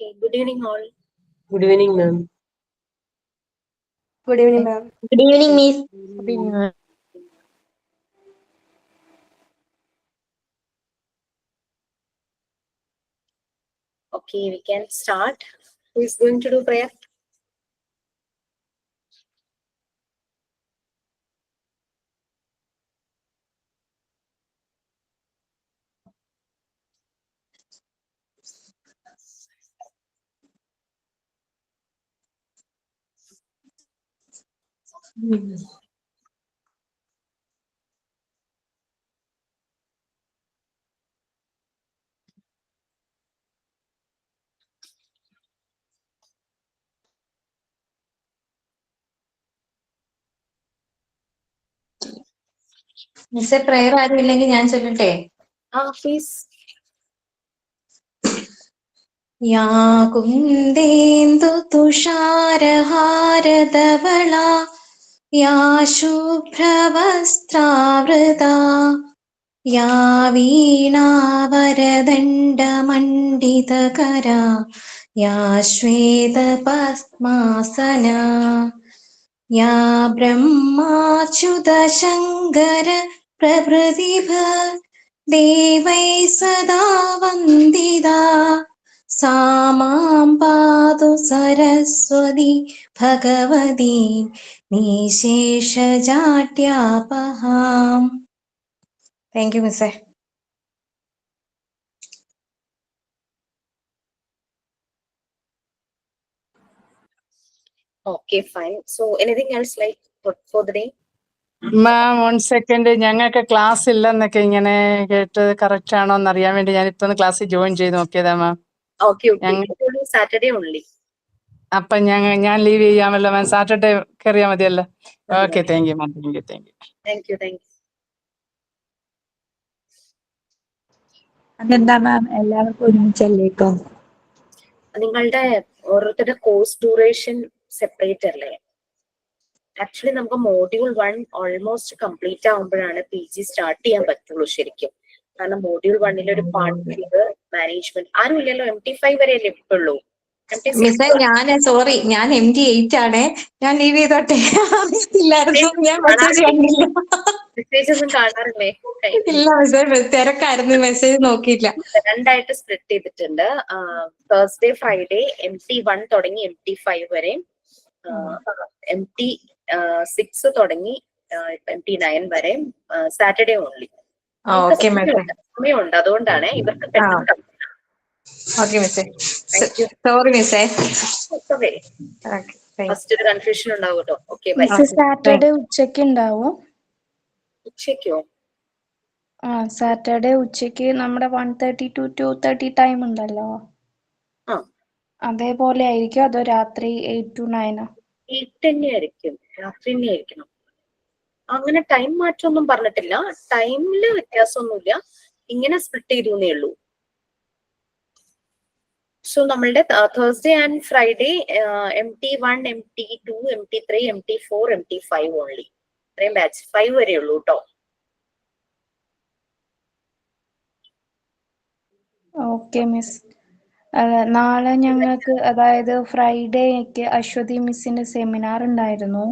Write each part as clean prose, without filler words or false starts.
Okay, good evening all. Good evening, ma'am. Good evening, ma'am. Good evening, Miss. Good evening, ma'am. Okay, we can start. Who is going to do prayer? മിസ്സേ prayer ആരും ഇല്ലെങ്കിൽ ഞാൻ ചൊല്ലട്ടെ? Please. യാ കുന്ദേന്ദു തുഷാരഹാരധവളാ യാ ശുഭ്രവസ്ത്രാവൃതാ യാ വീണാവരദണ്ഡമണ്ഡിതകരാ യാ ശ്വേതപദ്മാസനാ യാ ബ്രഹ്മാച്യുതശങ്കര പ്രഭൃതിഭ ദേവൈ സദാ വന്ദിതാ സാ മാം പാതു Saraswati Bhagavathi നിശേഷജാട്യാപഹാം. Thank you മിസ്സേ. Okay, fine. So anything else like for the day? Ma'am 1 second, ഞങ്ങൾക്ക് class ഇല്ലെന്നൊക്കെ ഇങ്ങനെ കേട്ട് കറക്റ്റ് ആണോ എന്ന് അറിയാൻ വേണ്ടി ഞാൻ ഇപ്പൊ ക്ലാസ്സിൽ ജോയിൻ ചെയ്ത് നോക്കിയതാ മാം. Okay. Saturday only. അപ്പൊ ഞാൻ ലീവ് ചെയ്യാമല്ലോ മാം? സാറ്റർഡേ കയറിയാ മതിയല്ലോ? Okay, thank you ma'am. Thank you. അതെന്താ മാം എല്ലാവർക്കും ഒരുമിച്ചല്ലേക്കോ? നിങ്ങളുടെ ഓരോരുത്തരുടെ കോഴ്സ് ഡ്യൂറേഷൻ സെപ്പറേറ്റ് അല്ലേ? ആക്ച്വലി നമുക്ക് മോഡ്യൂൾ 1 ഓൾമോസ്റ്റ് കംപ്ലീറ്റ് ആകുമ്പോഴാണ് PG സ്റ്റാർട്ട് ചെയ്യാൻ പറ്റുള്ളൂ ശരിക്കും. കാരണം മോഡ്യൂൾ 1 ഒരു പാർട്ട് ചെയ്ത് മാനേജ്മെന്റ് ആരും ഇല്ലല്ലോ. MT5 വരെ ലഭിക്കുള്ളൂ. മിസ്സേ സോറി, ഞാൻ MT8 ആണ്. ഞാൻ ലീവ് ചെയ്തോട്ടെ? അറിയത്തില്ലായിരുന്നു, ഞാൻ മെസ്സേജ് കണ്ടില്ല. മെസ്സേജ് ഒന്നും കാണാറില്ലേ? ഇല്ല മിസ്സേ, തിരക്കായിരുന്നു, മെസ്സേജ് നോക്കിയില്ല. 2 ആയിട്ട് സ്പ്ലിറ്റ് ചെയ്തിട്ടുണ്ട്. തേഴ്സ്ഡേ ഫ്രൈഡേ MT1 തുടങ്ങി MT5 വരെ, MT6 തുടങ്ങി MT9 വരെ, സാറ്റർഡേ ഓൺലി. സമയമുണ്ട്, അതുകൊണ്ടാണ് ഇവർക്ക് സോറി മിസ്സേ. ഫസ്റ്റ് ഒരു കൺഫ്യൂഷൻ ഉണ്ടാവുമല്ലോ. ഓക്കെ, സാറ്റർഡേ ഉച്ചയ്ക്ക് ഉണ്ടാവും. ഉച്ചയ്ക്കോ? സാറ്റർഡേ ഉച്ചയ്ക്ക് നമ്മുടെ 1:30 to 2:30 ടൈം ഉണ്ടല്ലോ, അതേപോലെ ആയിരിക്കും. അതോ രാത്രി 8 to 9? 8 തന്നെയായിരിക്കും, രാത്രി തന്നെയായിരിക്കണം. അങ്ങനെ ടൈം മാറ്റമൊന്നും പറഞ്ഞിട്ടില്ല. ടൈമില് വ്യത്യാസമൊന്നുമില്ല, ഇങ്ങനെ സ്പ്ലിറ്റ് ചെയ്തേ ഉള്ളൂ. സോ നമ്മളുടെ Thursday and Friday MT1, MT2, MT3, MT4, MT5 only. ഇത്രയും ബാച്ച് 5 വരെ ഉള്ളൂ കേട്ടോ. Okay miss. നാളെ ഞങ്ങൾക്ക്, അതായത് ഫ്രൈഡേക്ക് അശ്വതി മിസ്സിന്റെ സെമിനാർ ഉണ്ടായിരുന്നു.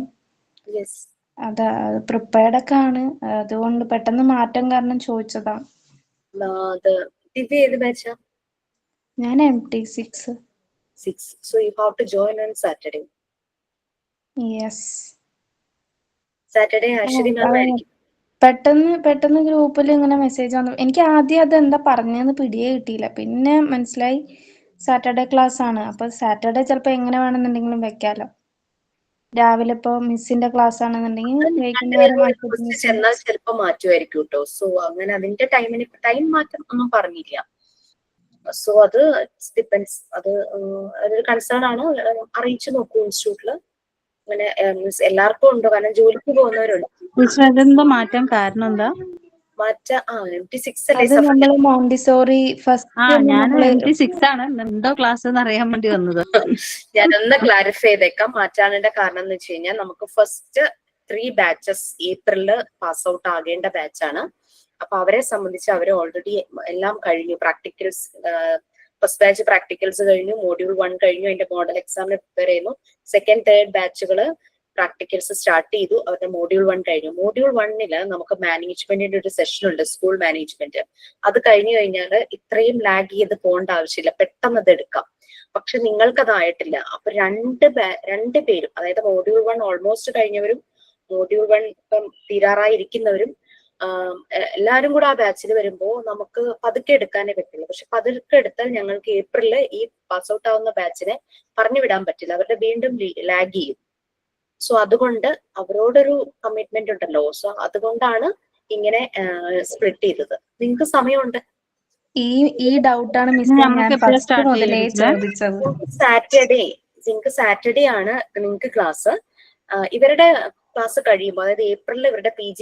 അത് പ്രിപ്പയർഡ് ഒക്കെ ആണ്, അതുകൊണ്ട് പെട്ടെന്ന് മാറ്റം കാരണം ചോദിച്ചതാ. ദിവ്യ ഏത് ബാച്ചാ? ഞാൻ MT6. So you have to join on Saturday. Yes. Saturday Aswathy മാം ആയിരിക്കും. പെട്ടെന്ന് ഗ്രൂപ്പിൽ ഇങ്ങനെ മെസ്സേജ് വന്നു. എനിക്ക് ആദ്യം അത് എന്താ പറഞ്ഞെന്ന് പിടിയേ കിട്ടിയില്ല. പിന്നെ മനസ്സിലായി സാറ്റർഡേ ക്ലാസ് ആണ്. അപ്പൊ സാറ്റർഡേ ചിലപ്പോ എങ്ങനെ വേണമെന്നുണ്ടെങ്കിലും വെക്കാലോ. രാവിലെ ഇപ്പൊ മിസ്സിന്റെ ക്ലാസ് ആണെന്നുണ്ടെങ്കിൽ വൈകുന്നേരം ചിലപ്പോ മാറ്റുമായിരിക്കും കേട്ടോ. സോ അങ്ങനെ അതിന്റെ ടൈം മാറ്റം ഒന്നും പറഞ്ഞില്ല. സോ അത് ഡിപ്പെൻസ്. അതൊരു കൺസേൺ ആണ്, അറിയിച്ചു നോക്കൂ ഇൻസ്റ്റിറ്റ്യൂട്ടില്. അങ്ങനെ എല്ലാവർക്കും ഉണ്ടോ? കാരണം ജോലിക്ക് പോകുന്നവരുണ്ട്. മാറ്റാൻ കാരണം എന്താ? MT6 അല്ലേ? മോണ്ടിസോറി ഞാൻ MT6 ആണ്. എന്തോ ക്ലാസ് അറിയാൻ വേണ്ടി വന്നത്. ഞാനൊന്ന് ക്ലാരിഫൈ ചെയ്തേക്കാം. മാറ്റാനുള്ള കാരണം എന്ന് വെച്ച് കഴിഞ്ഞാൽ നമുക്ക് ഫസ്റ്റ് 3 ബാച്ചസ് ഏപ്രിലില് പാസ് ഔട്ട് ആകേണ്ട ബാച്ചാണ്. അപ്പൊ അവരെ സംബന്ധിച്ച് അവർ ഓൾറെഡി എല്ലാം കഴിഞ്ഞു. പ്രാക്ടിക്കൽസ് ഫസ്റ്റ് ബാച്ച് പ്രാക്ടിക്കൽസ് കഴിഞ്ഞു, മോഡ്യൂൾ 1 കഴിഞ്ഞു, അതിന്റെ മോഡൽ എക്സാമിന് പ്രിപ്പയർ ചെയ്യുന്നു. സെക്കൻഡ് തേർഡ് ബാച്ചുകള് പ്രാക്ടിക്കൽസ് സ്റ്റാർട്ട് ചെയ്തു, അവരുടെ മോഡ്യൂൾ 1 കഴിഞ്ഞു. മോഡ്യൂൾ 1 നമുക്ക് മാനേജ്മെന്റിന്റെ ഒരു സെഷൻ ഉണ്ട്, സ്കൂൾ മാനേജ്മെന്റ്. അത് കഴിഞ്ഞു കഴിഞ്ഞാൽ ഇത്രയും ലാഗ് ചെയ്ത് പോകേണ്ട ആവശ്യമില്ല, പെട്ടെന്ന് അത് എടുക്കാം. പക്ഷെ നിങ്ങൾക്കതായിട്ടില്ല. അപ്പൊ രണ്ട് പേരും, അതായത് മോഡ്യൂൾ 1 ഓൾമോസ്റ്റ് കഴിഞ്ഞവരും മോഡ്യൂൾ 1 ഇപ്പം തീരാറായിരിക്കുന്നവരും എല്ലാവരും കൂടെ ആ ബാച്ചിൽ വരുമ്പോൾ നമുക്ക് പതുക്കെ എടുക്കാനേ പറ്റുള്ളൂ. പക്ഷെ പതുക്കെ എടുത്താൽ ഞങ്ങൾക്ക് ഏപ്രിലില് ഈ പാസ് ഔട്ട് ആവുന്ന ബാച്ചിനെ പറഞ്ഞു വിടാൻ പറ്റില്ല, അവരുടെ വീണ്ടും ലാഗ് ചെയ്യും. സോ അതുകൊണ്ട് അവരോടൊരു കമ്മിറ്റ്മെന്റ് ഉണ്ടല്ലോ, സോ അതുകൊണ്ടാണ് ഇങ്ങനെ സ്പ്ലിറ്റ് ചെയ്തത്. നിങ്ങൾക്ക് സമയമുണ്ട്. ഈ ഡൗട്ടാണ് മിസ് ഞാൻ നമുക്ക് എപ്പോഴാ ഫസ്റ്റ് സ്റ്റാർട്ട് മുതലേ ചെയ്യുക? ചോദിച്ചത്. നിങ്ങൾക്ക് സാറ്റർഡേ ആണ് നിങ്ങൾക്ക് ക്ലാസ്. ഇവരുടെ ക്ലാസ് കഴിയുമ്പോൾ, അതായത് ഏപ്രിലിൽ ഇവരുടെ PG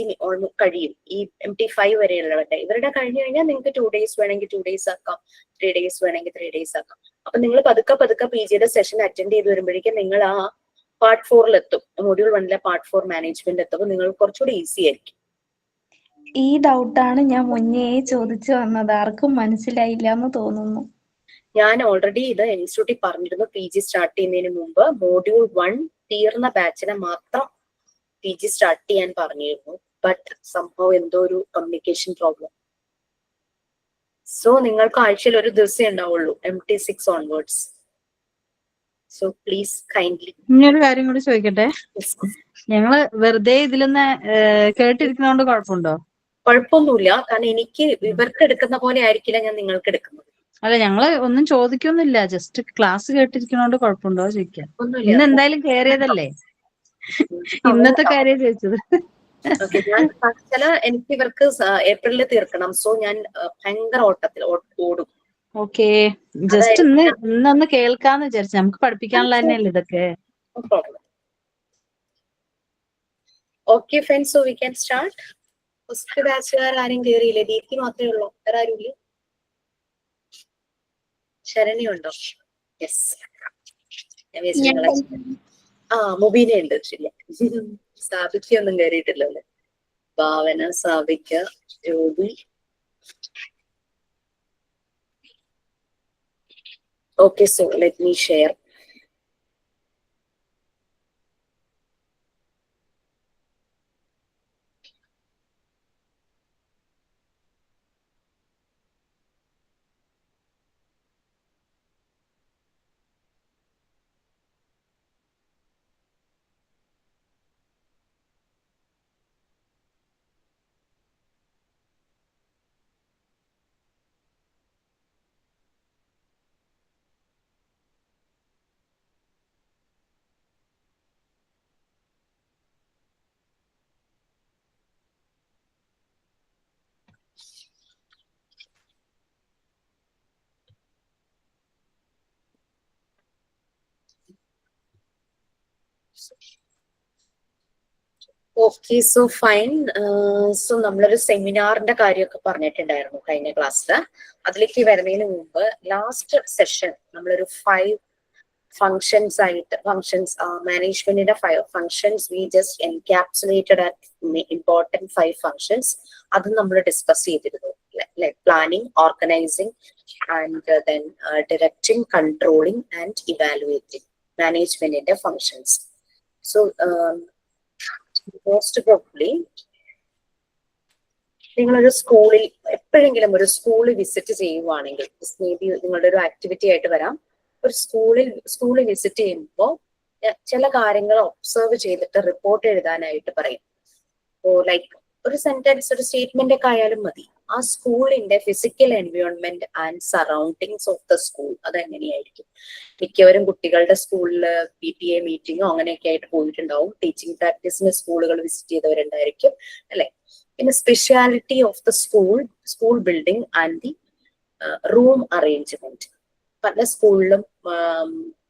കഴിയും, ഈ MT5 വരെയുള്ളവരുടെ. ഇവരുടെ കഴിഞ്ഞു കഴിഞ്ഞാൽ നിങ്ങൾക്ക് 2 days വേണമെങ്കിൽ 2 days ആക്കാം, 3 days വേണമെങ്കിൽ 3 days ആക്കാം. അപ്പൊ നിങ്ങൾ പതുക്കെ PGയുടെ സെഷൻ അറ്റൻഡ് ചെയ്ത് വരുമ്പോഴേക്കും നിങ്ങൾ ആ പാർട്ട് 4 എത്തും, മോഡ്യൂൾ 1 പാർട്ട് 4 മാനേജ്മെന്റ് എത്തുമ്പോൾ നിങ്ങൾക്ക് കുറച്ചുകൂടി ഈസി ആയിരിക്കും. ഈ ഡൗട്ടാണ് ഞാൻ മുന്നേ ചോദിച്ചു വന്നത്, ആർക്കും മനസ്സിലായില്ല എന്ന് തോന്നുന്നു. ഞാൻ ഓൾറെഡി ഇത് ഇൻസ്റ്റിറ്റ്യൂട്ടിൽ പറഞ്ഞിരുന്നു, PG സ്റ്റാർട്ട് ചെയ്യുന്നതിന് മുമ്പ് മോഡ്യൂൾ 1 തീർന്ന ബാച്ചിനെ മാത്രം PG സ്റ്റാർട്ട് ചെയ്യാൻ പറഞ്ഞിരുന്നു. ബട്ട് സംഭവം എന്തോ ഒരു കമ്മ്യൂണിക്കേഷൻ പ്രോബ്ലം. സോ നിങ്ങൾക്ക് ആഴ്ചയിൽ ഒരു ദിവസമേ ഉണ്ടാവുള്ളൂ MT6 onwards. So please kindly. ഇനിയൊരു കാര്യം കൂടി ചോദിക്കട്ടെ, ഞങ്ങള് വെറുതെ ഇതിലൊന്ന് കേട്ടിരിക്കുന്നോണ്ട് കുഴപ്പമുണ്ടോ? കുഴപ്പമൊന്നുമില്ല, കാരണം എനിക്ക് ഇവർക്ക് എടുക്കുന്ന പോലെ ആയിരിക്കില്ല ഞാൻ നിങ്ങൾക്ക് എടുക്കുന്നത്. അല്ല, ഞങ്ങള് ഒന്നും ചോദിക്കൊന്നുമില്ല, ജസ്റ്റ് ക്ലാസ് കേട്ടിരിക്കുന്നോണ്ട് കുഴപ്പമുണ്ടോ ചോദിക്കാം. ഒന്നുമില്ല. ഇന്ന് എന്തായാലും കയറിയതല്ലേ, ഇന്നത്തെ കാര്യം ചോദിച്ചത്. ഓക്കെ, ഞാൻ എനിക്ക് ഇവർക്ക് ഏപ്രിലിൽ തീർക്കണം. സോ ഞാൻ ഭയങ്കര ഓട്ടത്തിൽ ഓടും. ഓക്കെ, ജസ്റ്റ് ഇന്നൊന്ന് കേൾക്കാന്ന് വിചാരിച്ചു, നമുക്ക് പഠിപ്പിക്കാനുള്ള തന്നെയല്ലേ ഇതൊക്കെ. Okay friends, so we can start. First ബാച്ചുകാർ ആരും കയറിയില്ലേ? ദീപ്തി മാത്രമേ ഉള്ളൂ, വേറെ ആരും ഇല്ലേ? ശരണ്യ ഉണ്ടോ? യെസ്. മുബീന ഉണ്ട്. ശരിയാ, സ്ഥാപിക്ക ഒന്നും കയറിയിട്ടില്ലല്ലേ? ഭാവന, സ്ഥാപിക്ക, Jyothi. Okay, so let me share. Okay, so fine. So നമ്മളൊരു സെമിനാറിന്റെ കാര്യമൊക്കെ പറഞ്ഞിട്ടുണ്ടായിരുന്നു കഴിഞ്ഞ ക്ലാസ്സില്. അതിലേക്ക് വരുന്നതിന് മുമ്പ് ലാസ്റ്റ് സെഷൻ നമ്മളൊരു 5 ഫങ്ഷൻസ് ആയിട്ട്, മാനേജ്മെന്റിന്റെ 5 functions we just encapsulated at important 5 functions. അത് നമ്മൾ ഡിസ്കസ് ചെയ്തിരുന്നു. Like planning, organising and then directing, controlling and evaluating മാനേജ്മെന്റിന്റെ ഫങ്ഷൻസ്. സോ മോസ്റ്റ് പ്രോബ്ലി നിങ്ങളൊരു സ്കൂളിൽ എപ്പോഴെങ്കിലും ഒരു സ്കൂളിൽ വിസിറ്റ് ചെയ്യുവാണെങ്കിൽ, മേ ബി നിങ്ങളുടെ ഒരു ആക്ടിവിറ്റി ആയിട്ട് വരാം. ഒരു സ്കൂളിൽ വിസിറ്റ് ചെയ്യുമ്പോൾ ചില കാര്യങ്ങൾ ഒബ്സർവ് ചെയ്തിട്ട് റിപ്പോർട്ട് എഴുതാനായിട്ട് പറയും. ലൈക്ക് ഒരു സെന്റൻസ്, ഒരു സ്റ്റേറ്റ്മെന്റ് ഒക്കെ ആയാലും മതി. ആ സ്കൂളിന്റെ physical environment and surroundings of the school അതെങ്ങനെയായിരിക്കും. മിക്കവരും കുട്ടികളുടെ സ്കൂളില് PTA മീറ്റിങ്ങോ അങ്ങനെയൊക്കെ ആയിട്ട് പോയിട്ടുണ്ടാവും. ടീച്ചിങ് പ്രാക്ടീസിന് സ്കൂളുകൾ വിസിറ്റ് ചെയ്തവരുണ്ടായിരിക്കും, അല്ലെ? പിന്നെ speciality of the school building and the room arrangement. പല സ്കൂളിലും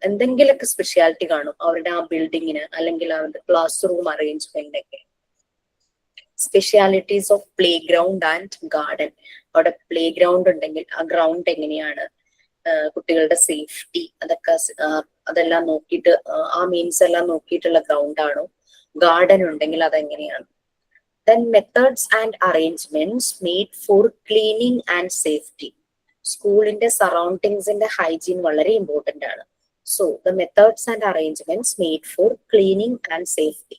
എന്തെങ്കിലുമൊക്കെ സ്പെഷ്യാലിറ്റി കാണും അവരുടെ ആ ബിൽഡിങ്ങിന്, അല്ലെങ്കിൽ അവരുടെ ക്ലാസ് റൂം അറേഞ്ച്മെന്റ് ഒക്കെ. Specialities of play ground and garden. അവിടെ പ്ലേ ഗ്രൗണ്ട് ഉണ്ടെങ്കിൽ ആ ഗ്രൗണ്ട് എങ്ങനെയാണ്, കുട്ടികളുടെ സേഫ്റ്റി, അതെല്ലാം നോക്കിയിട്ട്, ആ മീൻസ് എല്ലാം നോക്കിയിട്ടുള്ള ഗ്രൗണ്ട് ആണോ. ഗാർഡൻ ഉണ്ടെങ്കിൽ അതെങ്ങനെയാണ്. Then methods and arrangements made for cleaning and safety. സ്കൂളിന്റെ സറൗണ്ടിങ്സിന്റെ ഹൈജീൻ വളരെ ഇമ്പോർട്ടന്റ് ആണ്. So the methods and arrangements made for cleaning and safety.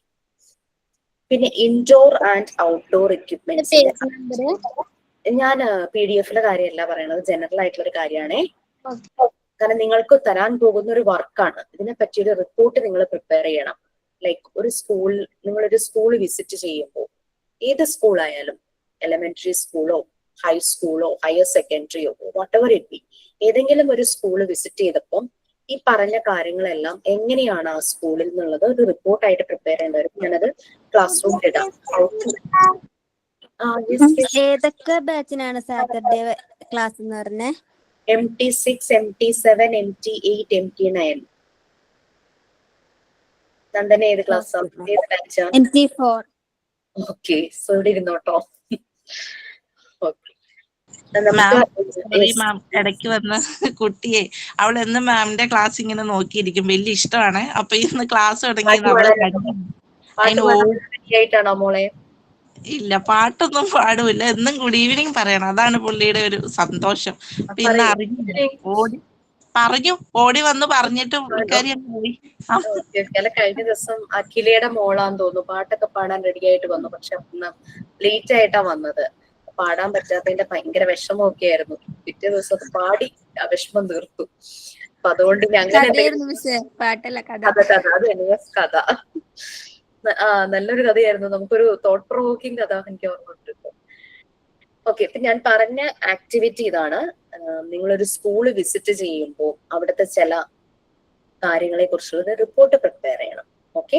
പിന്നെ ഇൻഡോർ ആൻഡ് ഔട്ട്ഡോർ എക്യുപ്മെന്റ്സ് ഞാൻ PDF കാര്യമല്ല പറയണത്, ജനറൽ ആയിട്ടുള്ള ഒരു കാര്യമാണേ. കാരണം നിങ്ങൾക്ക് തരാൻ പോകുന്ന ഒരു വർക്കാണ്. ഇതിനെ പറ്റിയൊരു റിപ്പോർട്ട് നിങ്ങൾ പ്രിപ്പയർ ചെയ്യണം. ലൈക്ക് നിങ്ങളൊരു സ്കൂൾ വിസിറ്റ് ചെയ്യുമ്പോൾ, ഏത് സ്കൂളായാലും, എലിമെന്ററി സ്കൂളോ ഹൈസ്കൂളോ ഹയർ സെക്കൻഡറിയോ വാട്ടെവർ ഇറ്റ് ബി, ഏതെങ്കിലും ഒരു സ്കൂൾ വിസിറ്റ് ചെയ്തപ്പോൾ ഈ പറഞ്ഞ കാര്യങ്ങളെല്ലാം എങ്ങനെയാണ് ആ സ്കൂളിൽ നിന്നുള്ളത് ഒരു റിപ്പോർട്ടായിട്ട് പ്രിപ്പയർ ചെയ്യേണ്ടി വരും. ഞാനത് ക്ലാസ് റൂമിൽ ഇടാം. ഏതൊക്കെ ബാച്ചിനാണ് സാറ്റർഡേ ക്ലാസ് എന്ന് പറഞ്ഞേ? MT6, MT7, MT8, MT9. Nandana ഏത് ക്ലാസ്? ഏത് ബാച്ചാ? MT4. ഓക്കെ, സോ ഇവിടെ ഇരുന്നോട്ടോ. ഓക്കെ, മാം ഇടയ്ക്ക് വന്ന കുട്ടിയെ അവൾ എന്ന് മാമിന്റെ ക്ലാസ് ഇങ്ങനെ നോക്കിയിരിക്കും, വലിയ ഇഷ്ടമാണ്. അപ്പൊ ഇന്ന് ക്ലാസ് തുടങ്ങിയത് ആയിട്ടാണോ മോളെ? ഇല്ല, പാട്ടൊന്നും പാടില്ല, എന്നും ഗുഡ് ഈവനിങ് പറയണം, അതാണ് പുള്ളിയുടെ ഒരു സന്തോഷം. പിന്നെ ഓടി വന്ന് പറഞ്ഞിട്ട് പോയി. കഴിഞ്ഞ ദിവസം അഖിലയുടെ മോളാന്ന് തോന്നുന്നു പാട്ടൊക്കെ പാടാൻ റെഡി ആയിട്ട് വന്നു. പക്ഷെ ലേറ്റ് ആയിട്ടാ വന്നത്. പാടാൻ പറ്റാത്തതിന്റെ ഭയങ്കര വിഷമമൊക്കെ ആയിരുന്നു. പിറ്റേ ദിവസം പാടി ആ വിഷമം തീർത്തു. അപ്പൊ അതുകൊണ്ട് കഥ നല്ലൊരു കഥയായിരുന്നു. നമുക്കൊരു തോട്ട് പ്രൊവോക്കിംഗ് കഥ എനിക്ക് ഓർമ്മയുണ്ട്. ഓക്കെ, ഇപ്പൊ ഞാൻ പറഞ്ഞ ആക്ടിവിറ്റി ഇതാണ്. നിങ്ങളൊരു സ്കൂൾ വിസിറ്റ് ചെയ്യുമ്പോൾ അവിടുത്തെ ചില കാര്യങ്ങളെ കുറിച്ചുള്ള റിപ്പോർട്ട് പ്രിപ്പയർ ചെയ്യണം. ഓക്കെ,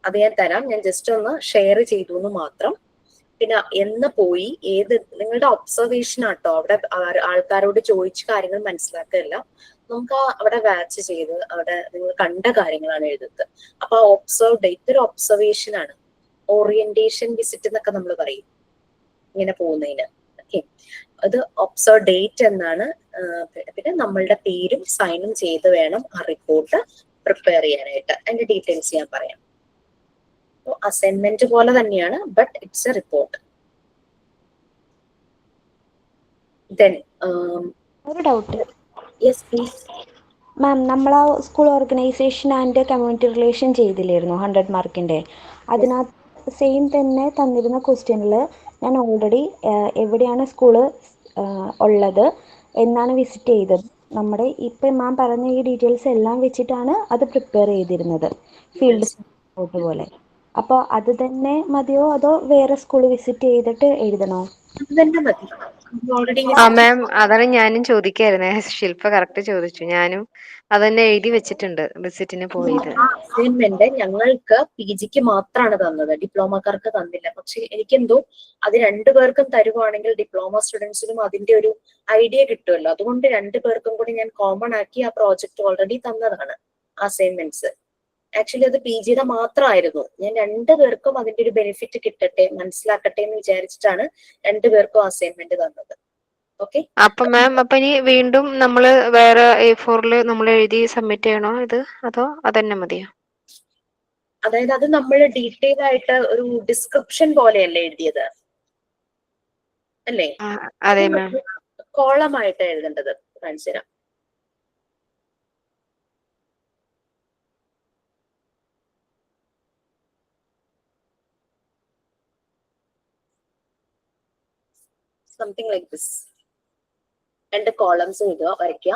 അത് ഞാൻ തരാം. ഞാൻ ജസ്റ്റ് ഒന്ന് ഷെയർ ചെയ്തു എന്ന് മാത്രം. പിന്നെ എന്ന് പോയി, നിങ്ങളുടെ ഒബ്സർവേഷൻ ആട്ടോ. അവിടെ ആൾക്കാരോട് ചോദിച്ച് കാര്യങ്ങൾ മനസ്സിലാക്കുകയല്ല. നമുക്ക് അവിടെ വാച്ച് ചെയ്ത് അവിടെ നിങ്ങൾ കണ്ട കാര്യങ്ങളാണ് എഴുതുന്നത്. അപ്പൊ ആ ഒബ്സർവ് ഡേറ്റ് ഒരു ഒബ്സർവേഷൻ ആണ്. ഓറിയന്റേഷൻ വിസിറ്റ് എന്നൊക്കെ നമ്മൾ പറയും ഇങ്ങനെ പോകുന്നതിന്. ഓക്കെ, അത് ഒബ്സർവ് ഡേറ്റ് എന്നാണ്. പിന്നെ നമ്മളുടെ പേരും സൈനും ചെയ്ത് വേണം ആ റിപ്പോർട്ട് പ്രിപ്പയർ ചെയ്യാനായിട്ട്. അതിന്റെ ഡീറ്റെയിൽസ് ഞാൻ പറയാം. അസൈൻമെന്റ് പോലെ തന്നെയാണ്, but it's a report. Then ഒരു ഡൗട്ട്. യെസ് പ്ലീസ് മാം, നമ്മൾ ആ school organisation and community relation ചെയ്തില്ലായിരുന്നു 100 മാർക്കിൻ്റെ? അതിനകത്ത് സെയിം തന്നെ തന്നിരുന്ന ക്വസ്റ്റ്യനിൽ ഞാൻ ഓൾറെഡി എവിടെയാണ് സ്കൂള് ഉള്ളത്, എന്നാണ് വിസിറ്റ് ചെയ്തത്, നമ്മുടെ ഇപ്പം മാം പറഞ്ഞ ഈ ഡീറ്റെയിൽസ് എല്ലാം വെച്ചിട്ടാണ് അത് പ്രിപ്പയർ ചെയ്തിരുന്നത്, ഫീൽഡ് റിപ്പോർട്ട് പോലെ. അപ്പോൾ അത് തന്നെ മതിയോ അതോ വേറെ സ്കൂൾ വിസിറ്റ് ചെയ്തിട്ട് എഴുതണോ? അത് തന്നെ മതി. മാം, അതാണ് ഞാനും ചോദിക്കായിരുന്നേ. ശില്പ കറക്റ്റ് ചോദിച്ചു. ഞാനും അതന്നെ എഴുതി വെച്ചിട്ടുണ്ട് വിസിറ്റിന് പോയത്. അസൈൻമെന്റ് ഞങ്ങൾക്ക് PGക്ക് മാത്രമാണ് തന്നത്, ഡിപ്ലോമക്കാർക്ക് തന്നില്ല. പക്ഷെ എനിക്കെന്തോ അത് രണ്ടുപേർക്കും തരുവാണെങ്കിൽ ഡിപ്ലോമ സ്റ്റുഡൻസിനും അതിന്റെ ഒരു ഐഡിയ കിട്ടുമല്ലോ. അതുകൊണ്ട് രണ്ടുപേർക്കും കൂടി ഞാൻ കോമൺ ആക്കി ആ പ്രോജക്റ്റ് ഓൾറെഡി തന്നതാണ് അസൈൻമെന്റ്സ്. ആക്ച്വലി അത് PGയുടെ മാത്രമായിരുന്നു. ഞാൻ രണ്ടുപേർക്കും അതിന്റെ ഒരു ബെനിഫിറ്റ് കിട്ടട്ടെ, മനസ്സിലാക്കട്ടെ എന്ന് വിചാരിച്ചിട്ടാണ് രണ്ടുപേർക്കും അസൈൻമെന്റ് തന്നത്. ഓക്കെ, അപ്പൊ മാം, അപ്പൊ ഇനി വീണ്ടും നമ്മള് വേറെ A4 നമ്മൾ എഴുതി സബ്മിറ്റ് ചെയ്യണോ ഇത്, അതോ അതന്നെ മതിയോ? അതായത് അത് നമ്മൾ ഡീറ്റെയിൽ ആയിട്ട് ഒരു ഡിസ്ക്രിപ്ഷൻ പോലെയല്ലേ എഴുതിയത് അല്ലേ? അതെ മാം. കോളമായിട്ട് എഴുതേണ്ടത്. കാണിച്ചു തരാം. Something like this. 2 കോളംസ് എഴുതുക, വരയ്ക്കുക.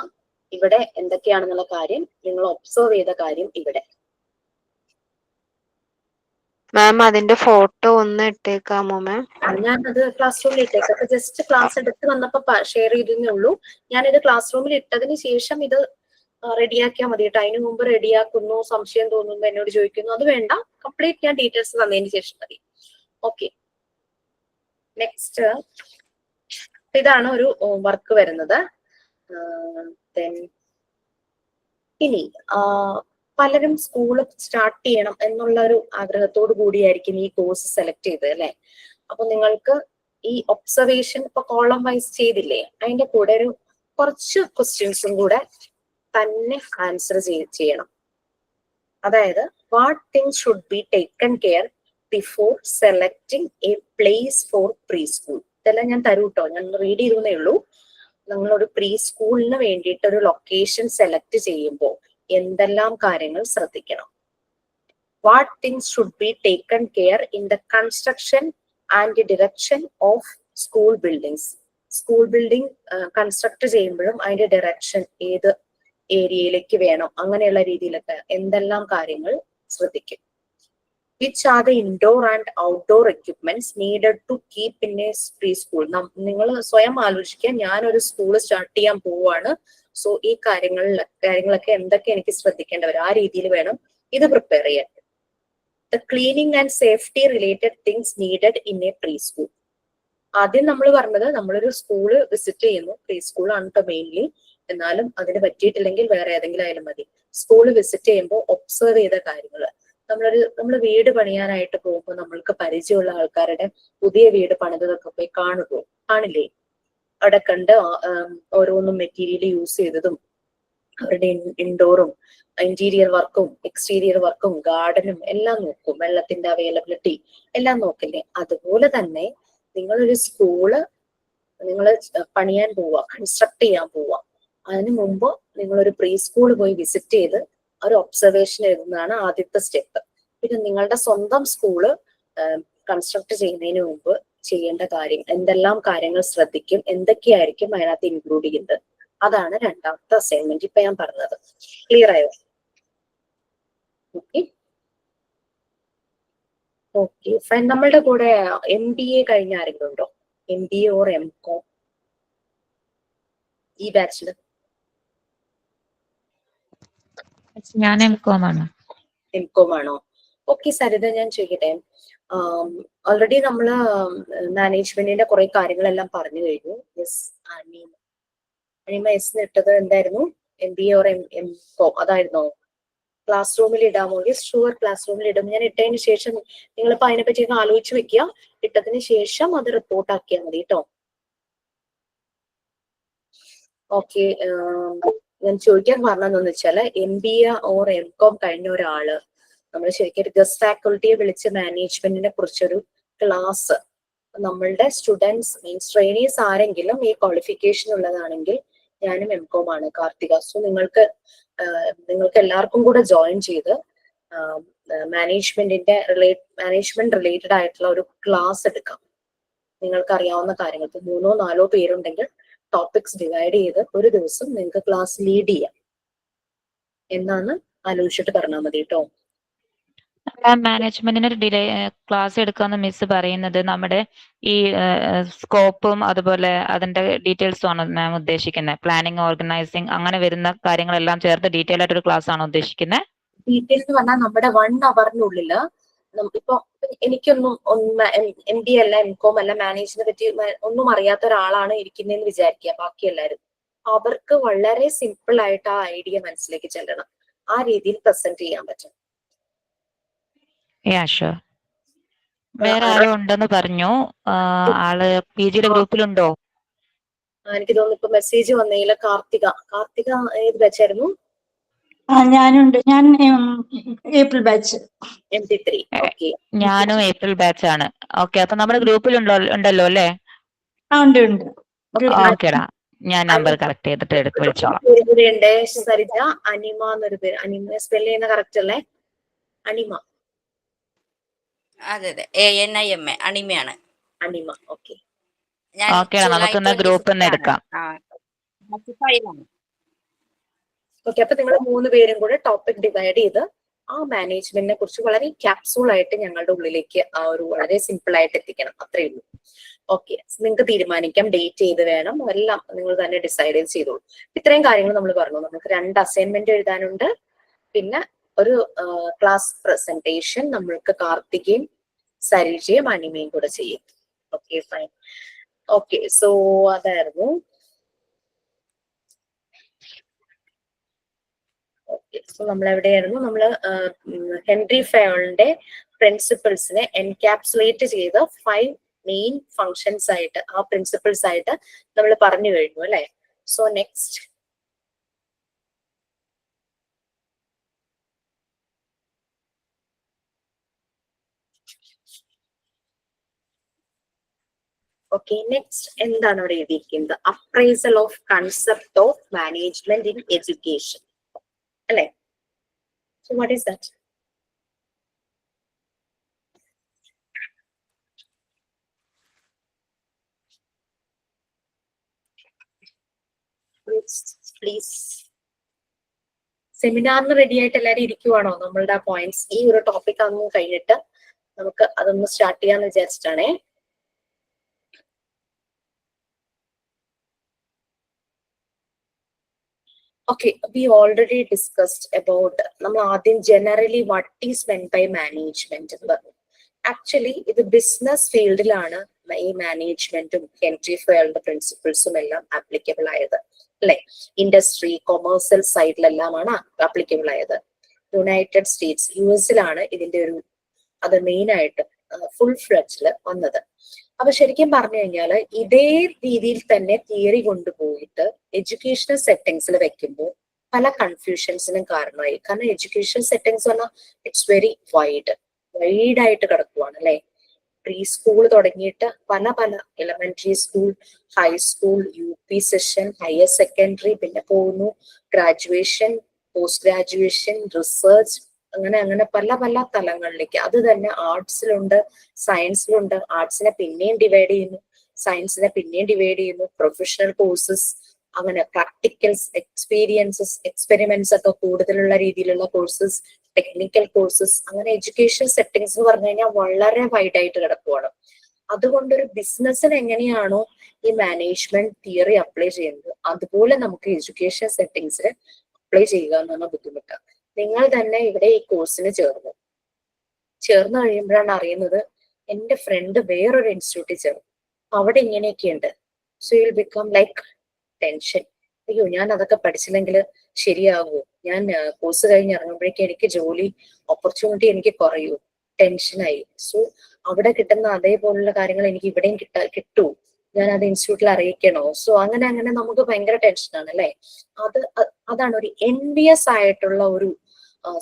ഇവിടെ എന്തൊക്കെയാണെന്നുള്ള കാര്യം നിങ്ങൾ ഒബ്സർവ് ചെയ്ത കാര്യം ഇവിടെ. മാം, അതിന്റെ ഫോട്ടോ ഒന്ന് ഇട്ടേക്കാമോ മാം? ഞാനത് ക്ലാസ് റൂമിൽ ഇട്ടേക്കാം. അപ്പൊ ജസ്റ്റ് ക്ലാസ് എടുത്ത് വന്നപ്പോ ഷെയർ ചെയ്തേ ഉള്ളൂ. ഞാനിത് ക്ലാസ് റൂമിൽ ഇട്ടതിന് ശേഷം ഇത് റെഡിയാക്കിയാൽ മതി കേട്ടോ. അതിന് മുമ്പ് റെഡിയാക്കുന്നു, സംശയം തോന്നുന്നു, എന്നോട് ചോദിക്കുന്നു, അത് വേണ്ട. കംപ്ലീറ്റ് ഞാൻ ഡീറ്റെയിൽസ് തന്നതിന് ശേഷം മതി. ഓക്കെ, നെക്സ്റ്റ് ഇതാണ് ഒരു വർക്ക് വരുന്നത്. ഇനി പലരും സ്കൂള് സ്റ്റാർട്ട് ചെയ്യണം എന്നുള്ള ഒരു ആഗ്രഹത്തോടു കൂടിയായിരിക്കും ഈ കോഴ്സ് സെലക്ട് ചെയ്തത് അല്ലെ? അപ്പൊ നിങ്ങൾക്ക് ഈ ഒബ്സർവേഷൻ ഇപ്പൊ കോളം വൈസ് ചെയ്തില്ലേ, അതിന്റെ കൂടെ ഒരു കുറച്ച് ക്വസ്റ്റ്യൻസും കൂടെ തന്നെ ആൻസർ ചെയ്യണം. അതായത് what things should be taken care before selecting A place for pre school. ഇതെല്ലാം ഞാൻ തരൂ കേട്ടോ, ഞാൻ റീഡ് ചെയ്തേ ഉള്ളൂ. നിങ്ങളൊരു പ്രീ സ്കൂളിന് വേണ്ടിയിട്ട് ഒരു ലൊക്കേഷൻ സെലക്ട് ചെയ്യുമ്പോൾ എന്തെല്ലാം കാര്യങ്ങൾ ശ്രദ്ധിക്കണം? What things should be taken care in the construction and direction of school buildings? School building construct ചെയ്യുമ്പോഴും അതിന്റെ ഡയറക്ഷൻ ഏത് ഏരിയയിലേക്ക് വേണം, അങ്ങനെയുള്ള രീതിയിലൊക്കെ എന്തെല്ലാം കാര്യങ്ങൾ ശ്രദ്ധിക്കും? Which are the indoor and outdoor equipments needed to keep in a preschool? നിങ്ങൾ സ്വയം ആലോചിക്കുക, ഞാനൊരു സ്കൂൾ സ്റ്റാർട്ട് ചെയ്യാൻ പോവാണ്, സോ ഈ കാര്യങ്ങളൊക്കെ എന്തൊക്കെ എനിക്ക് ശ്രദ്ധിക്കേണ്ടി വരും, ആ രീതിയിൽ വേണം ഇത് പ്രിപ്പയർ ചെയ്യാൻ. The cleaning and safety related things needed in a preschool. ആദ്യം നമ്മൾ പറഞ്ഞത് നമ്മളൊരു സ്കൂള് വിസിറ്റ് ചെയ്യുന്നു, പ്രീ സ്കൂളാണ് കേട്ടോ മെയിൻലി, എന്നാലും അതിന് പറ്റിയിട്ടില്ലെങ്കിൽ വേറെ ഏതെങ്കിലും ആയാലും മതി. സ്കൂള് വിസിറ്റ് ചെയ്യുമ്പോൾ ഒബ്സർവ് ചെയ്ത കാര്യങ്ങൾ, നമ്മൾ വീട് പണിയാനായിട്ട് പോകുമ്പോൾ നമ്മൾക്ക് പരിചയമുള്ള ആൾക്കാരുടെ പുതിയ വീട് പണിതൊക്കെ പോയി കാണില്ലേ? അവിടെ കണ്ട് ഓരോന്നും മെറ്റീരിയൽ യൂസ് ചെയ്തതും അവരുടെ ഇൻഡോറും ഇന്റീരിയർ വർക്കും എക്സ്റ്റീരിയർ വർക്കും ഗാർഡനും എല്ലാം നോക്കും, വെള്ളത്തിന്റെ അവൈലബിലിറ്റി എല്ലാം നോക്കില്ലേ? അതുപോലെ തന്നെ നിങ്ങളൊരു സ്കൂള് നിങ്ങൾ പണിയാൻ പോവുക, കൺസ്ട്രക്ട് ചെയ്യാൻ പോവുക, അതിന് മുമ്പ് നിങ്ങളൊരു പ്രീ സ്കൂൾ പോയി വിസിറ്റ് ചെയ്ത് ഒരു ഒബ്സർവേഷൻ എഴുതുന്നതാണ് ആദ്യത്തെ സ്റ്റെപ്പ്. പിന്നെ നിങ്ങളുടെ സ്വന്തം സ്കൂള് കൺസ്ട്രക്ട് ചെയ്യുന്നതിന് മുമ്പ് ചെയ്യേണ്ട കാര്യങ്ങൾ, എന്തെല്ലാം കാര്യങ്ങൾ ശ്രദ്ധിക്കും, എന്തൊക്കെയായിരിക്കും അതിനകത്ത് ഇൻക്ലൂഡ് ചെയ്യുന്നത്, അതാണ് രണ്ടാമത്തെ അസൈൻമെന്റ് ഇപ്പൊ ഞാൻ പറഞ്ഞത്. ക്ലിയർ ആയോ? Okay okay fine. നമ്മളുടെ കൂടെ MBA കഴിഞ്ഞ ആരെങ്കിലും ഉണ്ടോ? MBA ഓർ MCOM ഈ ബാച്ചില്? ഞാൻ MCOM ആണ്. MCOM ആണോ? ഓക്കെ സരിത, ഞാൻ ചോദിക്കട്ടെ, ഓൾറെഡി നമ്മള് മാനേജ്മെന്റിന്റെ കുറെ കാര്യങ്ങളെല്ലാം പറഞ്ഞു കഴിഞ്ഞു. യെസ്, അനിമ എസ് ഇട്ടത് എന്തായിരുന്നു? MBA or MCOM അതായിരുന്നോ? ക്ലാസ് റൂമിൽ ഇടാമോ? യെസ് ഷുവർ, ക്ലാസ് റൂമിൽ ഇടും. ഞാൻ ഇട്ടതിന് ശേഷം നിങ്ങളിപ്പോ അതിനെ പറ്റി ആലോചിച്ച് വെക്കുക, ഇട്ടതിന് ശേഷം അത് റിപ്പോർട്ട് ആക്കിയാൽ മതി കേട്ടോ. ഓക്കെ, ഞാൻ ചോദിക്കാൻ പറഞ്ഞതെന്ന് വെച്ചാല് MBA ഓർ MCOM കഴിഞ്ഞ ഒരാള് നമ്മൾ ശരിക്കും ഒരു ഗസ്റ്റ് ഫാക്കൽറ്റിയെ വിളിച്ച് മാനേജ്മെന്റിനെ കുറിച്ചൊരു ക്ലാസ് നമ്മളുടെ സ്റ്റുഡൻസ് മീൻസ് ട്രെയിനീസ് ആരെങ്കിലും ഈ ക്വാളിഫിക്കേഷൻ ഉള്ളതാണെങ്കിൽ, ഞാനും MCOM ആണ് കാർത്തിക, സോ നിങ്ങൾക്ക് എല്ലാവർക്കും കൂടെ ജോയിൻ ചെയ്ത് മാനേജ്മെന്റ് റിലേറ്റഡ് ആയിട്ടുള്ള ഒരു ക്ലാസ് എടുക്കാം. നിങ്ങൾക്ക് അറിയാവുന്ന കാര്യങ്ങൾ 3 or 4 പേരുണ്ടെങ്കിൽ ടോപ്പിക്സ് ഡിവൈഡ് ചെയ്ത് ഒരു ദിവസം നിങ്ങൾക്ക് ക്ലാസ് ലീഡ് ചെയ്യാം എന്നാണ് ആലോചിച്ചിട്ട് പറഞ്ഞാൽ മതി കേട്ടോ. മാനേജ്മെന്റിന് ഒരു ക്ലാസ് എടുക്കാന്ന് മിസ് പറയുന്നത് നമ്മുടെ ഈ സ്കോപ്പും അതുപോലെ അതിന്റെ ഡീറ്റെയിൽസും ആണ് മാം ഉദ്ദേശിക്കുന്നത്? പ്ലാനിങ്, ഓർഗനൈസിങ് അങ്ങനെ വരുന്ന കാര്യങ്ങളെല്ലാം ചേർത്ത് ഡീറ്റെയിൽ ആയിട്ട് ഒരു ക്ലാസ് ആണോ ഉദ്ദേശിക്കുന്നത്? ഡീറ്റെയിൽ എന്ന് പറഞ്ഞാൽ നമ്മുടെ 1 hourനുള്ളില് ഇപ്പൊ എനിക്കൊന്നും MBA അല്ല MCOM അല്ല മാനേജിനെ പറ്റി ഒന്നും അറിയാത്ത ഒരാളാണ് ഇരിക്കുന്നതെന്ന് വിചാരിക്കുക, ബാക്കി എല്ലാവരും. അവർക്ക് വളരെ സിമ്പിൾ ആയിട്ട് ആ ഐഡിയ മനസ്സിലേക്ക് ചെല്ലണം, ആ രീതിയിൽ പ്രസന്റ് ചെയ്യാൻ പറ്റും. വേറെ ആരോ ഉണ്ടെന്ന് പറഞ്ഞു, ആള് PG ഗ്രൂപ്പിലുണ്ടോ? എനിക്ക് തോന്നുന്നു ഇപ്പൊ മെസ്സേജ് വന്നതില് കാർത്തിക ഏത് ബാച്ചായിരുന്നു? ഞാനുണ്ട്, ഞാൻ ഏപ്രിൽ ബാച്ച് MD3. ഓക്കെ, ഞാനും ഏപ്രിൽ ബാച്ച് ആണ്. ഓക്കെ, അപ്പൊ നമ്മുടെ ഗ്രൂപ്പിൽ ഉണ്ടല്ലോ അല്ലേ? ഉണ്ട്. ഓക്കേടാ, ഞാൻ നമ്പർ കറക്റ്റ് ചെയ്തിട്ട് വിളിച്ചോളാം. ഉണ്ട് സരിത, അനിമ എന്നൊരു പേര്. അനിമ സ്പെൽ ചെയ്യുന്ന കറക്റ്റ് അല്ലേ? അനിമ. അതെ ANIMA അണിമയാണ്. അനിമ. ഓക്കെ ഓക്കേടാ, നമുക്ക് ഗ്രൂപ്പ് എടുക്കാം. ഓക്കെ, അപ്പൊ നിങ്ങൾ 3 പേരും കൂടെ ടോപ്പിക് ഡിവൈഡ് ചെയ്ത് ആ മാനേജ്മെന്റിനെ കുറിച്ച് വളരെ ക്യാപ്സൂൾ ആയിട്ട് ഞങ്ങളുടെ ഉള്ളിലേക്ക് ആ ഒരു വളരെ സിമ്പിൾ ആയിട്ട് എത്തിക്കണം, അത്രേ ഉള്ളൂ. ഓക്കെ, നിങ്ങൾക്ക് തീരുമാനിക്കാം ഡേറ്റ് ചെയ്ത് വേണം, എല്ലാം നിങ്ങൾ തന്നെ ഡിസൈഡ് ചെയ്തോളൂ. ഇത്രയും കാര്യങ്ങൾ നമ്മൾ പറഞ്ഞു. നമുക്ക് 2 അസൈൻമെന്റ് എഴുതാനുണ്ട്, പിന്നെ ഒരു ക്ലാസ് പ്രസന്റേഷൻ നമ്മൾക്ക് കാർത്തികയും സരിജയും അനിമയും കൂടെ ചെയ്യും. Okay fine. ഓക്കെ, സോ അതായിരുന്നു. സോ നമ്മൾ എവിടെയായിരുന്നു? നമ്മൾ ഹെൻറി ഫയോളിന്റെ പ്രിൻസിപ്പിൾസിനെ എൻകാപ്സുലേറ്റ് ചെയ്ത് 5 മെയിൻ ഫങ്ഷൻസ് ആയിട്ട്, ആ പ്രിൻസിപ്പിൾസ് ആയിട്ട് നമ്മൾ പറഞ്ഞു കഴിഞ്ഞു അല്ലെ? സോ നെക്സ്റ്റ് ഓക്കെ, നെക്സ്റ്റ് എന്താണ് ഇവിടെ എഴുതിയിരിക്കുന്നത്? Appraisal of concept of management in education അല്ലെ? So what is that? Please. സെമിനാറിന് റെഡി ആയിട്ട് എല്ലാവരും ഇരിക്കുവാണോ? നമ്മളുടെ പോയിന്റ്സ് ഈ ഒരു ടോപ്പിക് അങ്ങ് കഴിഞ്ഞിട്ട് നമുക്ക് അതൊന്ന് സ്റ്റാർട്ട് ചെയ്യാന്ന് വിചാരിച്ചിട്ടാണേ. Okay, we already discussed about, നമ്മൾ ആദ്യം generally what is meant by management എന്ന് പറഞ്ഞു. ആക്ച്വലി ഇത് ബിസിനസ് ഫീൽഡിലാണ് ഈ മാനേജ്മെന്റും ഹെൻറി ഫയറിന്റെ പ്രിൻസിപ്പിൾസും എല്ലാം ആപ്ലിക്കബിൾ ആയത് അല്ലെ? ഇൻഡസ്ട്രി കൊമേഴ്സ്യൽ സൈഡിലെല്ലാമാണ് ആപ്ലിക്കബിൾ ആയത്. യുണൈറ്റഡ് സ്റ്റേറ്റ്സ് US-ലാണ് ഇതിന്റെ ഒരു അത് മെയിൻ ആയിട്ട് ഫുൾ ഫ്ലെഡ്ജില് വന്നത്. അപ്പൊ ശരിക്കും പറഞ്ഞു കഴിഞ്ഞാൽ ഇതേ രീതിയിൽ തന്നെ തിയറി കൊണ്ടുപോയിട്ട് എഡ്യൂക്കേഷണൽ സെറ്റിങ്സിൽ വെക്കുമ്പോൾ പല കൺഫ്യൂഷൻസിനും കാരണമായി. കാരണം എഡ്യൂക്കേഷൻ സെറ്റിങ്സ് പറഞ്ഞാൽ ഇറ്റ്സ് വെരി വൈഡ് ആയിട്ട് കിടക്കുവാണ് അല്ലെ? പ്രീ സ്കൂൾ തുടങ്ങിയിട്ട് പല പല elementary school, high school, UP session, higher secondary, പിന്നെ പോകുന്നു ഗ്രാജുവേഷൻ, പോസ്റ്റ് ഗ്രാജുവേഷൻ, റിസർച്ച്, അങ്ങനെ അങ്ങനെ പല പല തലങ്ങളിലേക്ക്. അത് തന്നെ ആർട്സിലുണ്ട്, സയൻസിലുണ്ട്. ആർട്സിനെ പിന്നെയും ഡിവൈഡ് ചെയ്യുന്നു, സയൻസിനെ പിന്നെയും ഡിവൈഡ് ചെയ്യുന്നു, പ്രൊഫഷണൽ കോഴ്സസ്, അങ്ങനെ പ്രാക്ടിക്കൽസ്, എക്സ്പീരിയൻസസ്, എക്സ്പെരിമെന്റ്സ് ഒക്കെ കൂടുതലുള്ള രീതിയിലുള്ള കോഴ്സസ്, ടെക്നിക്കൽ കോഴ്സസ്. അങ്ങനെ എഡ്യൂക്കേഷൻ സെറ്റിങ്സ് എന്ന് പറഞ്ഞു കഴിഞ്ഞാൽ വളരെ വൈഡ് ആയിട്ട് കിടക്കുവാണ്. അതുകൊണ്ടൊരു ബിസിനസ്സിന് എങ്ങനെയാണോ ഈ മാനേജ്മെന്റ് തിയറി അപ്ലൈ ചെയ്യുന്നത്, അതുപോലെ നമുക്ക് എഡ്യൂക്കേഷൻ സെറ്റിങ്സിൽ അപ്ലൈ ചെയ്യുക എന്നാണ് ബുദ്ധിമുട്ട്. നിങ്ങൾ തന്നെ ഇവിടെ ഈ കോഴ്സിന് ചേർന്ന് കഴിയുമ്പോഴാണ് അറിയുന്നത് എന്റെ ഫ്രണ്ട് വേറൊരു ഇൻസ്റ്റിറ്റ്യൂട്ടിൽ ചേർന്നു, അവിടെ ഇങ്ങനെയൊക്കെയുണ്ട്. So you will become like tension. അയ്യോ, ഞാൻ അതൊക്കെ പഠിച്ചില്ലെങ്കിൽ ശരിയാകുമോ? ഞാൻ കോഴ്സ് കഴിഞ്ഞ് ഇറങ്ങുമ്പോഴേക്കും എനിക്ക് ജോലി ഓപ്പർച്യൂണിറ്റി എനിക്ക് കുറയൂ, ടെൻഷനായി. സോ അവിടെ കിട്ടുന്ന അതേപോലുള്ള കാര്യങ്ങൾ എനിക്ക് ഇവിടെയും കിട്ടൂ, ഞാൻ അത് ഇൻസ്റ്റിറ്റ്യൂട്ടിൽ അറിയിക്കണോ? സോ അങ്ങനെ അങ്ങനെ നമുക്ക് ഭയങ്കര ടെൻഷനാണ് അല്ലെ? അതാണ് ഒരു എൻവിയസ് ആയിട്ടുള്ള ഒരു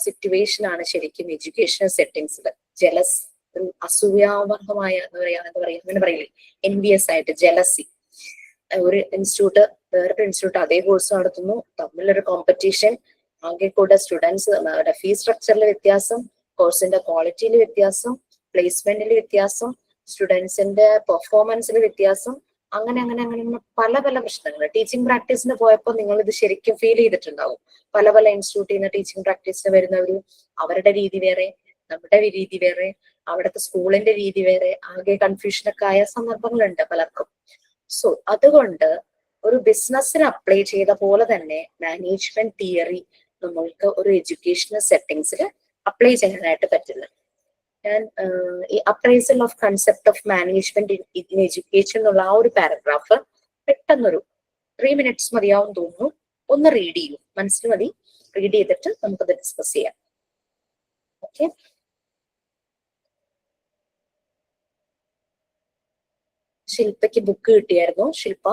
സിറ്റുവേഷൻ ആണ് ശരിക്കും എഡ്യൂക്കേഷണൽ സെറ്റിങ്സിൽ. ജലസ്, ഒരു അസൂയാവർഹമായ എന്താ പറയാ അങ്ങനെ പറയില്ലേ, എൻവിയസ് ആയിട്ട്, ജലസി. ഒരു ഇൻസ്റ്റിറ്റ്യൂട്ട് വേറൊരു ഇൻസ്റ്റിറ്റ്യൂട്ട് അതേ കോഴ്സ് നടത്തുന്നു, തമ്മിലൊരു കോമ്പറ്റീഷൻ, ആകെ കൂടെ സ്റ്റുഡൻസ് ഫീ സ്ട്രക്ചറിൽ വ്യത്യാസം, കോഴ്സിന്റെ ക്വാളിറ്റിയിൽ വ്യത്യാസം, പ്ലേസ്മെന്റിൽ വ്യത്യാസം, സ്റ്റുഡൻസിന്റെ പെർഫോമൻസിൽ വ്യത്യാസം, അങ്ങനെ അങ്ങനെ അങ്ങനെ പല പല പ്രശ്നങ്ങൾ. ടീച്ചിങ് പ്രാക്ടീസിന് പോയപ്പോൾ നിങ്ങൾ ഇത് ശരിക്കും ഫീൽ ചെയ്തിട്ടുണ്ടാവും. പല പല ഇൻസ്റ്റിറ്റ്യൂട്ടിൽ നിന്ന് ടീച്ചിങ് പ്രാക്ടീസിന് വരുന്നവര്, അവരുടെ രീതി വേറെ, നമ്മുടെ രീതി വേറെ, അവിടുത്തെ സ്കൂളിന്റെ രീതി വേറെ, ആകെ കൺഫ്യൂഷനൊക്കെ ആയ സന്ദർഭങ്ങളുണ്ട് പലർക്കും. സോ അതുകൊണ്ട് ഒരു ബിസിനസ്സിന് അപ്ലൈ ചെയ്ത പോലെ തന്നെ മാനേജ്മെന്റ് തിയറി നമ്മൾക്ക് ഒരു എഡ്യൂക്കേഷണൽ സെറ്റിങ്സിൽ അപ്ലൈ ചെയ്യാനായിട്ട് പറ്റില്ല. ഞാൻ ഈ appraisal of concept of management in education എന്നുള്ള ആ ഒരു പാരഗ്രാഫ് പെട്ടെന്നൊരു 3 minutes മതിയാവും തോന്നുന്നു, ഒന്ന് റീഡ് ചെയ്യൂ, മനസ്സിൽ മതി, റീഡ് ചെയ്തിട്ട് നമുക്കത് ഡിസ്കസ് ചെയ്യാം. ഓക്കെ, ശില്പയ്ക്ക് ബുക്ക് കിട്ടിയായിരുന്നോ? ശില്പ?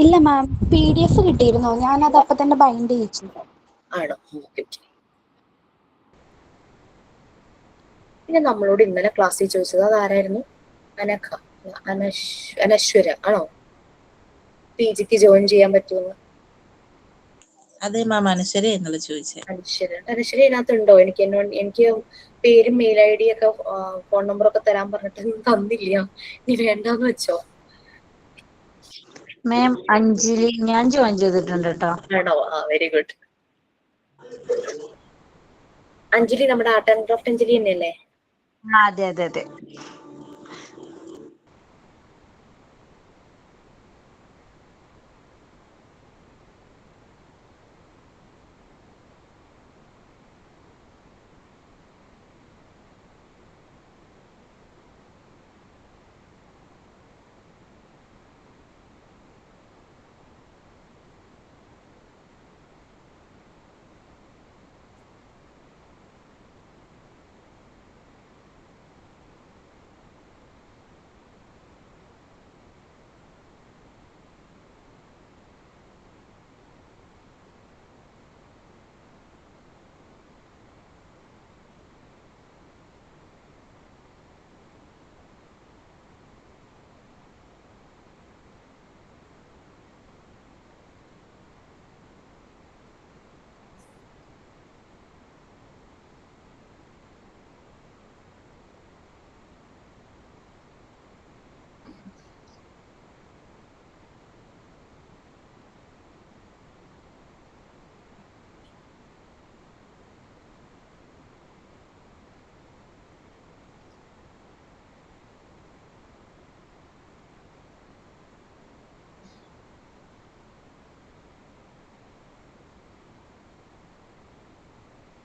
ഇല്ല മാം, PDF കിട്ടിയിരുന്നു, ഞാനത് അപ്പൊ തന്നെ ബൈൻഡ് ചെയ്യിച്ചു. ആണോ? ഓക്കെ. പിന്നെ നമ്മളോട് ഇന്നലെ ക്ലാസ്സിൽ ചോദിച്ചത് അതാരായിരുന്നു? അനശ്വര ആണോ? PGക്ക് ജോയിൻ ചെയ്യാൻ പറ്റുമെന്ന്. അതെ മാം, അനശ്വര എന്നല്ല ചോദിച്ചേ. അനശ്വര ഇതിനകത്തുണ്ടോ? എനിക്ക് പേരും മെയിൽ ID ഒക്കെ ഫോൺ നമ്പറൊക്കെ തരാൻ പറഞ്ഞിട്ട് തന്നില്ല. നീ വേണ്ടാന്ന് വെച്ചോ? മാം അഞ്ജലി ഞാൻ ജോയിൻ ചെയ്തിട്ടുണ്ട് കേട്ടോ. ആണോ? Very good. അഞ്ജലി നമ്മുടെ ആർട്ട് ആൻഡ് ക്രാഫ്റ്റ് അഞ്ജലി തന്നെയല്ലേ? അതെ അതെ അതെ.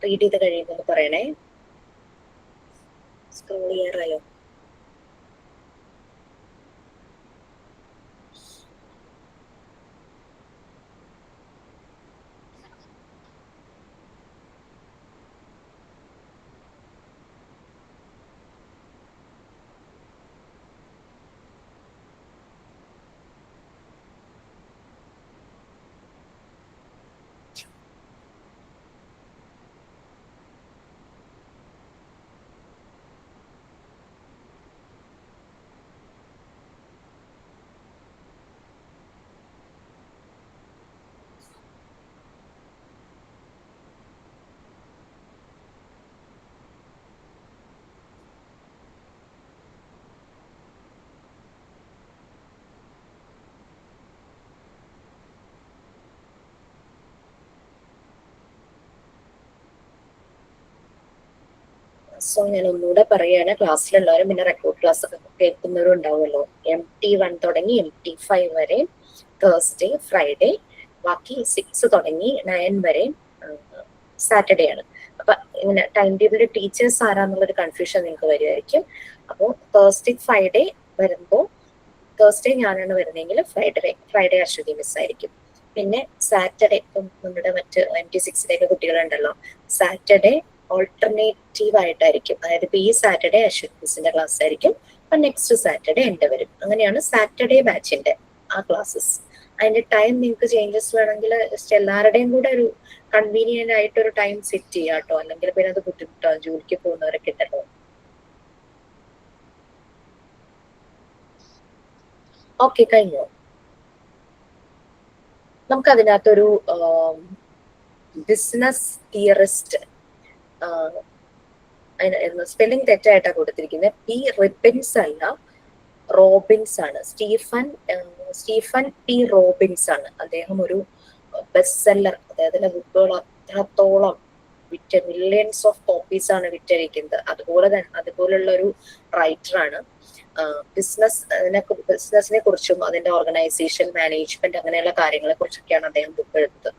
റീഡ് ചെയ്ത് കഴിയുമ്പോൾ പറയണേ. സ്ക്രോൾ ചെയ്യാറായോ? സോ ഞാൻ ഒന്നുകൂടെ പറയാണ്, ക്ലാസ്സിലുള്ളവരും പിന്നെ റെക്കോർഡ് ക്ലാസ് ഒക്കെ കേൾക്കുന്നവരും ഉണ്ടാവുമല്ലോ. MT1 തുടങ്ങി MT5 വരെ തേഴ്സ്ഡേ, ഫ്രൈഡേ, ബാക്കി 6 തുടങ്ങി 9 വരെ സാറ്റർഡേ ആണ്. അപ്പൊ ഇങ്ങനെ ടൈം ടേബിളിൽ ടീച്ചേഴ്സ് ആരാന്നുള്ളൊരു കൺഫ്യൂഷൻ നിങ്ങൾക്ക് വരുമായിരിക്കും. അപ്പോൾ തേഴ്സ്ഡേ, ഫ്രൈഡേ വരുമ്പോൾ തേഴ്സ്ഡേ ഞാനാണ് വരുന്നതെങ്കിൽ ഫ്രൈഡേ അശ്വതി മിസ് ആയിരിക്കും. പിന്നെ സാറ്റർഡേ, ഇപ്പം നമ്മുടെ മറ്റ് MT6 കുട്ടികളുണ്ടല്ലോ, സാറ്റർഡേ ഓൾട്ടർനേറ്റീവ് ആയിട്ടായിരിക്കും. അതായത് ഇപ്പൊ ഈ സാറ്റർഡേ അശ്വതി മിസ്സിന്റെ ക്ലാസ് ആയിരിക്കും, അപ്പൊ നെക്സ്റ്റ് സാറ്റർഡേ എന്റെ വരും. അങ്ങനെയാണ് സാറ്റർഡേ ബാച്ചിന്റെ ആ ക്ലാസ്സസ്. അതിന്റെ ടൈം നിങ്ങൾക്ക് ചേഞ്ചസ് വേണമെങ്കിൽ ജസ്റ്റ് എല്ലാവരുടെയും കൂടെ ഒരു കൺവീനിയന്റ് ആയിട്ടൊരു ടൈം സെറ്റ് ചെയ്യാം കേട്ടോ, അല്ലെങ്കിൽ പിന്നെ അത് ബുദ്ധിമുട്ടാവും ജോലിക്ക് പോകുന്നവരൊക്കെ ഉണ്ടല്ലോ. ഓക്കെ, കഴിഞ്ഞു. നമുക്ക് അതിനകത്തൊരു ബിസിനസ് തിയറിസ്റ്റ്, സ്പെല്ലിംഗ് തെറ്റായിട്ടാണ് കൊടുത്തിരിക്കുന്നത്. പി റിബിൻസ് അല്ല, റോബിൻസ് ആണ്. സ്റ്റീഫൻ പി റോബിൻസ് ആണ്. അദ്ദേഹം ഒരു ബെസ്റ്റ് സെല്ലർ, അദ്ദേഹത്തിന്റെ ബുക്കുകൾ അത്രത്തോളം മില്യൺസ് ഓഫ് കോപ്പീസ് ആണ് വിറ്റഴിക്കുന്നത്. അതുപോലുള്ള ഒരു റൈറ്ററാണ്. ബിസിനസിനെ കുറിച്ചും അതിന്റെ ഓർഗനൈസേഷൻ, മാനേജ്മെന്റ് അങ്ങനെയുള്ള കാര്യങ്ങളെ കുറിച്ചൊക്കെയാണ് അദ്ദേഹം ബുക്ക് എഴുതുന്നത്.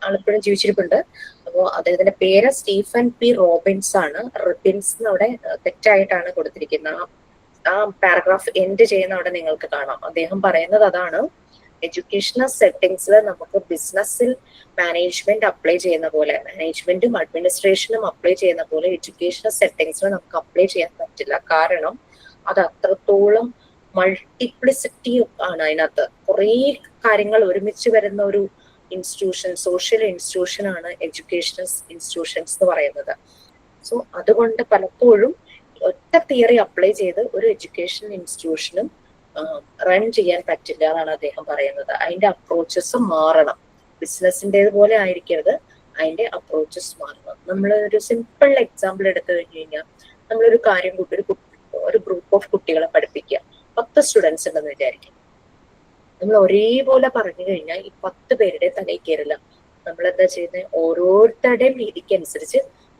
ആളിപ്പോഴും ജീവിച്ചിരിപ്പുണ്ട്. അപ്പോൾ അദ്ദേഹത്തിന്റെ പേര് സ്റ്റീഫൻ പി റോബിൻസ് ആണ്. റിബിൻസ് അവിടെ തെറ്റായിട്ടാണ് കൊടുത്തിരിക്കുന്നത്. ആ പാരഗ്രാഫ് എൻഡ് ചെയ്യുന്ന അവിടെ നിങ്ങൾക്ക് കാണാം. അദ്ദേഹം പറയുന്നത് അതാണ്, എഡ്യൂക്കേഷണൽ സെറ്റിംഗ്സിൽ നമുക്ക് ബിസിനസ്സിൽ മാനേജ്മെന്റ് അപ്ലൈ ചെയ്യുന്ന പോലെ, മാനേജ്മെന്റും അഡ്മിനിസ്ട്രേഷനും അപ്ലൈ ചെയ്യുന്ന പോലെ എഡ്യൂക്കേഷണൽ സെറ്റിംഗ്സിൽ നമുക്ക് അപ്ലൈ ചെയ്യാൻ പറ്റില്ല. കാരണം അത് അത്രത്തോളം മൾട്ടിപ്ലിസിറ്റി ആണ്. അതിനകത്ത് കുറേ കാര്യങ്ങൾ ഒരുമിച്ച് വരുന്ന ഒരു ഇൻസ്റ്റിറ്റ്യൂഷൻ, സോഷ്യൽ ഇൻസ്റ്റിറ്റ്യൂഷൻ ആണ് എഡ്യൂക്കേഷണൽ ഇൻസ്റ്റിറ്റ്യൂഷൻസ് എന്ന് പറയുന്നത്. സോ അതുകൊണ്ട് പലപ്പോഴും ഒറ്റ തിയറി അപ്ലൈ ചെയ്ത് ഒരു എഡ്യൂക്കേഷൻ ഇൻസ്റ്റിറ്റ്യൂഷനും റൺ ചെയ്യാൻ പറ്റില്ല എന്നാണ് അദ്ദേഹം പറയുന്നത്. അതിന്റെ അപ്രോച്ചസ് മാറണം. ബിസിനസിൻ്റെത് പോലെ ആയിരിക്കരുത്, അതിന്റെ അപ്രോച്ചസ് മാറണം. നമ്മൾ ഒരു സിമ്പിൾ എക്സാമ്പിൾ എടുത്തു കഴിഞ്ഞു കഴിഞ്ഞാൽ, നമ്മളൊരു കാര്യം ഒരു ഗ്രൂപ്പ് ഓഫ് കുട്ടികളെ പഠിപ്പിക്കുക. 10 സ്റ്റുഡൻസ് ഉണ്ടെന്ന് വിചാരിക്കും. നമ്മൾ ഒരേപോലെ പറഞ്ഞു കഴിഞ്ഞാൽ ഈ 10 പേരുടെ തലയിൽ കയറില്ല. നമ്മൾ എന്താ ചെയ്യുന്നത്, ഓരോരുത്തരുടെയും രീതിക്ക് അനുസരിച്ച്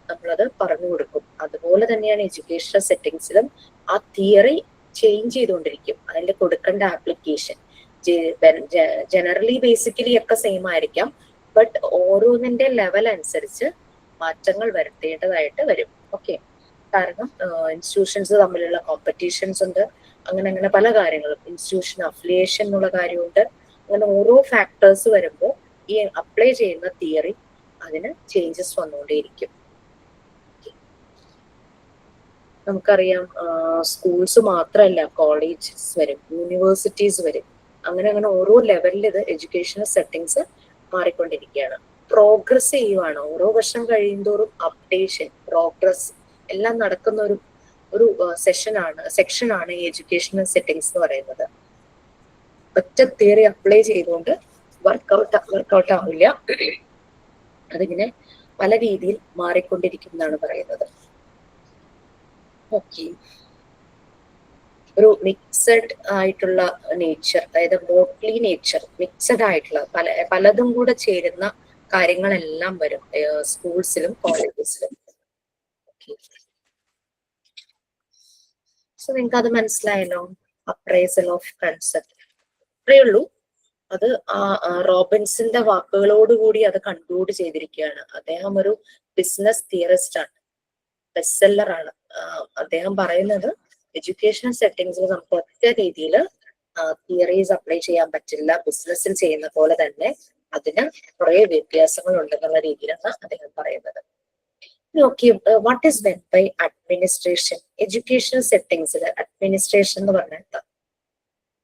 നമ്മളത് പറഞ്ഞു കൊടുക്കും. അതുപോലെ തന്നെയാണ് എഡ്യൂക്കേഷണൽ സെറ്റിംഗ്സിലും ആ തിയറി ചേഞ്ച് ചെയ്തുകൊണ്ടിരിക്കും. അതിൽ കൊടുക്കേണ്ട ആപ്ലിക്കേഷൻ ജനറലി ബേസിക്കലി ഒക്കെ സെയിം ആയിരിക്കാം, ബട്ട് ഓരോന്നിന്റെ ലെവൽ അനുസരിച്ച് മാറ്റങ്ങൾ വരുത്തേണ്ടതായിട്ട് വരും. ഓക്കെ, കാരണം ഇൻസ്റ്റിറ്റ്യൂഷൻസ് തമ്മിലുള്ള കോമ്പറ്റീഷൻസ് ഉണ്ട്, അങ്ങനെ പല കാര്യങ്ങളും, ഇൻസ്റ്റിറ്റ്യൂഷൻ അഫിലിയേഷൻ എന്നുള്ള കാര്യമുണ്ട്. അങ്ങനെ ഓരോ ഫാക്ടേഴ്സ് വരുമ്പോൾ ഈ അപ്ലൈ ചെയ്യുന്ന തിയറി അതിന് ചേഞ്ചസ് വന്നുകൊണ്ടേയിരിക്കും. നമുക്കറിയാം, സ്കൂൾസ് മാത്രമല്ല, കോളേജസ് വരും, യൂണിവേഴ്സിറ്റീസ് വരും. അങ്ങനെ ഓരോ ലെവലിൽ ഇത് എഡ്യൂക്കേഷണൽ സെറ്റിംഗ്സ് മാറിക്കൊണ്ടിരിക്കുകയാണ്. പ്രോഗ്രസ് ചെയ്യുവാണ്. ഓരോ വർഷം കഴിയുന്തോറും അപ്ഡേഷൻ, പ്രോഗ്രസ് എല്ലാം നടക്കുന്ന ഒരു സെക്ഷനാണ് ഈ എഡ്യൂക്കേഷണൽ സെറ്റിംഗ്സ് എന്ന് പറയുന്നത്. ഒറ്റ തിയറി അപ്ലൈ ചെയ്തുകൊണ്ട് വർക്കൗട്ട് ആവില്ല. അതിങ്ങനെ പല രീതിയിൽ മാറിക്കൊണ്ടിരിക്കും എന്നാണ് പറയുന്നത്. ഓക്കെ, ഒരു മിക്സഡ് ആയിട്ടുള്ള നേച്ചർ, അതായത് മോട്ട്ലി നേച്ചർ, മിക്സഡ് ആയിട്ടുള്ള പലതും കൂടെ ചേരുന്ന കാര്യങ്ങളെല്ലാം വരും സ്കൂൾസിലും കോളേജസിലും. സോ നിങ്ങൾക്ക് അത് മനസ്സിലായല്ലോ, അപ്രൈസൽ ഓഫ് കൺസെപ്റ്റ്. അത്രയേ ഉള്ളൂ. അത് റോബിൻസിന്റെ വാക്കുകളോടുകൂടി അത് കൺക്ലൂഡ് ചെയ്തിരിക്കുകയാണ്. അദ്ദേഹം ഒരു ബിസിനസ് തിയറിസ്റ്റ് ആണ്, ബെസ്റ്റ് സെല്ലർ ആണ്. അദ്ദേഹം പറയുന്നത് എഡ്യൂക്കേഷണൽ സെറ്റിംഗ്സിൽ നമുക്ക് ഒറ്റ രീതിയിൽ തിയറീസ് അപ്ലൈ ചെയ്യാൻ പറ്റില്ല, ബിസിനസ്സിൽ ചെയ്യുന്ന പോലെ തന്നെ അതിന് കുറെ വ്യത്യാസങ്ങൾ ഉണ്ടെന്നുള്ള രീതിയിലാണ് അദ്ദേഹം പറയുന്നത്. നോക്കി, what is meant by administration? Educational സെറ്റിംഗ്സിൽ അഡ്മിനിസ്ട്രേഷൻ എന്ന് പറഞ്ഞാൽ എന്താ?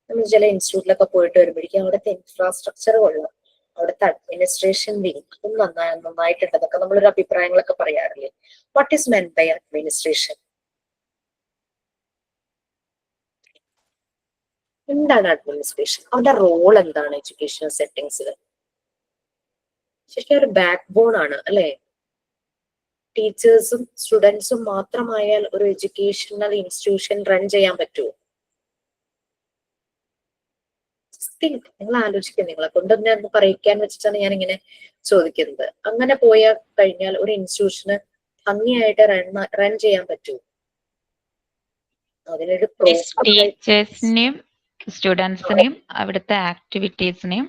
നമ്മൾ ചില ഇൻസ്റ്റിറ്റ്യൂട്ടിലൊക്കെ പോയിട്ട് വരുമ്പോഴേക്കും അവിടുത്തെ ഇൻഫ്രാസ്ട്രക്ചർ കൊള്ളാം, അവിടുത്തെ അഡ്മിനിസ്ട്രേഷൻ വിങ് നന്നായിട്ടുണ്ട്, അതൊക്കെ നമ്മളൊരു അഭിപ്രായങ്ങളൊക്കെ പറയാറില്ലേ? What is meant by administration? എന്താണ് അഡ്മിനിസ്ട്രേഷൻ? അവരുടെ റോൾ എന്താണ് എഡ്യൂക്കേഷണൽ സെറ്റിംഗ്സിൽ? ശരിക്കും ഒരു ബാക്ക് ബോൺ ആണ് അല്ലെ? ടീച്ചേഴ്സും സ്റ്റുഡൻസും മാത്രമായാൽ ഒരു എഡ്യൂക്കേഷണൽ ഇൻസ്റ്റിറ്റ്യൂഷൻ റൺ ചെയ്യാൻ പറ്റുമോ? നിങ്ങൾ ആലോചിക്കുക, നിങ്ങളെ കൊണ്ട് ഞാൻ പറയിക്കാൻ വെച്ചിട്ടാണ് ഞാൻ ഇങ്ങനെ ചോദിക്കുന്നത്. അങ്ങനെ പോയാൽ കഴിഞ്ഞാൽ ഒരു ഇൻസ്റ്റിറ്റ്യൂഷന് ഭംഗിയായിട്ട് റൺ ചെയ്യാൻ പറ്റുമോ? അതിനൊരു ടീച്ചേഴ്സിനെയും സ്റ്റുഡൻസിനെയും അവിടുത്തെ ആക്ടിവിറ്റീസിനെയും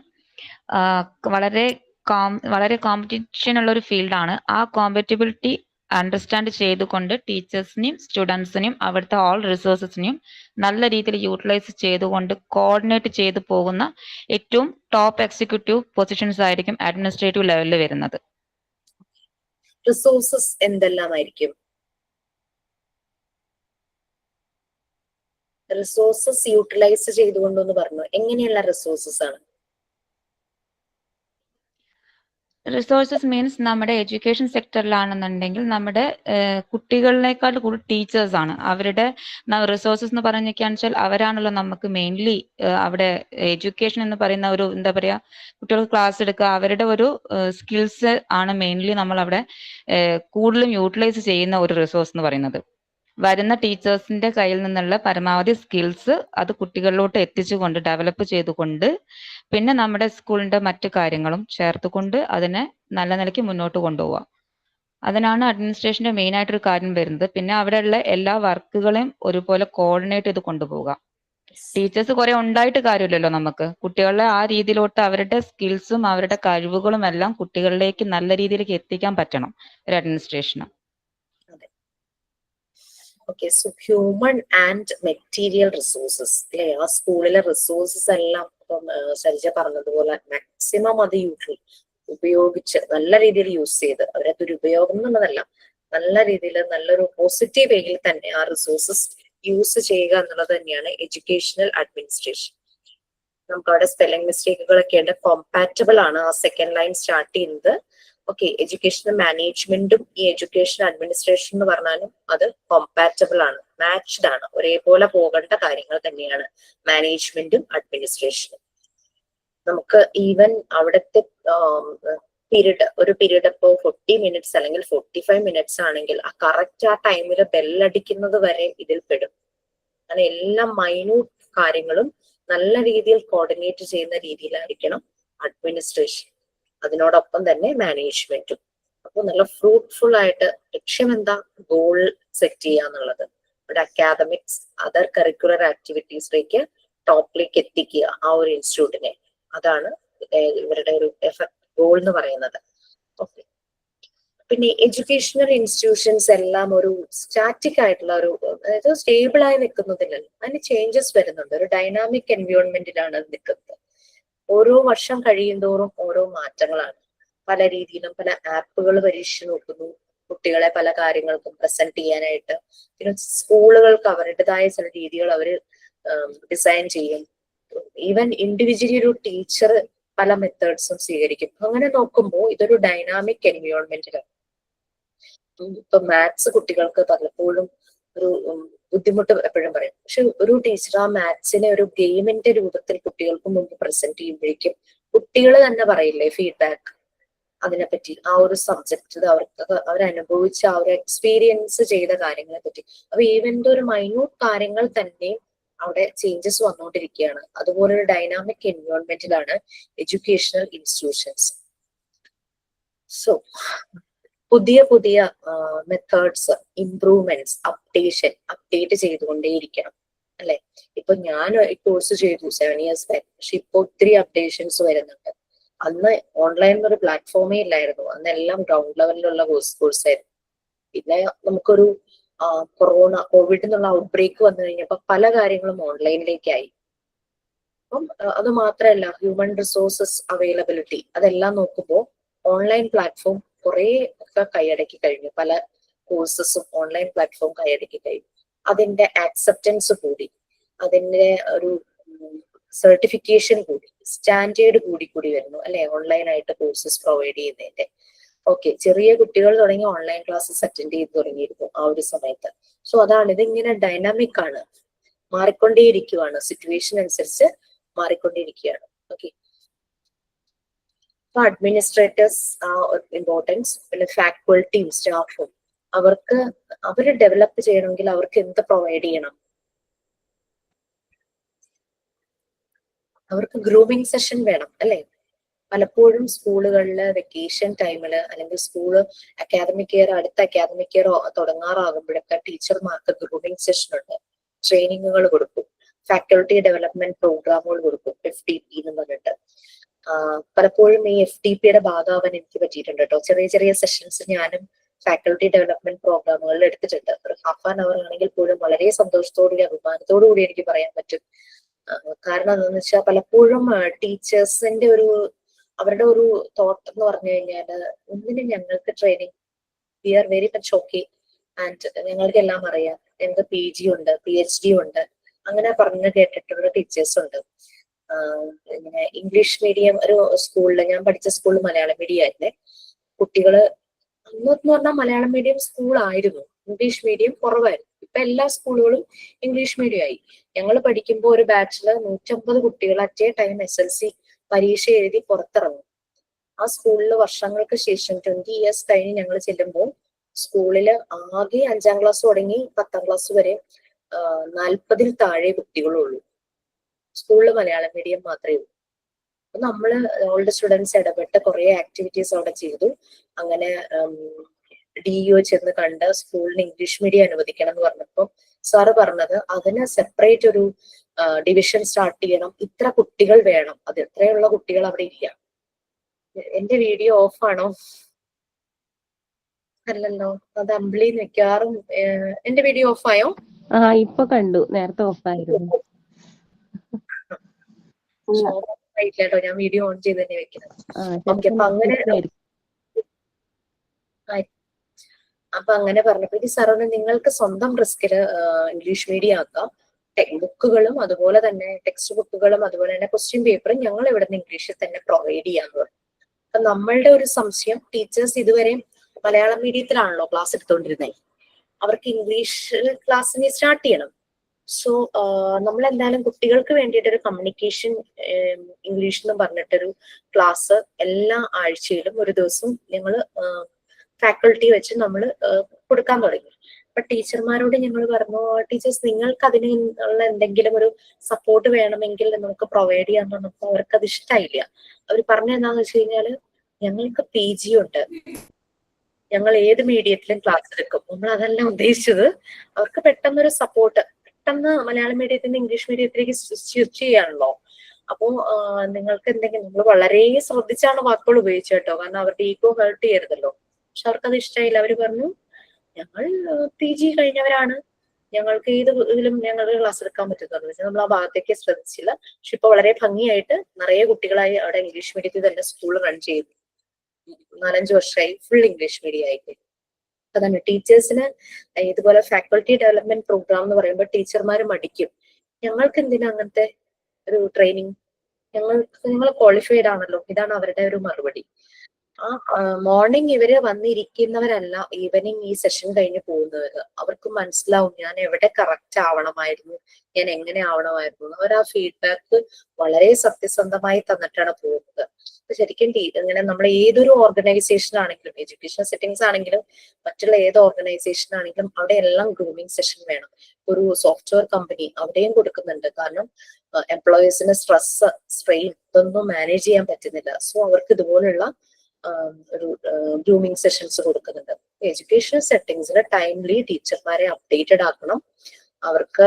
വളരെ കോമ്പറ്റീഷൻ ഉള്ള ഒരു ഫീൽഡാണ്. ആ കോമ്പറ്റബിലിറ്റി അണ്ടർസ്റ്റാൻഡ് ചെയ്തുകൊണ്ട് ടീച്ചേഴ്സിനെയും സ്റ്റുഡൻസിനെയും അവിടുത്തെ ഓൾ റിസോഴ്സസിനെയും നല്ല രീതിയിൽ യൂട്ടിലൈസ് ചെയ്തുകൊണ്ട് കോർഡിനേറ്റ് ചെയ്തു പോകുന്ന ഏറ്റവും ടോപ്പ് എക്സിക്യൂട്ടീവ് പൊസിഷൻസ് ആയിരിക്കും അഡ്മിനിസ്ട്രേറ്റീവ് ലെവലിൽ വരുന്നത്. റിസോഴ്സസ് എന്തെല്ലാമായിരിക്കും? റിസോഴ്സസ് യൂട്ടിലൈസ് ചെയ്തുകൊണ്ടെന്ന് പറഞ്ഞു, എങ്ങനെയുള്ള റിസോഴ്സസ് ആണ്? റിസോഴ്സസ് മീൻസ് നമ്മുടെ എഡ്യൂക്കേഷൻ സെക്ടറിലാണെന്നുണ്ടെങ്കിൽ നമ്മുടെ കുട്ടികളിനേക്കാൾ കൂടുതൽ ടീച്ചേഴ്സ് ആണ്. അവരുടെ റിസോഴ്സസ് എന്ന് പറഞ്ഞൊക്കെയാണെന്ന് വെച്ചാൽ അവരാണല്ലോ നമുക്ക് മെയിൻലി അവിടെ എഡ്യൂക്കേഷൻ എന്ന് പറയുന്ന ഒരു എന്താ പറയാ, കുട്ടികൾക്ക് ക്ലാസ് എടുക്കുക, അവരുടെ ഒരു സ്കിൽസ് ആണ് മെയിൻലി നമ്മൾ അവിടെ കൂടുതലും യൂട്ടിലൈസ് ചെയ്യുന്ന ഒരു റിസോഴ്സ് എന്ന് പറയുന്നത്. വരുന്ന ടീച്ചേഴ്സിന്റെ കയ്യിൽ നിന്നുള്ള പരമാവധി സ്കിൽസ് അത് കുട്ടികളിലോട്ട് എത്തിച്ചുകൊണ്ട് ഡെവലപ്പ് ചെയ്തുകൊണ്ട് പിന്നെ നമ്മുടെ സ്കൂളിന്റെ മറ്റു കാര്യങ്ങളും ചേർത്തുകൊണ്ട് അതിനെ നല്ല നിലയ്ക്ക് മുന്നോട്ട് കൊണ്ടുപോവുക. അതിനാണ് അഡ്മിനിസ്ട്രേഷന്റെ മെയിൻ ആയിട്ടൊരു കാര്യം വരുന്നത്. പിന്നെ അവിടെയുള്ള എല്ലാ വർക്കുകളെയും ഒരുപോലെ കോർഡിനേറ്റ് ചെയ്ത് കൊണ്ടുപോവുക. ടീച്ചേഴ്സ് കുറെ ഉണ്ടായിട്ട് കാര്യമില്ലല്ലോ, നമുക്ക് കുട്ടികളെ ആ രീതിയിലോട്ട് അവരുടെ സ്കിൽസും അവരുടെ കഴിവുകളും എല്ലാം കുട്ടികളിലേക്ക് നല്ല രീതിയിലേക്ക് എത്തിക്കാൻ പറ്റണം ഒരു അഡ്മിനിസ്ട്രേഷന്. Okay, so human and material resources അല്ലെ? ആ സ്കൂളിലെ റിസോഴ്സസ് എല്ലാം ഇപ്പം ശരിജ പറഞ്ഞതുപോലെ മാക്സിമം അത് ഉപയോഗിച്ച് നല്ല രീതിയിൽ യൂസ് ചെയ്ത്, അവരെ ദുരുപയോഗം എന്നുള്ളതല്ല, നല്ല രീതിയിൽ നല്ലൊരു പോസിറ്റീവ് വേയിൽ തന്നെ ആ റിസോഴ്സസ് യൂസ് ചെയ്യുക എന്നുള്ളത് തന്നെയാണ് എഡ്യൂക്കേഷണൽ അഡ്മിനിസ്ട്രേഷൻ. നമുക്ക് അവിടെ സ്പെല്ലിംഗ് മിസ്റ്റേക്കുകളൊക്കെ ഉണ്ട്, കോമ്പാറ്റബിൾ ആണ് ആ സെക്കൻഡ് ലൈൻ സ്റ്റാർട്ട് ചെയ്യുന്നത്. ഓക്കെ, എഡ്യൂക്കേഷണൽ മാനേജ്മെന്റും ഈ എഡ്യൂക്കേഷൻ അഡ്മിനിസ്ട്രേഷൻ എന്ന് പറഞ്ഞാലും അത് കോമ്പാറ്റബിൾ ആണ്, മാച്ച്ഡ് ആണ്, ഒരേപോലെ പോകേണ്ട കാര്യങ്ങൾ തന്നെയാണ് മാനേജ്മെന്റും അഡ്മിനിസ്ട്രേഷനും. നമുക്ക് ഈവൻ അവിടുത്തെ ഒരു പീരീഡ് ഇപ്പോൾ 40 മിനിറ്റ്സ് അല്ലെങ്കിൽ 45 മിനിറ്റ്സ് ആണെങ്കിൽ ആ കറക്റ്റ് ആ ടൈമിൽ ബെല്ലടിക്കുന്നത് വരെ ഇതിൽ പെടും. അങ്ങനെ എല്ലാ മൈന്യൂട്ട് കാര്യങ്ങളും നല്ല രീതിയിൽ കോർഡിനേറ്റ് ചെയ്യുന്ന രീതിയിലായിരിക്കണം അഡ്മിനിസ്ട്രേഷൻ, അതിനോടൊപ്പം തന്നെ മാനേജ്മെന്റും. അപ്പൊ നല്ല ഫ്രൂട്ട്ഫുൾ ആയിട്ട് ലക്ഷ്യം എന്താ? ഗോൾ സെറ്റ് ചെയ്യുക എന്നുള്ളത്. ഇവിടെ അക്കാദമിക്സ് അതർ കരിക്കുലർ ആക്ടിവിറ്റീസിലേക്ക് ടോപ്പിലേക്ക് എത്തിക്കുക ആ ഒരു ഇൻസ്റ്റിറ്റ്യൂട്ടിനെ. അതാണ് ഇവരുടെ ഒരു ഗോൾ എന്ന് പറയുന്നത്. ഓക്കെ, പിന്നെ എഡ്യൂക്കേഷണൽ ഇൻസ്റ്റിറ്റ്യൂഷൻസ് എല്ലാം ഒരു സ്റ്റാറ്റിക് ആയിട്ടുള്ള ഒരു, അതായത് സ്റ്റേബിൾ ആയി നിൽക്കുന്നതിലല്ല, അതിന് ചേഞ്ചസ് വരുന്നുണ്ട്. ഒരു ഡൈനാമിക് എൻവയോൺമെന്റിലാണ് നിൽക്കുന്നത്. ഓരോ വർഷം കഴിയുന്തോറും ഓരോ മാറ്റങ്ങളാണ്. പല രീതിയിലും പല ആപ്പുകൾ പരീക്ഷിച്ച് നോക്കുന്നു, കുട്ടികളെ പല കാര്യങ്ങൾക്കും പ്രസന്റ് ചെയ്യാനായിട്ട്. പിന്നെ സ്കൂളുകൾക്ക് അവരുടേതായ ചില രീതികൾ അവർ ഡിസൈൻ ചെയ്യും. ഈവൻ ഇൻഡിവിജ്വലി ഒരു ടീച്ചർ പല മെത്തേഡ്സും സ്വീകരിക്കും. അങ്ങനെ നോക്കുമ്പോൾ ഇതൊരു ഡൈനാമിക് എൻവയോൺമെന്റിലാണ്. ഇപ്പൊ മാത്സ് കുട്ടികൾക്ക് പലപ്പോഴും ഒരു ബുദ്ധിമുട്ട് എപ്പോഴും പറയും. പക്ഷെ ഒരു ടീച്ചർ ആ മാത്സിനെ ഒരു ഗെയിമിന്റെ രൂപത്തിൽ കുട്ടികൾക്ക് മുമ്പ് പ്രസന്റ് ചെയ്യുമ്പോഴേക്കും കുട്ടികൾ തന്നെ പറയില്ലേ ഫീഡ്ബാക്ക് അതിനെപ്പറ്റി, ആ ഒരു സബ്ജക്റ്റ് അവരനുഭവിച്ച ആ ഒരു എക്സ്പീരിയൻസ് ചെയ്ത കാര്യങ്ങളെ പറ്റി. അപ്പൊ ഈവന്റെ ഒരു മൈന്യൂട്ട് കാര്യങ്ങൾ തന്നെ അവിടെ ചേഞ്ചസ് വന്നുകൊണ്ടിരിക്കുകയാണ്. അതുപോലെ ഒരു ഡൈനാമിക് എൻവയോൺമെന്റിലാണ് എഡ്യൂക്കേഷണൽ ഇൻസ്റ്റിറ്റ്യൂഷൻസ്. സോ പുതിയ പുതിയ മെത്തേഡ്സ്, ഇംപ്രൂവ്മെന്റ്സ്, അപ്ഡേറ്റ് ചെയ്തുകൊണ്ടേയിരിക്കണം അല്ലെ? ഇപ്പൊ ഞാൻ ഈ കോഴ്സ് ചെയ്തു 7 years ബാക്ക്, പക്ഷെ ഇപ്പൊ ഒത്തിരി അപ്ഡേഷൻസ് വരുന്നുണ്ട്. അന്ന് ഓൺലൈൻ എന്നൊരു പ്ലാറ്റ്ഫോമേ ഇല്ലായിരുന്നു. അന്ന് എല്ലാം ഗ്രൗണ്ട് ലെവലിലുള്ള കോഴ്സ് ആയിരുന്നു. പിന്നെ നമുക്കൊരു കോവിഡ് എന്നുള്ള ഔട്ട് ബ്രേക്ക് വന്നു കഴിഞ്ഞപ്പോൾ പല കാര്യങ്ങളും ഓൺലൈനിലേക്കായി. അപ്പം അത് മാത്രമല്ല, ഹ്യൂമൻ റിസോഴ്സസ് അവൈലബിലിറ്റി അതെല്ലാം നോക്കുമ്പോൾ ഓൺലൈൻ പ്ലാറ്റ്ഫോം കുറെ ഒക്കെ കൈയടക്കി കഴിഞ്ഞു. പല കോഴ്സസും ഓൺലൈൻ പ്ലാറ്റ്ഫോം കൈയടക്കി കഴിഞ്ഞു. അതിന്റെ ആക്സെപ്റ്റൻസ് കൂടി, അതിന്റെ ഒരു സർട്ടിഫിക്കേഷൻ കൂടി, സ്റ്റാൻഡേർഡ് കൂടി വരുന്നു അല്ലെ, ഓൺലൈനായിട്ട് കോഴ്സസ് പ്രൊവൈഡ് ചെയ്യുന്നതിന്റെ. ഓക്കെ, ചെറിയ കുട്ടികൾ തുടങ്ങി ഓൺലൈൻ ക്ലാസ്സസ് അറ്റൻഡ് ചെയ്ത് തുടങ്ങിയിരുന്നു ആ ഒരു സമയത്ത്. സോ അതാണ്, ഇതിങ്ങനെ ഡൈനാമിക് ആണ്, മാറിക്കൊണ്ടേയിരിക്കുകയാണ്, സിറ്റുവേഷൻ അനുസരിച്ച് മാറിക്കൊണ്ടിരിക്കുകയാണ്. ഓക്കെ, അപ്പൊ അഡ്മിനിസ്ട്രേറ്റേഴ്സ് ഇമ്പോർട്ടൻസ്, പിന്നെ ഫാക്കൽറ്റിയും സ്റ്റാഫും അവര് ഡെവലപ്പ് ചെയ്യണമെങ്കിൽ അവർക്ക് എന്ത് പ്രൊവൈഡ് ചെയ്യണം? അവർക്ക് ഗ്രൂമിങ് സെഷൻ വേണം അല്ലെ. പലപ്പോഴും സ്കൂളുകളിൽ വെക്കേഷൻ ടൈമില് അല്ലെങ്കിൽ സ്കൂള് അക്കാദമിക് ഇയർ, അടുത്ത അക്കാദമിക് ഇയർ തുടങ്ങാറാകുമ്പോഴൊക്കെ ടീച്ചർമാർക്ക് ഗ്രൂമിങ് സെഷൻ ഉണ്ട്, ട്രെയിനിങ്ങുകൾ കൊടുക്കും, ഫാക്കൽറ്റി ഡെവലപ്മെന്റ് പ്രോഗ്രാമുകൾ കൊടുക്കും, FDP എന്ന് പറഞ്ഞിട്ട്. പലപ്പോഴും ഈ FDPയുടെ ഭാഗമാവാൻ എനിക്ക് പറ്റിയിട്ടുണ്ട് കേട്ടോ. ചെറിയ ചെറിയ സെഷൻസ് ഞാനും ഫാക്കൽറ്റി ഡെവലപ്മെന്റ് പ്രോഗ്രാമുകളിൽ എടുത്തിട്ടുണ്ട്. ഒരു ഹാഫ് ആൻ അവർ ആണെങ്കിൽ പോലും വളരെ സന്തോഷത്തോടുകൂടി അഭിമാനത്തോടു കൂടി എനിക്ക് പറയാൻ പറ്റും. കാരണം എന്താണെന്ന് വെച്ചാൽ പലപ്പോഴും ടീച്ചേഴ്സിന്റെ അവരുടെ ഒരു തോട്ട് എന്ന് പറഞ്ഞു കഴിഞ്ഞാൽ, ഒന്നിനും ഞങ്ങൾക്ക് training, we are very much okay and ഞങ്ങൾക്ക് എല്ലാം അറിയാം, ഞങ്ങൾക്ക് PG ഉണ്ട്, PhD ഉണ്ട്, അങ്ങനെ പറഞ്ഞു കേട്ടിട്ടുള്ള ടീച്ചേഴ്സ് ഉണ്ട്. ഇങ്ങനെ ഇംഗ്ലീഷ് മീഡിയം ഒരു സ്കൂളിൽ, ഞാൻ പഠിച്ച സ്കൂളിൽ മലയാളം മീഡിയം ആയിരുന്നേ. കുട്ടികള് അന്നെന്ന് പറഞ്ഞാൽ മലയാളം മീഡിയം സ്കൂളായിരുന്നു, ഇംഗ്ലീഷ് മീഡിയം കുറവായിരുന്നു. ഇപ്പൊ എല്ലാ സ്കൂളുകളും ഇംഗ്ലീഷ് മീഡിയം ആയി. ഞങ്ങൾ പഠിക്കുമ്പോൾ ഒരു ബാച്ചില് 150 കുട്ടികൾ അറ്റ് എ ടൈം SLC പരീക്ഷ എഴുതി പുറത്തിറങ്ങും. ആ സ്കൂളിൽ വർഷങ്ങൾക്ക് ശേഷം 20 years കഴിഞ്ഞ് ഞങ്ങൾ ചെല്ലുമ്പോൾ സ്കൂളില് ആകെ 5ാം ക്ലാസ് തുടങ്ങി 10ാം ക്ലാസ് വരെ 40-ൽ താഴെ കുട്ടികളുള്ളൂ. സ്കൂളിൽ മലയാളം മീഡിയം മാത്രമേ ഉള്ളൂ. അപ്പൊ നമ്മള് ഓൾഡ് സ്റ്റുഡൻസ് ഇടപെട്ട് കുറെ ആക്ടിവിറ്റീസ് അവിടെ ചെയ്തു. അങ്ങനെ DEO ചെന്ന് കണ്ട് സ്കൂളിന് ഇംഗ്ലീഷ് മീഡിയം അനുവദിക്കണം എന്ന് പറഞ്ഞപ്പോൾ സാറ് പറഞ്ഞത് അതിന് സെപ്പറേറ്റ് ഒരു ഡിവിഷൻ സ്റ്റാർട്ട് ചെയ്യണം, ഇത്ര കുട്ടികൾ വേണം. അത് എത്രയുള്ള കുട്ടികൾ അവിടെ ഇല്ല. എന്റെ വീഡിയോ ഓഫ് ആണോ? അല്ലല്ലോ, അത് അമ്പിളി മിക്കവാറും എന്റെ വീഡിയോ ഓഫ് ആയോ? ഇപ്പൊ കണ്ടു, നേരത്തെ ഓഫായിരുന്നു. കേട്ടോ, ഞാൻ വീഡിയോ ഓൺ ചെയ്ത് തന്നെ വെക്കുന്നത്. ഓക്കെ, അപ്പൊ അങ്ങനെ പറഞ്ഞപ്പോ ഈ സാറിന് നിങ്ങൾക്ക് സ്വന്തം റിസ്കില് ഇംഗ്ലീഷ് മീഡിയം ആക്കാം, ബുക്കുകളും അതുപോലെ തന്നെ ടെക്സ്റ്റ് ബുക്കുകളും അതുപോലെ തന്നെ ക്വസ്റ്റ്യൻ പേപ്പറും ഞങ്ങൾ ഇവിടെ നിന്ന് ഇംഗ്ലീഷിൽ തന്നെ പ്രൊവൈഡ് ചെയ്യാന്ന് പറഞ്ഞു. അപ്പൊ നമ്മളുടെ ഒരു സംശയം, ടീച്ചേഴ്സ് ഇതുവരെ മലയാളം മീഡിയത്തിലാണല്ലോ ക്ലാസ് എടുത്തുകൊണ്ടിരുന്നത്, അവർക്ക് ഇംഗ്ലീഷ് ക്ലാസ്സിനെ സ്റ്റാർട്ട് ചെയ്യണം. സോ നമ്മളെന്തായാലും കുട്ടികൾക്ക് വേണ്ടിയിട്ട് ഒരു കമ്മ്യൂണിക്കേഷൻ ഇംഗ്ലീഷ് എന്ന് പറഞ്ഞിട്ടൊരു ക്ലാസ് എല്ലാ ആഴ്ചയിലും ഒരു ദിവസം ഞങ്ങൾ ഫാക്കൽറ്റി വെച്ച് നമ്മൾ കൊടുക്കാൻ തുടങ്ങി. അപ്പൊ ടീച്ചർമാരോട് ഞങ്ങൾ പറഞ്ഞു, ടീച്ചേഴ്സ് നിങ്ങൾക്ക് അതിനുള്ള എന്തെങ്കിലും ഒരു സപ്പോർട്ട് വേണമെങ്കിൽ നമുക്ക് പ്രൊവൈഡ് ചെയ്യാൻ പറഞ്ഞപ്പോൾ അവർക്ക് അത് ഇഷ്ടമായില്ല. അവർ പറഞ്ഞെന്താന്ന് വെച്ച് കഴിഞ്ഞാല്, ഞങ്ങൾക്ക് PG ഉണ്ട്, ഞങ്ങൾ ഏത് മീഡിയത്തിലും ക്ലാസ് എടുക്കും. നമ്മൾ അതല്ല ഉദ്ദേശിച്ചത്. അവർക്ക് പെട്ടെന്നൊരു സപ്പോർട്ട്, പെട്ടെന്ന് മലയാളം മീഡിയത്തിൽ നിന്ന് ഇംഗ്ലീഷ് മീഡിയത്തിലേക്ക് സ്വിച്ച് ചെയ്യാണല്ലോ. അപ്പോ നിങ്ങൾക്ക് എന്തെങ്കിലും, നമ്മൾ വളരെ ശ്രദ്ധിച്ചാണ് വാക്കുകൾ ഉപയോഗിച്ചത് കേട്ടോ, കാരണം അവരുടെ ഈഗോ ഹേർട്ട് ചെയ്യരുതല്ലോ. പക്ഷെ അവർക്കത് ഇഷ്ടമായില്ല. അവര് പറഞ്ഞു, ഞങ്ങൾ PG കഴിഞ്ഞവരാണ്, ഞങ്ങൾക്ക് ഏത് ഇതിലും ഞങ്ങൾക്ക് ക്ലാസ് എടുക്കാൻ പറ്റുന്നത്. നമ്മൾ ആ ഭാഗത്തേക്ക് ശ്രദ്ധിച്ചില്ല. പക്ഷെ ഇപ്പൊ വളരെ ഭംഗിയായിട്ട് നിറയെ കുട്ടികളായി അവിടെ ഇംഗ്ലീഷ് മീഡിയത്തിൽ തന്നെ സ്കൂൾ റൺ ചെയ്തു. 4-5 വർഷമായി ഫുൾ ഇംഗ്ലീഷ് മീഡിയം ആയിട്ട്. അതാണ് ടീച്ചേഴ്സിന് ഇതുപോലെ ഫാക്കൽറ്റി ഡെവലപ്മെന്റ് പ്രോഗ്രാം എന്ന് പറയുമ്പോൾ ടീച്ചർമാർ മടിക്കും. ഞങ്ങൾക്ക് എന്തിനാ അങ്ങനത്തെ ഒരു ട്രെയിനിങ്, നിങ്ങൾ ക്വാളിഫൈഡ് ആണല്ലോ. ഇതാണ് അവരുടെ ഒരു മറുപടി. മോർണിംഗ് ഇവര് വന്നിരിക്കുന്നവരല്ല, ഈവനിങ് ഈ സെഷൻ കഴിഞ്ഞ് പോകുന്നവര്. അവർക്ക് മനസ്സിലാവും ഞാൻ എവിടെ കറക്റ്റ് ആവണമായിരുന്നു, ഞാൻ എങ്ങനെ ആവണമായിരുന്നു. അവർ ആ ഫീഡ്ബാക്ക് വളരെ സത്യസന്ധമായി തന്നിട്ടാണ് പോകുന്നത്. ശരിക്കും ഇങ്ങനെ നമ്മൾ ഏതൊരു ഓർഗനൈസേഷൻ ആണെങ്കിലും, എഡ്യൂക്കേഷൻ സെറ്റിംഗ്സ് ആണെങ്കിലും മറ്റുള്ള ഏത് ഓർഗനൈസേഷൻ ആണെങ്കിലും അവിടെ എല്ലാം ഗ്രൂമിങ് സെഷൻ വേണം. ഒരു സോഫ്റ്റ്വെയർ കമ്പനി അവിടെയും കൊടുക്കുന്നുണ്ട്. കാരണം എംപ്ലോയീസിന് സ്ട്രെസ്, സ്ട്രെയിൻ ഇതൊന്നും മാനേജ് ചെയ്യാൻ പറ്റുന്നില്ല. സോ അവർക്ക് ഇതുപോലുള്ള ഒരു ഗ്രൂമിങ് സെഷൻസ് കൊടുക്കുന്നുണ്ട്. എഡ്യൂക്കേഷൻ സെറ്റിംഗ്സിൽ ടൈംലി ടീച്ചർമാരെ അപ്ഡേറ്റഡ് ആക്കണം. അവർക്ക്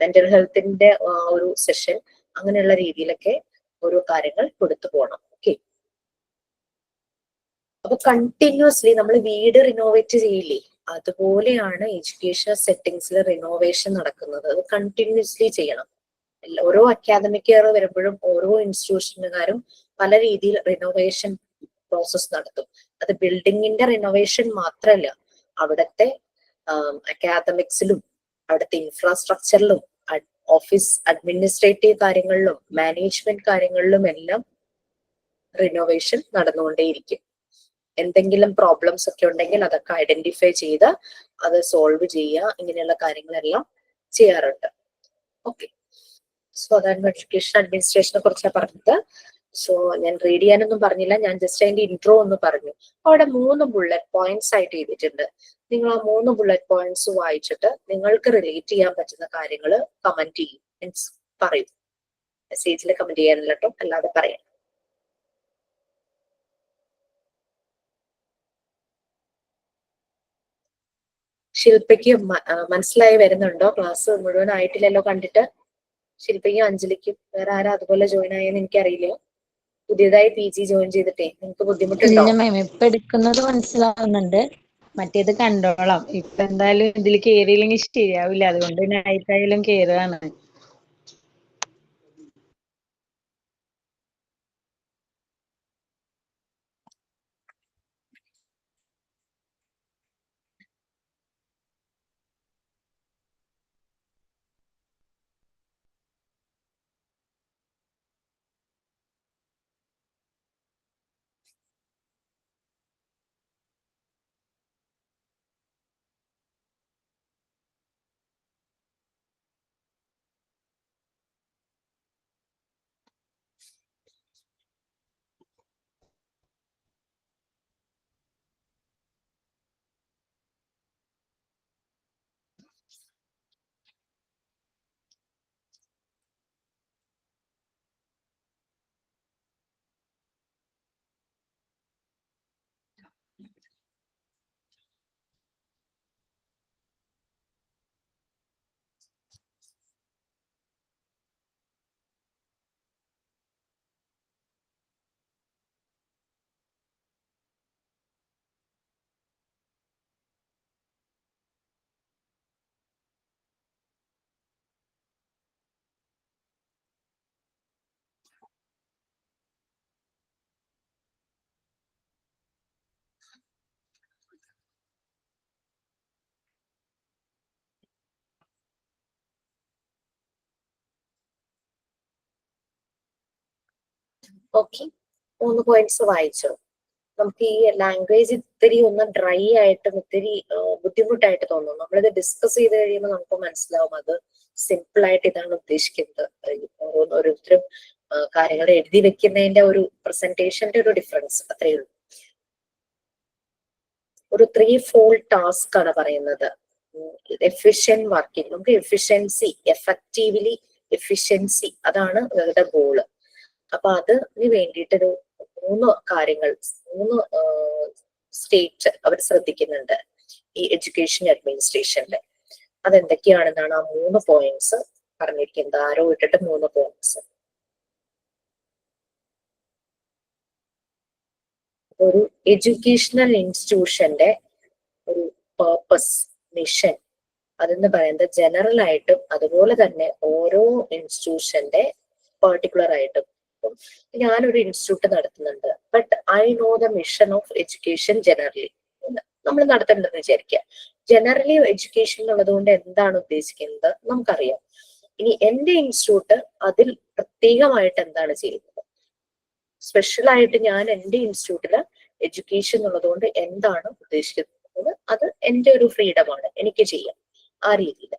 മെന്റൽ ഹെൽത്തിന്റെ ഒരു സെഷൻ അങ്ങനെയുള്ള രീതിയിലൊക്കെ ഓരോ കാര്യങ്ങൾ കൊടുത്തു പോകണം. ഓക്കെ. അപ്പൊ കണ്ടിന്യൂസ്ലി നമ്മൾ വീട് റിനോവേറ്റ് ചെയ്യില്ലേ, അതുപോലെയാണ് എഡ്യൂക്കേഷണൽ സെറ്റിംഗ്സിൽ റിനോവേഷൻ നടക്കുന്നത്. അത് കണ്ടിന്യൂസ്ലി ചെയ്യണം. ഓരോ അക്കാദമിക് ഇയർ വരുമ്പോഴും ഓരോ ഇൻസ്റ്റിറ്റ്യൂഷനുകാരും പല രീതിയിൽ റിനോവേഷൻ പ്രോസസ് നടത്തും. അത് ബിൽഡിങ്ങിന്റെ റിനോവേഷൻ മാത്രമല്ല, അവിടുത്തെ അക്കാദമിക്സിലും അവിടുത്തെ ഇൻഫ്രാസ്ട്രക്ചറിലും ഓഫീസ് അഡ്മിനിസ്ട്രേറ്റീവ് കാര്യങ്ങളിലും മാനേജ്മെന്റ് കാര്യങ്ങളിലും എല്ലാം റിനോവേഷൻ നടന്നുകൊണ്ടേയിരിക്കും. എന്തെങ്കിലും പ്രോബ്ലംസ് ഒക്കെ ഉണ്ടെങ്കിൽ അതൊക്കെ ഐഡന്റിഫൈ ചെയ്ത് അത് സോൾവ് ചെയ്യുക, ഇങ്ങനെയുള്ള കാര്യങ്ങളെല്ലാം ചെയ്യാറുണ്ട്. ഓക്കെ, സോ അതാണ് എഡ്യൂക്കേഷൻ അഡ്മിനിസ്ട്രേഷനെ കുറിച്ചാണ് പറഞ്ഞത്. സോ ഞാൻ റീഡ് ചെയ്യാനൊന്നും പറഞ്ഞില്ല, ഞാൻ ജസ്റ്റ് അതിന്റെ ഇൻട്രോ ഒന്ന് പറഞ്ഞു. അവിടെ 3 ബുള്ളറ്റ് പോയിന്റ്സ് ആയിട്ട് ചെയ്തിട്ടുണ്ട്. നിങ്ങൾ ആ 3 ബുള്ളറ്റ് പോയിന്റ്സ് വായിച്ചിട്ട് നിങ്ങൾക്ക് റിലേറ്റ് ചെയ്യാൻ പറ്റുന്ന കാര്യങ്ങൾ കമന്റ് ചെയ്യും, മീൻസ് പറയും. മെസ്സേജിൽ കമന്റ് ചെയ്യാനില്ല കേട്ടോ, അല്ലാതെ പറയാം. ശില്പയ്ക്ക് മനസ്സിലായി വരുന്നുണ്ടോ? ക്ലാസ് മുഴുവൻ ആയിട്ടില്ലല്ലോ കണ്ടിട്ട്. ശില്പയ്ക്കും അഞ്ജലിക്കും, വേറെ ആരാ അതുപോലെ ജോയിൻ ആയെന്ന് എനിക്കറിയില്ല. പുതിയതായി PG ജോയിൻ ചെയ്തിട്ടേ നിങ്ങൾക്ക് ബുദ്ധിമുട്ടുണ്ടോ? ഇല്ല മാം, ഇപ്പൊ എടുക്കുന്നത് മനസ്സിലാവുന്നുണ്ട്. മറ്റേത് കണ്ടോളാം. ഇപ്പൊ എന്തായാലും ഇതിൽ കേറിയില്ലെങ്കിൽ ശരിയാവില്ല, അതുകൊണ്ട് നൈറ്റായാലും കേറുകയാണ്. ഓക്കെ, 3 പോയിന്റ്സ് വായിച്ചോ. നമുക്ക് ഈ ലാംഗ്വേജ് ഇത്തിരി ഒന്ന് ഡ്രൈ ആയിട്ടും ഇത്തിരി ബുദ്ധിമുട്ടായിട്ട് തോന്നും. നമ്മളിത് ഡിസ്കസ് ചെയ്ത് കഴിയുമ്പോൾ നമുക്ക് മനസ്സിലാവും അത് സിമ്പിൾ ആയിട്ട് ഇതാണ് ഉദ്ദേശിക്കുന്നത്. ഓരോരുത്തരും കാര്യങ്ങൾ എഴുതി വെക്കുന്നതിന്റെ ഒരു പ്രസന്റേഷന്റെ ഒരു ഡിഫറൻസ് അത്രയേ ഉള്ളൂ. ഒരു 3-fold ടാസ്ക് ആണ് പറയുന്നത്. എഫിഷ്യന്റ് വർക്കിംഗ്, നമുക്ക് എഫിഷ്യൻസി, എഫക്റ്റീവ്ലി എഫിഷ്യൻസി, അതാണ് ഇവരുടെ ഗോള്. അപ്പൊ അതിന് വേണ്ടിയിട്ടൊരു 3 കാര്യങ്ങൾ, 3 സ്റ്റേറ്റ് അവർ ശ്രദ്ധിക്കുന്നുണ്ട് ഈ എഡ്യൂക്കേഷൻ അഡ്മിനിസ്ട്രേഷനിൽ. അതെന്തൊക്കെയാണെന്നാണ് ആ 3 പോയിന്റ്സ് പറഞ്ഞിരിക്കുന്നത്. ആരോ ഇട്ടിട്ട് 3 പോയിന്റ്സ്. ഒരു എഡ്യൂക്കേഷണൽ ഇൻസ്റ്റിറ്റ്യൂഷന്റെ ഒരു പേർപ്പസ്, മിഷൻ, അതെന്ന് പറയുന്നത് ജനറൽ ആയിട്ടും അതുപോലെ തന്നെ ഓരോ ഇൻസ്റ്റിറ്റ്യൂഷന്റെ പെർട്ടിക്കുലർ ആയിട്ടും. ഞാനൊരു ഇൻസ്റ്റിറ്റ്യൂട്ട് നടത്തുന്നുണ്ട്, but I know the mission of education generally. നമ്മൾ നടത്തേണ്ടതെന്ന് വിചാരിക്കുക. ജനറലി എഡ്യൂക്കേഷൻ എന്നുള്ളത് കൊണ്ട് എന്താണ് ഉദ്ദേശിക്കുന്നത് നമുക്കറിയാം. ഇനി എന്റെ ഇൻസ്റ്റിറ്റ്യൂട്ട് അതിൽ പ്രത്യേകമായിട്ട് എന്താണ് ചെയ്യുന്നത്, സ്പെഷ്യൽ ആയിട്ട് ഞാൻ എന്റെ ഇൻസ്റ്റിറ്റ്യൂട്ടില് എഡ്യൂക്കേഷൻ എന്നുള്ളത് കൊണ്ട് എന്താണ് ഉദ്ദേശിക്കുന്നത്, അത് എന്റെ ഒരു ഫ്രീഡമാണ്, എനിക്ക് ചെയ്യാം ആ രീതിയിൽ.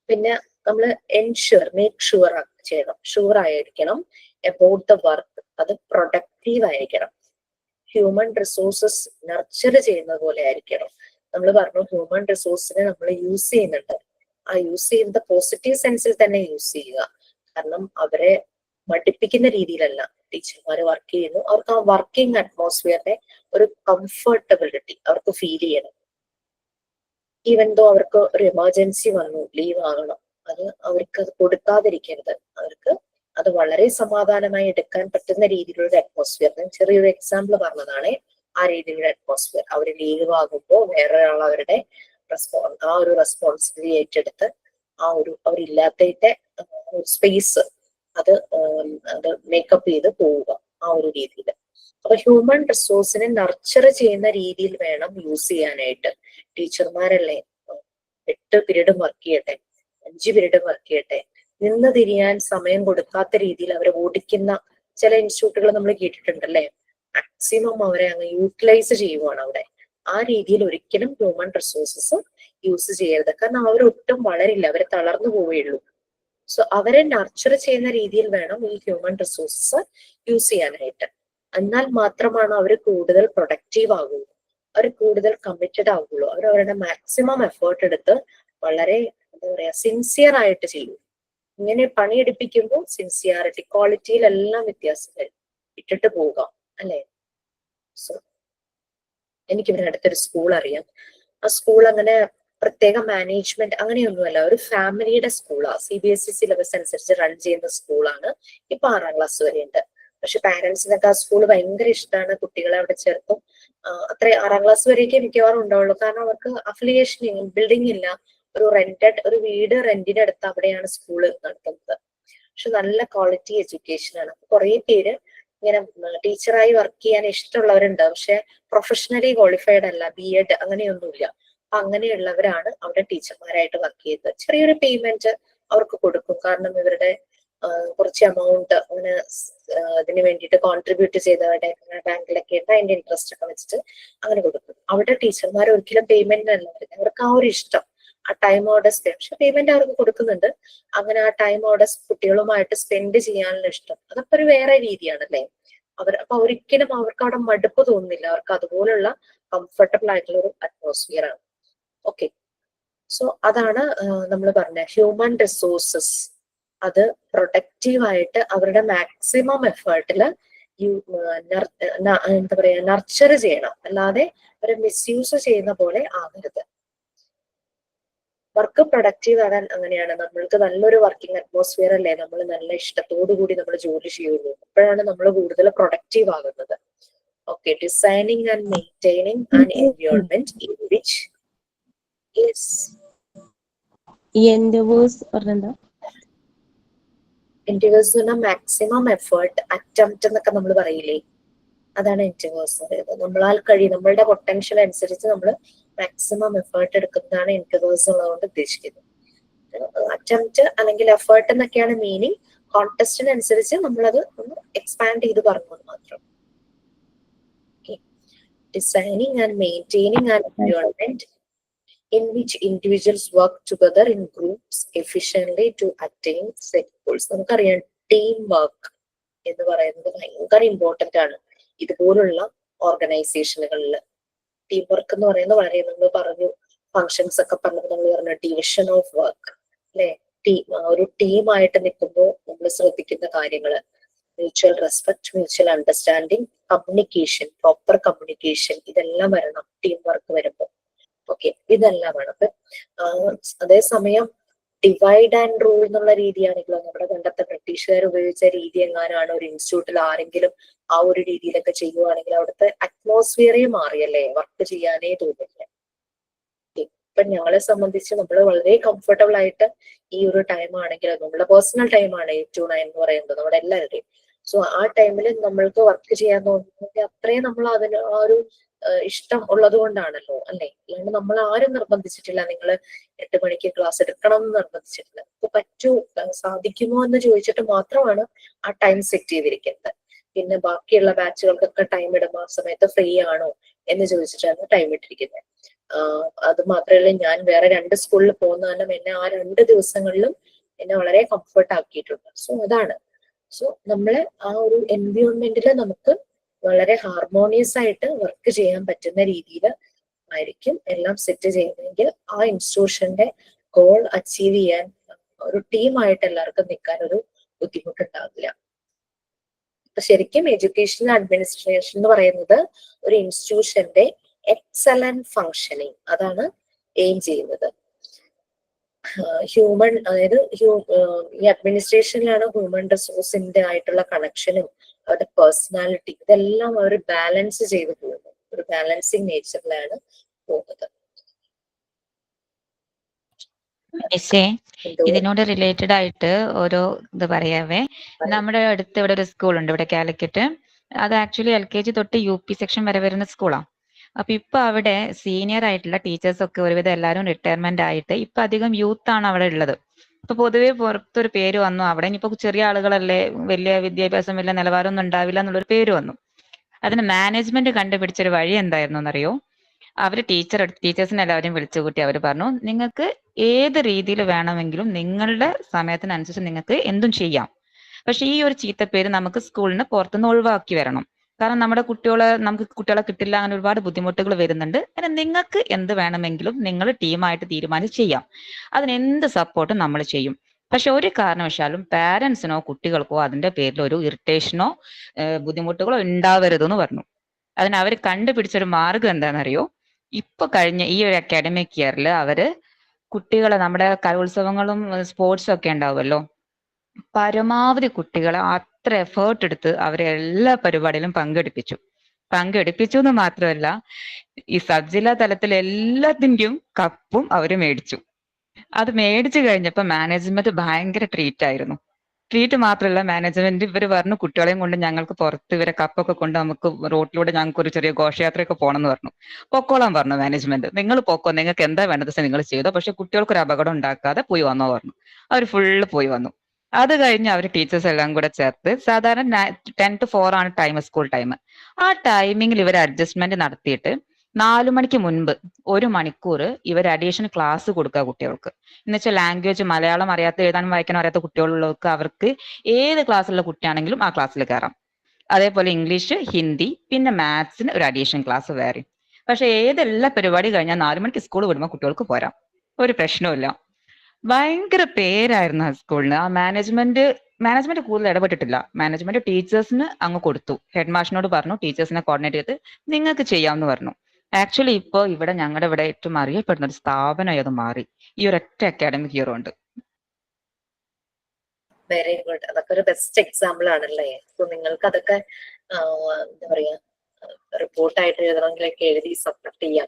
പിന്നെ നമ്മൾ എൻഷുർ, മേക്ക് ഷുവർ ചെയ്യണം, ഷുവർ ആയിരിക്കണം അബൌട്ട് ദ വർക്ക്, അത് പ്രൊഡക്റ്റീവ് ആയിരിക്കണം. ഹ്യൂമൻ റിസോഴ്സസ് നർച്ചർ ചെയ്യുന്ന പോലെ ആയിരിക്കണം. നമ്മൾ പറഞ്ഞു ഹ്യൂമൻ റിസോഴ്സിനെ നമ്മൾ യൂസ് ചെയ്യുന്നുണ്ട്, ആ യൂസ് ചെയ്യുന്നത് പോസിറ്റീവ് സെൻസിൽ തന്നെ യൂസ് ചെയ്യുക. കാരണം അവരെ മടുപ്പിക്കുന്ന രീതിയിലല്ല ടീച്ചർമാർ വർക്ക് ചെയ്യുന്നു. അവർക്ക് ആ വർക്കിംഗ് അറ്റ്മോസ്ഫിയറിന്റെ ഒരു കംഫർട്ടബിലിറ്റി അവർക്ക് ഫീൽ ചെയ്യണം. ഈവൻ ദോ അവർക്ക് ഒരു എമർജൻസി വന്നു, ലീവ് ആകണം, അത് അവർക്ക് അത് കൊടുക്കാതിരിക്കരുത്. അവർക്ക് അത് വളരെ സമാധാനമായി എടുക്കാൻ പറ്റുന്ന രീതിയിലുള്ള അറ്റ്മോസ്ഫിയർ. ഞാൻ ചെറിയൊരു എക്സാമ്പിൾ പറഞ്ഞതാണ്. ആ രീതിയിലുള്ള അറ്റ്മോസ്ഫിയർ. അവർ ലീവ് ആകുമ്പോൾ വേറൊരാൾ അവരുടെ ആ ഒരു റെസ്പോൺസിബിലിറ്റി ഏറ്റെടുത്ത് ആ ഒരു അവരില്ലാത്തതിന്റെ സ്പേസ് അത് മേക്കപ്പ് ചെയ്ത് പോവുക, ആ ഒരു രീതിയിൽ. അപ്പൊ ഹ്യൂമൻ റിസോഴ്സിനെ നർച്ചർ ചെയ്യുന്ന രീതിയിൽ വേണം യൂസ് ചെയ്യാനായിട്ട്. ടീച്ചർമാരല്ലേ 8 പീരീഡും വർക്ക് ചെയ്യട്ടെ, 5 പീരീഡും വർക്ക് ചെയ്യട്ടെ, നിന്ന് തിരിയാൻ സമയം കൊടുക്കാത്ത രീതിയിൽ അവരെ ഓടിക്കുന്ന ചില ഇൻസ്റ്റിറ്റ്യൂട്ടുകൾ നമ്മൾ കേട്ടിട്ടുണ്ടല്ലേ. മാക്സിമം അവരെ അങ്ങ് യൂട്ടിലൈസ് ചെയ്യുവാണ് അവിടെ. ആ രീതിയിൽ ഒരിക്കലും ഹ്യൂമൻ റിസോഴ്സസ് യൂസ് ചെയ്യരുത്. കാരണം അവരൊട്ടും വളരില്ല, അവരെ തളർന്നു പോവുകയുള്ളൂ. സോ അവരെ നർച്ചർ ചെയ്യുന്ന രീതിയിൽ വേണം ഈ ഹ്യൂമൻ റിസോഴ്സസ് യൂസ് ചെയ്യാനായിട്ട്. എന്നാൽ മാത്രമാണ് അവർ കൂടുതൽ പ്രൊഡക്റ്റീവ് ആകുള്ളൂ, അവർ കൂടുതൽ കമ്മിറ്റഡ് ആകുള്ളൂ. അവർ അവരുടെ മാക്സിമം എഫേർട്ട് എടുത്ത് വളരെ എന്താ പറയാ സിൻസിയർ ആയിട്ട് ചെയ്യും. ഇങ്ങനെ പണിയെടുപ്പിക്കുമ്പോൾ സിൻസിയാരിറ്റി, ക്വാളിറ്റിയിലെല്ലാം വ്യത്യാസം വരും. ഇട്ടിട്ട് പോകാം അല്ലെ. സോ എനിക്കിവിടെ അടുത്തൊരു സ്കൂൾ അറിയാം. ആ സ്കൂൾ അങ്ങനെ പ്രത്യേക മാനേജ്മെന്റ് അങ്ങനെയൊന്നുമല്ല, ഒരു ഫാമിലിയുടെ സ്കൂളാണ്. CBSE സിലബസ് അനുസരിച്ച് റൺ ചെയ്യുന്ന സ്കൂളാണ്. ഇപ്പൊ 6ാം ക്ലാസ് വരെ ഉണ്ട്. പക്ഷെ പാരന്റ്സിനൊക്കെ ആ സ്കൂൾ ഭയങ്കര ഇഷ്ടമാണ്, കുട്ടികളെ അവിടെ ചേർത്തും. അത്ര 6ാം ക്ലാസ് വരെയൊക്കെ മിക്കവാറും ഉണ്ടാവുള്ളൂ. കാരണം അവർക്ക് അഫിലിയേഷൻ ബിൽഡിംഗ് ഇല്ല, ഒരു വീട് റെന്റിന് അടുത്ത് അവിടെയാണ് സ്കൂള് നടത്തുന്നത്. പക്ഷെ നല്ല ക്വാളിറ്റി എഡ്യൂക്കേഷൻ ആണ്. കുറെ പേര് ഇങ്ങനെ ടീച്ചറായി വർക്ക് ചെയ്യാൻ ഇഷ്ടമുള്ളവരുണ്ട്, പക്ഷെ പ്രൊഫഷണലി ക്വാളിഫൈഡ് അല്ല, BEd അങ്ങനെയൊന്നുമില്ല. അപ്പൊ അങ്ങനെയുള്ളവരാണ് അവിടെ ടീച്ചർമാരായിട്ട് വർക്ക് ചെയ്തത്. ചെറിയൊരു പേയ്മെന്റ് അവർക്ക് കൊടുക്കും, കാരണം ഇവരുടെ കുറച്ച് എമൗണ്ട് അങ്ങനെ അതിന് വേണ്ടിയിട്ട് കോൺട്രിബ്യൂട്ട് ചെയ്തവരുടെ ബാങ്കിലൊക്കെ ഉണ്ട്, അതിന്റെ ഇൻട്രസ്റ്റ് ഒക്കെ വെച്ചിട്ട് അങ്ങനെ കൊടുക്കും. അവിടെ ടീച്ചർമാർ ഒരിക്കലും പേയ്മെന്റ് അല്ല വരുന്നത്, അവർക്ക് ആ ഒരു ഇഷ്ടം, ആ ടൈം അവിടെ പക്ഷെ പേയ്മെന്റ് അവർക്ക് കൊടുക്കുന്നുണ്ട്. അങ്ങനെ ആ ടൈം അവിടെ കുട്ടികളുമായിട്ട് സ്പെൻഡ് ചെയ്യാനുള്ള ഇഷ്ടം, അതൊക്കെ ഒരു വേറെ രീതിയാണല്ലേ. അപ്പൊ ഒരിക്കലും അവർക്ക് അവിടെ മടുപ്പ് തോന്നുന്നില്ല, അവർക്ക് അതുപോലുള്ള കംഫർട്ടബിൾ ആയിട്ടുള്ള ഒരു അറ്റ്മോസ്ഫിയർ ആണ്. ഓക്കെ, സോ അതാണ് നമ്മൾ പറഞ്ഞ ഹ്യൂമൻ റിസോഴ്സസ്. അത് പ്രൊഡക്റ്റീവ് ആയിട്ട് അവരുടെ മാക്സിമം എഫേർട്ടില് എന്താ പറയാ നർച്ചർ ചെയ്യണം, അല്ലാതെ അവരെ മിസ്യൂസ് ചെയ്യുന്ന പോലെ ആകരുത്. വർക്ക് പ്രൊഡക്റ്റീവ് ആകാൻ അങ്ങനെയാണ്, നമ്മൾക്ക് നല്ലൊരു വർക്കിംഗ് അറ്റ്മോസ്ഫിയർ അല്ലേ, നമ്മൾ നല്ല ഇഷ്ടത്തോടു കൂടി നമ്മൾ ജോലി ചെയ്യുള്ളൂ, അപ്പോഴാണ് നമ്മൾ കൂടുതൽ പ്രൊഡക്റ്റീവ് ആകുന്നത്. Okay, designing and maintaining an environment in which enters maximum effort attempt എന്നൊക്കെ നമ്മൾ പറയില്ലേ, അതാണ് എന്റേഴ്സ് പറയുന്നത്. നമ്മളാൽ കഴിയും, നമ്മളുടെ പൊട്ടൻഷ്യൽ അനുസരിച്ച് നമ്മൾ മാക്സിമം എഫേർട്ട് എടുക്കുന്നതാണ് എന്റേഴ്സ് ഉള്ളതുകൊണ്ട് ഉദ്ദേശിക്കുന്നത്. അറ്റംപ്റ്റ് അല്ലെങ്കിൽ എഫേർട്ട് എന്നൊക്കെയാണ് മീനിങ്. കോൺടെസ്റ്റിനനുസരിച്ച് നമ്മളത് ഒന്ന് എക്സ്പാൻഡ് ചെയ്ത് പറഞ്ഞു മാത്രം. Designing and maintaining an environment in which individuals work together in groups efficiently to attain set goals. നമുക്കറിയാം ടീം വർക്ക് എന്ന് പറയുന്നത് ഭയങ്കര ഇമ്പോർട്ടന്റ് ആണ് ഇതുപോലുള്ള ഓർഗനൈസേഷനുകളിൽ. ടീം വർക്ക് എന്ന് പറയുന്നത് വളരെ, നമ്മൾ പറഞ്ഞു ഫങ്ഷൻസ് ഒക്കെ പറഞ്ഞപ്പോൾ നമ്മൾ പറഞ്ഞു ഡിവിഷൻ ഓഫ് വർക്ക് അല്ലെ. ഒരു ടീമായിട്ട് നിൽക്കുമ്പോൾ നമ്മൾ ശ്രദ്ധിക്കുന്ന കാര്യങ്ങൾ mutual respect, mutual understanding, communication, proper communication, ഇതെല്ലാം വരണം ടീം വർക്ക് വരുമ്പോൾ. ഓക്കെ, ഇതെല്ലാം വേണം. അതേസമയം ഡിവൈഡ് ആൻഡ് റൂൾ എന്നുള്ള രീതിയാണെങ്കിലോ നമ്മുടെ പണ്ടത്തെ ബ്രിട്ടീഷുകാർ ഉപയോഗിച്ച രീതി എങ്ങാനാണ് ഒരു ഇൻസ്റ്റിറ്റ്യൂട്ടിൽ ആരെങ്കിലും ആ ഒരു രീതിയിലൊക്കെ ചെയ്യുവാണെങ്കിൽ അവിടുത്തെ അറ്റ്മോസ്ഫിയറേ മാറിയല്ലേ, വർക്ക് ചെയ്യാനേ തോന്നില്ല. ഇപ്പൊ ഞങ്ങളെ സംബന്ധിച്ച് നമ്മൾ വളരെ കംഫർട്ടബിൾ ആയിട്ട് ഈ ഒരു ടൈം ആണെങ്കിൽ, നമ്മുടെ പേഴ്സണൽ ടൈമാണ് 8 to 9 എന്ന് പറയുന്നത് നമ്മുടെ എല്ലാവരുടെയും. സോ ആ ടൈമിൽ നമ്മൾക്ക് വർക്ക് ചെയ്യാൻ തോന്നുന്നെങ്കിൽ അത്രയും നമ്മൾ അതിന് ആ ഒരു ഇഷ്ടം ഉള്ളത് കൊണ്ടാണല്ലോ അല്ലെ. അല്ലാണ്ട് നമ്മൾ ആരും നിർബന്ധിച്ചിട്ടില്ല നിങ്ങൾ 8 മണിക്ക് ക്ലാസ് എടുക്കണം എന്ന് നിർബന്ധിച്ചിട്ടില്ല. ഇപ്പൊ പറ്റൂ, സാധിക്കുമോ എന്ന് ചോദിച്ചിട്ട് മാത്രമാണ് ആ ടൈം സെറ്റ് ചെയ്തിരിക്കുന്നത്. പിന്നെ ബാക്കിയുള്ള ബാച്ചുകൾക്കൊക്കെ ടൈം ഇടുമ്പോൾ ആ സമയത്ത് ഫ്രീ ആണോ എന്ന് ചോദിച്ചിട്ടാണ് ടൈം ഇട്ടിരിക്കുന്നത്. അത് മാത്രമല്ല, ഞാൻ വേറെ 2 സ്കൂളിൽ പോകുന്ന കാരണം എന്നെ ആ 2 ദിവസങ്ങളിലും എന്നെ വളരെ കംഫർട്ട് ആക്കിയിട്ടുണ്ട്. സോ അതാണ്. സോ നമ്മളെ ആ ഒരു എൻവയോൺമെന്റിൽ നമുക്ക് വളരെ ഹാർമോണിയസ് ആയിട്ട് വർക്ക് ചെയ്യാൻ പറ്റുന്ന രീതിയിൽ ആയിരിക്കും എല്ലാം സെറ്റ് ചെയ്യുന്നതെങ്കിൽ ആ ഇൻസ്റ്റിറ്റ്യൂഷന്റെ ഗോൾ അച്ചീവ് ചെയ്യാൻ ഒരു ടീമായിട്ട് എല്ലാവർക്കും നിൽക്കാൻ ഒരു ബുദ്ധിമുട്ടുണ്ടാവില്ല. അപ്പൊ ശരിക്കും എഡ്യൂക്കേഷണൽ അഡ്മിനിസ്ട്രേഷൻ എന്ന് പറയുന്നത് ഒരു ഇൻസ്റ്റിറ്റ്യൂഷന്റെ എക്സലന്റ് ഫങ്ഷനിങ്, അതാണ് എയിം ചെയ്യുന്നത്. ഹ്യൂമൻ, അതായത് ഈ അഡ്മിനിസ്ട്രേഷനിലാണ് ഹ്യൂമൻ റിസോഴ്സിന്റെ ആയിട്ടുള്ള കണക്ഷനും അവരുടെ പേഴ്സണാലിറ്റി ഇതെല്ലാം അവർ ബാലൻസ് ചെയ്ത് പോകുന്നു. ഒരു ബാലൻസിങ് നേച്ചറിലാണ് പോകുന്നത്. മിസ്സേ, ഇതിനോട് റിലേറ്റഡ് ആയിട്ട് ഓരോ ഇത് പറയാവേ. നമ്മുടെ അടുത്ത് ഇവിടെ ഒരു സ്കൂൾ ഉണ്ട് ഇവിടെ കാലിക്കറ്റ്. അത് ആക്ച്വലി LKG തൊട്ട് UP സെക്ഷൻ വരെ വരുന്ന സ്കൂളാണ്. അപ്പൊ ഇപ്പൊ അവിടെ സീനിയർ ആയിട്ടുള്ള ടീച്ചേഴ്സ് ഒക്കെ ഒരുവിധം എല്ലാവരും റിട്ടയർമെന്റ് ആയിട്ട് ഇപ്പൊ അധികം യൂത്ത് ആണ് അവിടെ ഉള്ളത്. അപ്പൊ പൊതുവെ പുറത്തൊരു പേര് വന്നു, അവിടെ ഇനിയിപ്പോ ചെറിയ ആളുകളല്ലേ, വലിയ വിദ്യാഭ്യാസം വലിയ നിലവാരമൊന്നും ഉണ്ടാവില്ല എന്നുള്ളൊരു പേര് വന്നു. അതിന് മാനേജ്മെന്റ് കണ്ടുപിടിച്ചൊരു വഴി എന്തായിരുന്നു എന്നറിയോ? അവര് ടീച്ചേഴ്സിനെ എല്ലാവരും വിളിച്ചു കൂട്ടി അവർ പറഞ്ഞു, നിങ്ങൾക്ക് ഏത് രീതിയിൽ വേണമെങ്കിലും നിങ്ങളുടെ സമയത്തിനനുസരിച്ച് നിങ്ങൾക്ക് എന്തും ചെയ്യാം. പക്ഷെ ഈ ഒരു ചീത്തപ്പേര് നമുക്ക് സ്കൂളിന് പുറത്തുനിന്ന് ഒഴിവാക്കി വരണം. കാരണം നമുക്ക് കുട്ടികളെ കിട്ടില്ല, അങ്ങനെ ഒരുപാട് ബുദ്ധിമുട്ടുകൾ വരുന്നുണ്ട്. അങ്ങനെ നിങ്ങൾക്ക് എന്ത് വേണമെങ്കിലും നിങ്ങൾ ടീമായിട്ട് തീരുമാനിച്ച് ചെയ്യാം. അതിന് എന്ത് സപ്പോർട്ടും നമ്മൾ ചെയ്യും. പക്ഷെ ഒരു കാരണവശാലും പാരന്റ്സിനോ കുട്ടികൾക്കോ അതിന്റെ പേരിൽ ഒരു ഇറിറ്റേഷനോ ബുദ്ധിമുട്ടുകളോ ഉണ്ടാവരുതെന്ന് പറഞ്ഞു. അതിന് അവർ കണ്ടുപിടിച്ചൊരു മാർഗം എന്താണെന്നറിയോ? ഇപ്പൊ കഴിഞ്ഞ ഈ ഒരു അക്കാഡമിക് ഇയറിൽ അവര് കുട്ടികളെ, നമ്മുടെ കലോത്സവങ്ങളും സ്പോർട്സും ഒക്കെ ഉണ്ടാവുമല്ലോ, പരമാവധി കുട്ടികളെ അത്ര എഫേർട്ട് എടുത്ത് അവരെ എല്ലാ പരിപാടിയിലും പങ്കെടുപ്പിച്ചു എന്ന് മാത്രമല്ല, ഈ സബ് ജില്ലാ തലത്തിൽ എല്ലാത്തിന്റെയും കപ്പും അവര് മേടിച്ചു. അത് മേടിച്ചു കഴിഞ്ഞപ്പോ മാനേജ്മെന്റ് ഭയങ്കര ട്രീറ്റ് മാത്രമല്ല, മാനേജ്മെന്റ് ഇവര് പറഞ്ഞു കുട്ടികളെയും കൊണ്ട് ഞങ്ങൾക്ക് പുറത്ത് ഇവരെ കപ്പൊക്കെ കൊണ്ട് നമുക്ക് റോട്ടിലൂടെ ഞങ്ങൾക്ക് ഒരു ചെറിയ ഘോഷയാത്രയൊക്കെ പോകണമെന്ന് പറഞ്ഞു. പൊക്കോളാൻ പറഞ്ഞു മാനേജ്മെന്റ്. നിങ്ങൾ പൊക്കോ, നിങ്ങൾക്ക് എന്താ വേണ്ടത് നിങ്ങൾ ചെയ്തോ, പക്ഷെ കുട്ടികൾക്ക് ഒരു അപകടം ഉണ്ടാക്കാതെ പോയി വന്നോ പറഞ്ഞു. അവർ ഫുള്ള് പോയി വന്നു. അത് കഴിഞ്ഞ് അവർ ടീച്ചേഴ്സ് എല്ലാം കൂടെ ചേർത്ത്, സാധാരണ 10 to 4 ആണ് ടൈം, സ്കൂൾ ടൈം. ആ ടൈമിങ്ങിൽ ഇവർ അഡ്ജസ്റ്റ്മെന്റ് നടത്തിയിട്ട് 4 മണിക്ക് മുൻപ് 1 മണിക്കൂർ ഇവർ അഡീഷണൽ ക്ലാസ് കൊടുക്കുക കുട്ടികൾക്ക്. എന്നുവെച്ചാൽ ലാംഗ്വേജ്, മലയാളം അറിയാത്ത, എഴുതാനും വായിക്കാനും അറിയാത്ത കുട്ടികളുള്ളവർക്ക് അവർക്ക് ഏത് ക്ലാസ്സിലുള്ള കുട്ടിയാണെങ്കിലും ആ ക്ലാസ്സിൽ കയറാം. അതേപോലെ ഇംഗ്ലീഷ്, ഹിന്ദി, പിന്നെ മാത്സിന് ഒരു അഡീഷണൽ ക്ലാസ് വേറെ. പക്ഷെ ഏതെല്ലാ പരിപാടി കഴിഞ്ഞാൽ 4 മണിക്ക് സ്കൂൾ വിടുമ്പോൾ കുട്ടികൾക്ക് പോരാം, ഒരു പ്രശ്നവുമില്ല. ഭയങ്കര പേരായിരുന്നു ആ സ്കൂളിന്. ആ മാനേജ്മെന്റ് കൂടുതൽ ഇടപെട്ടിട്ടില്ല. മാനേജ്മെന്റ് ടീച്ചേഴ്സിന് അങ്ങ് കൊടുത്തു. ഹെഡ് മാഷിനോട് പറഞ്ഞു ടീച്ചേഴ്സിനെ കോർഡിനേറ്റ് ചെയ്ത് നിങ്ങൾക്ക് ചെയ്യാമെന്ന് പറഞ്ഞു. ആക്ച്വലി ഇപ്പോ ഞങ്ങളുടെ ഇവിടെ ഏറ്റവും അറിയപ്പെടുന്ന ഒരു സ്ഥാപനമായി അത് മാറി ഈ ഒരൊറ്റ അക്കാഡമിക് ഇയർ കൊണ്ട്. Very good. അതൊക്കെ ഒരു ബെസ്റ്റ് എക്സാമ്പിൾ ആണല്ലേ. സോ നിങ്ങൾക്ക് അതൊക്കെ എന്താ പറയാ, റിപ്പോർട്ടായിട്ട് എഴുതണമെങ്കിലൊക്കെ എഴുതി സബ്മിറ്റ് ചെയ്യാം.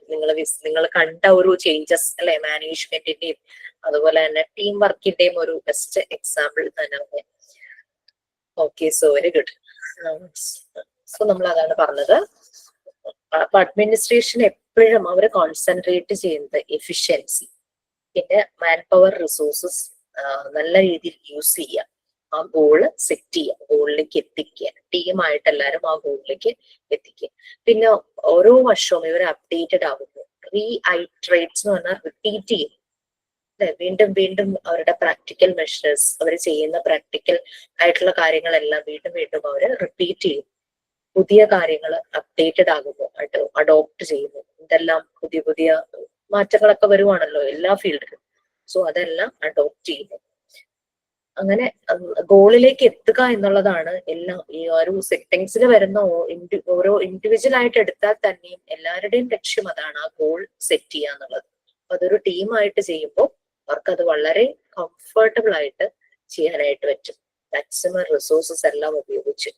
നിങ്ങൾ കണ്ട ഒരു ചേഞ്ചസ് അല്ലെ, മാനേജ്മെന്റിന്റെയും അതുപോലെ തന്നെ ടീം വർക്കിന്റെയും ഒരു ബെസ്റ്റ് എക്സാമ്പിൾ തന്നെ. Okay, so very good. So നമ്മൾ അതാണ് പറഞ്ഞത്. അപ്പൊ അഡ്മിനിസ്ട്രേഷൻ എപ്പോഴും അവർ കോൺസെൻട്രേറ്റ് ചെയ്യുന്നത് എഫിഷ്യൻസി, പിന്നെ മാൻ പവർ റിസോഴ്സസ് നല്ല രീതിയിൽ യൂസ് ചെയ്യുക, ആ ഗോള് സെറ്റ് ചെയ്യുക, ഗോളിലേക്ക് എത്തിക്കുക, ടീമായിട്ട് എല്ലാവരും ആ ഗോളിലേക്ക് എത്തിക്കുക. പിന്നെ ഓരോ വർഷവും ഇവർ അപ്ഡേറ്റഡ് ആകുന്നു. റീഐട്രേറ്റ്സ് എന്ന് പറഞ്ഞാൽ റിപ്പീറ്റ് ചെയ്യും. വീണ്ടും വീണ്ടും അവരുടെ പ്രാക്ടിക്കൽ മെഷേഴ്സ്, അവർ ചെയ്യുന്ന പ്രാക്ടിക്കൽ ആയിട്ടുള്ള കാര്യങ്ങളെല്ലാം വീണ്ടും വീണ്ടും അവർ റിപ്പീറ്റ് ചെയ്യും. പുതിയ കാര്യങ്ങൾ അപ്ഡേറ്റഡ് ആകുന്നു, അഡോപ്റ്റ് ചെയ്യുന്നു. ഇതെല്ലാം പുതിയ പുതിയ മാറ്റങ്ങളൊക്കെ വരുവാണല്ലോ എല്ലാ ഫീൽഡിലും. സോ അതെല്ലാം അഡോപ്റ്റ് ചെയ്യുന്നു. അങ്ങനെ ഗോളിലേക്ക് എത്തുക എന്നുള്ളതാണ് എല്ലാം. ഈ ഒരു സെറ്റിങ്സിൽ വരുന്ന ഓരോ ഇൻഡിവിജ്വൽ ആയിട്ട് എടുത്താൽ തന്നെയും എല്ലാവരുടെയും ലക്ഷ്യം അതാണ്, ആ ഗോൾ സെറ്റ് ചെയ്യുക എന്നുള്ളത്. അതൊരു ടീമായിട്ട് ചെയ്യുമ്പോൾ അവർക്കത് വളരെ കംഫർട്ടബിൾ ആയിട്ട് ചെയ്യാനായിട്ട് പറ്റും. മാക്സിമം റിസോഴ്സസ് എല്ലാം ഉപയോഗിച്ച്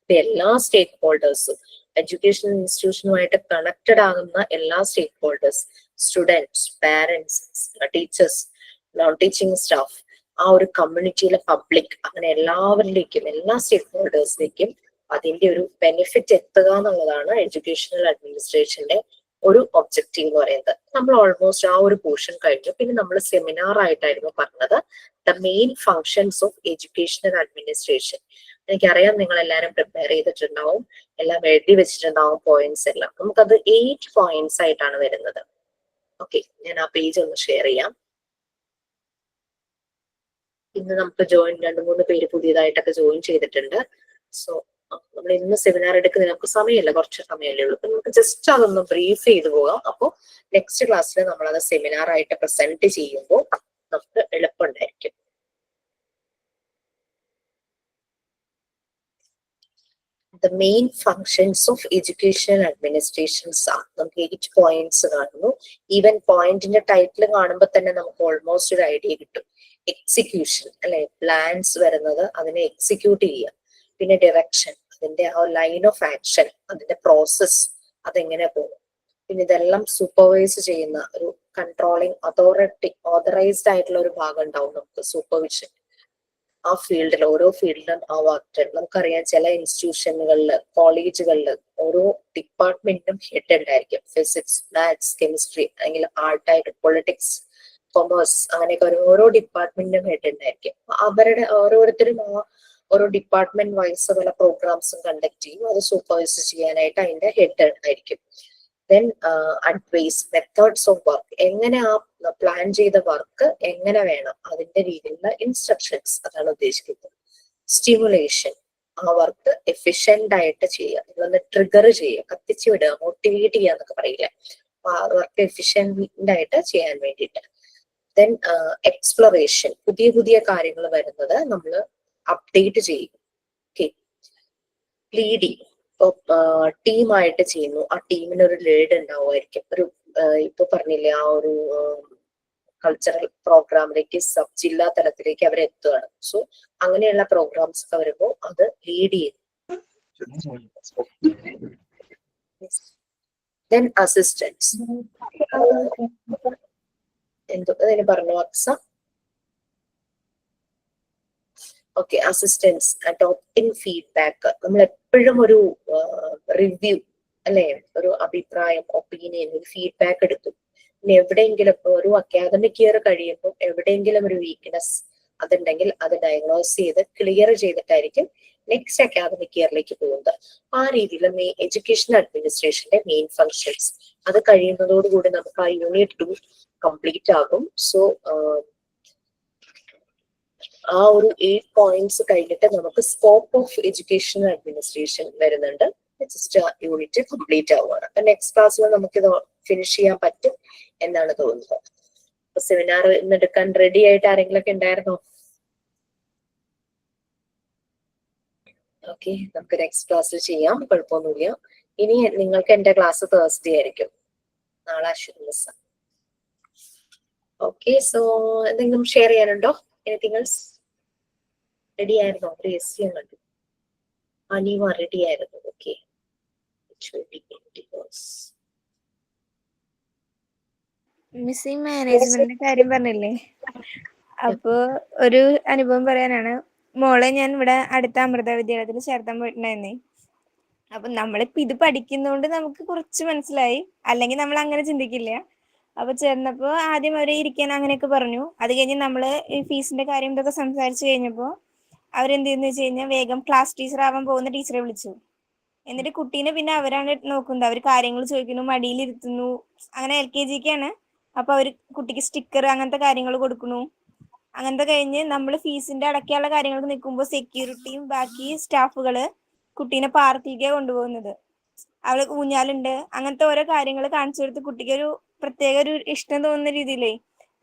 എല്ലാ സ്റ്റേക്ക് ഹോൾഡേഴ്സും, എഡ്യൂക്കേഷൻ ഇൻസ്റ്റിറ്റ്യൂഷനുമായിട്ട് കണക്റ്റഡ് ആകുന്ന എല്ലാ stakeholders, students, parents, teachers, non teaching staff, ആ ഒരു കമ്മ്യൂണിറ്റിയിലെ പബ്ലിക്, അങ്ങനെ എല്ലാവരിലേക്കും, എല്ലാ സ്റ്റേക്ക് ഹോൾഡേഴ്സിലേക്കും അതിന്റെ ഒരു ബെനിഫിറ്റ് എത്തുക എന്നുള്ളതാണ് എഡ്യൂക്കേഷണൽ അഡ്മിനിസ്ട്രേഷന്റെ ഒരു ഒബ്ജക്റ്റീവ് എന്ന് പറയുന്നത്. നമ്മൾ ഓൾമോസ്റ്റ് ആ ഒരു പോർഷൻ കഴിഞ്ഞു. പിന്നെ നമ്മൾ സെമിനാർ ആയിട്ടായിരുന്നു പറഞ്ഞത് the main functions of educational administration. എനിക്കറിയാം നിങ്ങൾ എല്ലാവരും പ്രിപ്പയർ ചെയ്തിട്ടുണ്ടാവും, എല്ലാം എഴുതി വെച്ചിട്ടുണ്ടാവും പോയിന്റ്സ് എല്ലാം. നമുക്കത് 8 പോയിന്റ്സ് ആയിട്ടാണ് വരുന്നത്. ഓക്കെ, ഞാൻ ആ പേജ് ഒന്ന് ഷെയർ ചെയ്യാം. ഇന്ന് നമുക്ക് 2-3 പേര് പുതിയതായിട്ടൊക്കെ ജോയിൻ ചെയ്തിട്ടുണ്ട്. സോ നമ്മൾ ഇന്ന് സെമിനാർ എടുക്കുന്നതിന് നമുക്ക് സമയമില്ല, കുറച്ച് സമയമല്ലേ ഉള്ളൂ. അപ്പൊ നമുക്ക് ജസ്റ്റ് അതൊന്ന് ബ്രീഫ് ചെയ്തു പോകാം. അപ്പോൾ നെക്സ്റ്റ് ക്ലാസ്സിൽ നമ്മളത് സെമിനാർ ആയിട്ട് പ്രസന്റ് ചെയ്യുമ്പോൾ നമുക്ക് എളുപ്പമുണ്ടായിരിക്കും. the main functions of educational administrations are നമുക്ക് 8 points കാണുന്നു. ഈവൻ പോയിന്റിന്റെ ടൈറ്റിൽ കാണുമ്പോൾ തന്നെ നമുക്ക് ഓൾമോസ്റ്റ് ഒരു ഐഡിയ കിട്ടും. എക്സിക്യൂഷൻ അല്ലെ, പ്ലാൻസ് വരുന്നത് അതിനെ എക്സിക്യൂട്ട് ചെയ്യുക. പിന്നെ ഡയറക്ഷൻ, അതിന്റെ ആ ലൈൻ ഓഫ് ആക്ഷൻ, അതിന്റെ പ്രോസസ് അതെങ്ങനെ പോകും. പിന്നെ ഇതെല്ലാം സൂപ്പർവൈസ് ചെയ്യുന്ന ഒരു കൺട്രോളിങ് അതോറിറ്റി, ഓതറൈസ്ഡ് ആയിട്ടുള്ള ഒരു ഭാഗം ഉണ്ടാവും നമുക്ക് സൂപ്പർവിഷൻ. ആ ഫീൽഡിൽ, ഓരോ ഫീൽഡിലും ആ വർക്ക് നമുക്കറിയാം. ചില ഇൻസ്റ്റിറ്റ്യൂഷനുകളിൽ, കോളേജുകളിൽ ഓരോ ഡിപ്പാർട്ട്മെന്റിനും ഹെഡ് ഉണ്ടായിരിക്കും. ഫിസിക്സ്, മാത്സ്, കെമിസ്ട്രി, അല്ലെങ്കിൽ ആർട്ടായിട്ട് പൊളിറ്റിക്സ്, കൊമേഴ്സ്, അങ്ങനെയൊക്കെ ഓരോ ഡിപ്പാർട്ട്മെന്റിനും ഹെഡ് ഉണ്ടായിരിക്കും. അവരുടെ ഓരോരുത്തരും ആ ഓരോ ഡിപ്പാർട്ട്മെന്റ് വൈസ് പല പ്രോഗ്രാംസും കണ്ടക്ട് ചെയ്യും. അത് സൂപ്പർവൈസ് ചെയ്യാനായിട്ട് അതിന്റെ ഹെഡ് ആയിരിക്കും. Then advice, methods of work, എങ്ങനെ ആ പ്ലാൻ ചെയ്ത വർക്ക് എങ്ങനെ വേണം, അതിന്റെ രീതിയിലുള്ള ഇൻസ്ട്രക്ഷൻസ്, അതാണ് ഉദ്ദേശിക്കുന്നത്. സ്റ്റിമുലേഷൻ, ആ വർക്ക് എഫിഷ്യന്റ് ആയിട്ട് ചെയ്യുക, നിങ്ങളൊന്ന് ട്രിഗർ ചെയ്യുക, കത്തിച്ചു വിടുക, മോട്ടിവേറ്റ് ചെയ്യുക എന്നൊക്കെ പറയില്ലേ, ആ വർക്ക് എഫിഷ്യന്റ് ആയിട്ട് ചെയ്യാൻ വേണ്ടിയിട്ട്. ദെൻ എക്സ്പ്ലോറേഷൻ, പുതിയ പുതിയ കാര്യങ്ങൾ വരുന്നത് നമ്മൾ അപ്ഡേറ്റ് ചെയ്യും. ഓക്കെ. ലീഡിങ്, ടീമായിട്ട് ചെയ്യുന്നു, ആ ടീമിന് ഒരു ലീഡ് ഉണ്ടാവുമായിരിക്കും. ഒരു ഇപ്പൊ പറഞ്ഞില്ലേ, ആ ഒരു കൾച്ചറൽ പ്രോഗ്രാമിലേക്ക് സബ് ജില്ലാ തലത്തിലേക്ക് അവർ എത്തുകയാണ്. സോ അങ്ങനെയുള്ള പ്രോഗ്രാംസ് ഒക്കെ വരുമ്പോൾ അത് ലീഡ് ചെയ്യും. ദെൻ അസിസ്റ്റൻസ്, അതിന് പറഞ്ഞു അക്സ. ഓക്കെ. അസിസ്റ്റൻസ്, അഡോപ്റ്റിംഗ് ഫീഡ്ബാക്ക്, നമ്മൾ എപ്പോഴും ഒരു റിവ്യൂ അല്ലെ, ഒരു അഭിപ്രായം, ഒപ്പീനിയൻ, ഒരു ഫീഡ്ബാക്ക് എടുക്കും. പിന്നെ എവിടെയെങ്കിലും ഇപ്പൊ ഒരു അക്കാദമിക് ഇയർ കഴിയുമ്പോൾ എവിടെയെങ്കിലും ഒരു വീക്ക്നെസ് അതുണ്ടെങ്കിൽ അത് ഡയഗ്നോസ് ചെയ്ത് ക്ലിയർ ചെയ്തിട്ടായിരിക്കും നെക്സ്റ്റ് അക്കാദമിക് ഇയറിലേക്ക് പോകുന്നത്. ആ രീതിയിൽ എഡ്യൂക്കേഷൻ അഡ്മിനിസ്ട്രേഷന്റെ മെയിൻ ഫങ്ഷൻസ് അത് കഴിയുന്നതോടുകൂടി നമുക്ക് ആ യൂണിറ്റ് 2 കംപ്ലീറ്റ് ആകും. സോ ആ ഒരു 8 പോയിന്റ്സ് കഴിഞ്ഞിട്ട് നമുക്ക് സ്കോപ്പ് ഓഫ് എഡ്യൂക്കേഷൻ അഡ്മിനിസ്ട്രേഷൻ വരുന്നുണ്ട്. ജസ്റ്റ് യൂണിറ്റ് കംപ്ലീറ്റ് ആവുകയാണ്. അപ്പൊ നെക്സ്റ്റ് ക്ലാസ്സിൽ നമുക്ക് ഇത് ഫിനിഷ് ചെയ്യാൻ പറ്റും എന്നാണ് തോന്നുന്നത്. അപ്പൊ സെമിനാർ ഇന്ന് എടുക്കാൻ റെഡി ആയിട്ട് ആരെങ്കിലും ഒക്കെ ഉണ്ടായിരുന്നോ? ഓക്കെ, നമുക്ക് നെക്സ്റ്റ് ക്ലാസ്സിൽ ചെയ്യാം, കുഴപ്പമൊന്നുമില്ല. ഇനി നിങ്ങൾക്ക് എന്റെ ക്ലാസ് തേഴ്സ്ഡേ ആയിരിക്കും, നാളെ അശ്വതി മിസ്. ഓക്കെ, സോ എന്തെങ്കിലും ഷെയർ ചെയ്യാനുണ്ടോ? Anything else? റെഡി ആയിരുന്നോ? ഒരു എസ് സി കണ്ടു, അനീവ റെഡി ആയിരുന്നു. ഓക്കെ, മിസ്, ഈ മാനേജ്മെന്റിന്റെ കാര്യം പറഞ്ഞില്ലേ, അപ്പൊ ഒരു അനുഭവം പറയാനാണ്. മോളെ ഞാൻ ഇവിടെ അടുത്ത അമൃത വിദ്യാലയത്തിൽ ചേർത്താൻ പോയിട്ടുണ്ടായിരുന്നേ. അപ്പൊ നമ്മളിപ്പോ ഇത് പഠിക്കുന്നോണ്ട് നമുക്ക് കുറച്ച് മനസ്സിലായി, അല്ലെങ്കിൽ നമ്മൾ അങ്ങനെ ചിന്തിക്കില്ല. അപ്പൊ ചേർന്നപ്പോ ആദ്യം അവരെ ഇരിക്കാൻ അങ്ങനെയൊക്കെ പറഞ്ഞു. അത് കഴിഞ്ഞ് നമ്മള് ഈ ഫീസിന്റെ കാര്യം ഇതൊക്കെ സംസാരിച്ചു കഴിഞ്ഞപ്പോ അവരെന്ത് ചെയ്യുന്ന വെച്ച് കഴിഞ്ഞാൽ വേഗം ക്ലാസ് ടീച്ചർ ആവാൻ പോകുന്ന ടീച്ചറെ വിളിച്ചു. എന്നിട്ട് കുട്ടീനെ പിന്നെ അവരാണ് നോക്കുന്നത്. അവർ കാര്യങ്ങൾ ചോദിക്കുന്നു, മടിയിലിരുത്തുന്നു. അങ്ങനെ LKG-ക്കാണ്. അപ്പൊ അവര് കുട്ടിക്ക് സ്റ്റിക്കർ അങ്ങനത്തെ കാര്യങ്ങൾ കൊടുക്കുന്നു. അങ്ങനത്തെ കഴിഞ്ഞ് നമ്മൾ ഫീസിന്റെ അടയ്ക്കാനുള്ള കാര്യങ്ങൾക്ക് നിൽക്കുമ്പോൾ സെക്യൂരിറ്റിയും ബാക്കി സ്റ്റാഫുകള് കുട്ടീനെ പാർക്കിലേക്കാണ് കൊണ്ടുപോകുന്നത്. അവള് ഊഞ്ഞാലുണ്ട്, അങ്ങനത്തെ ഓരോ കാര്യങ്ങൾ കാണിച്ചു കൊടുത്ത് കുട്ടിക്ക് ഒരു പ്രത്യേക ഒരു ഇഷ്ടം തോന്നുന്ന രീതിയിലേ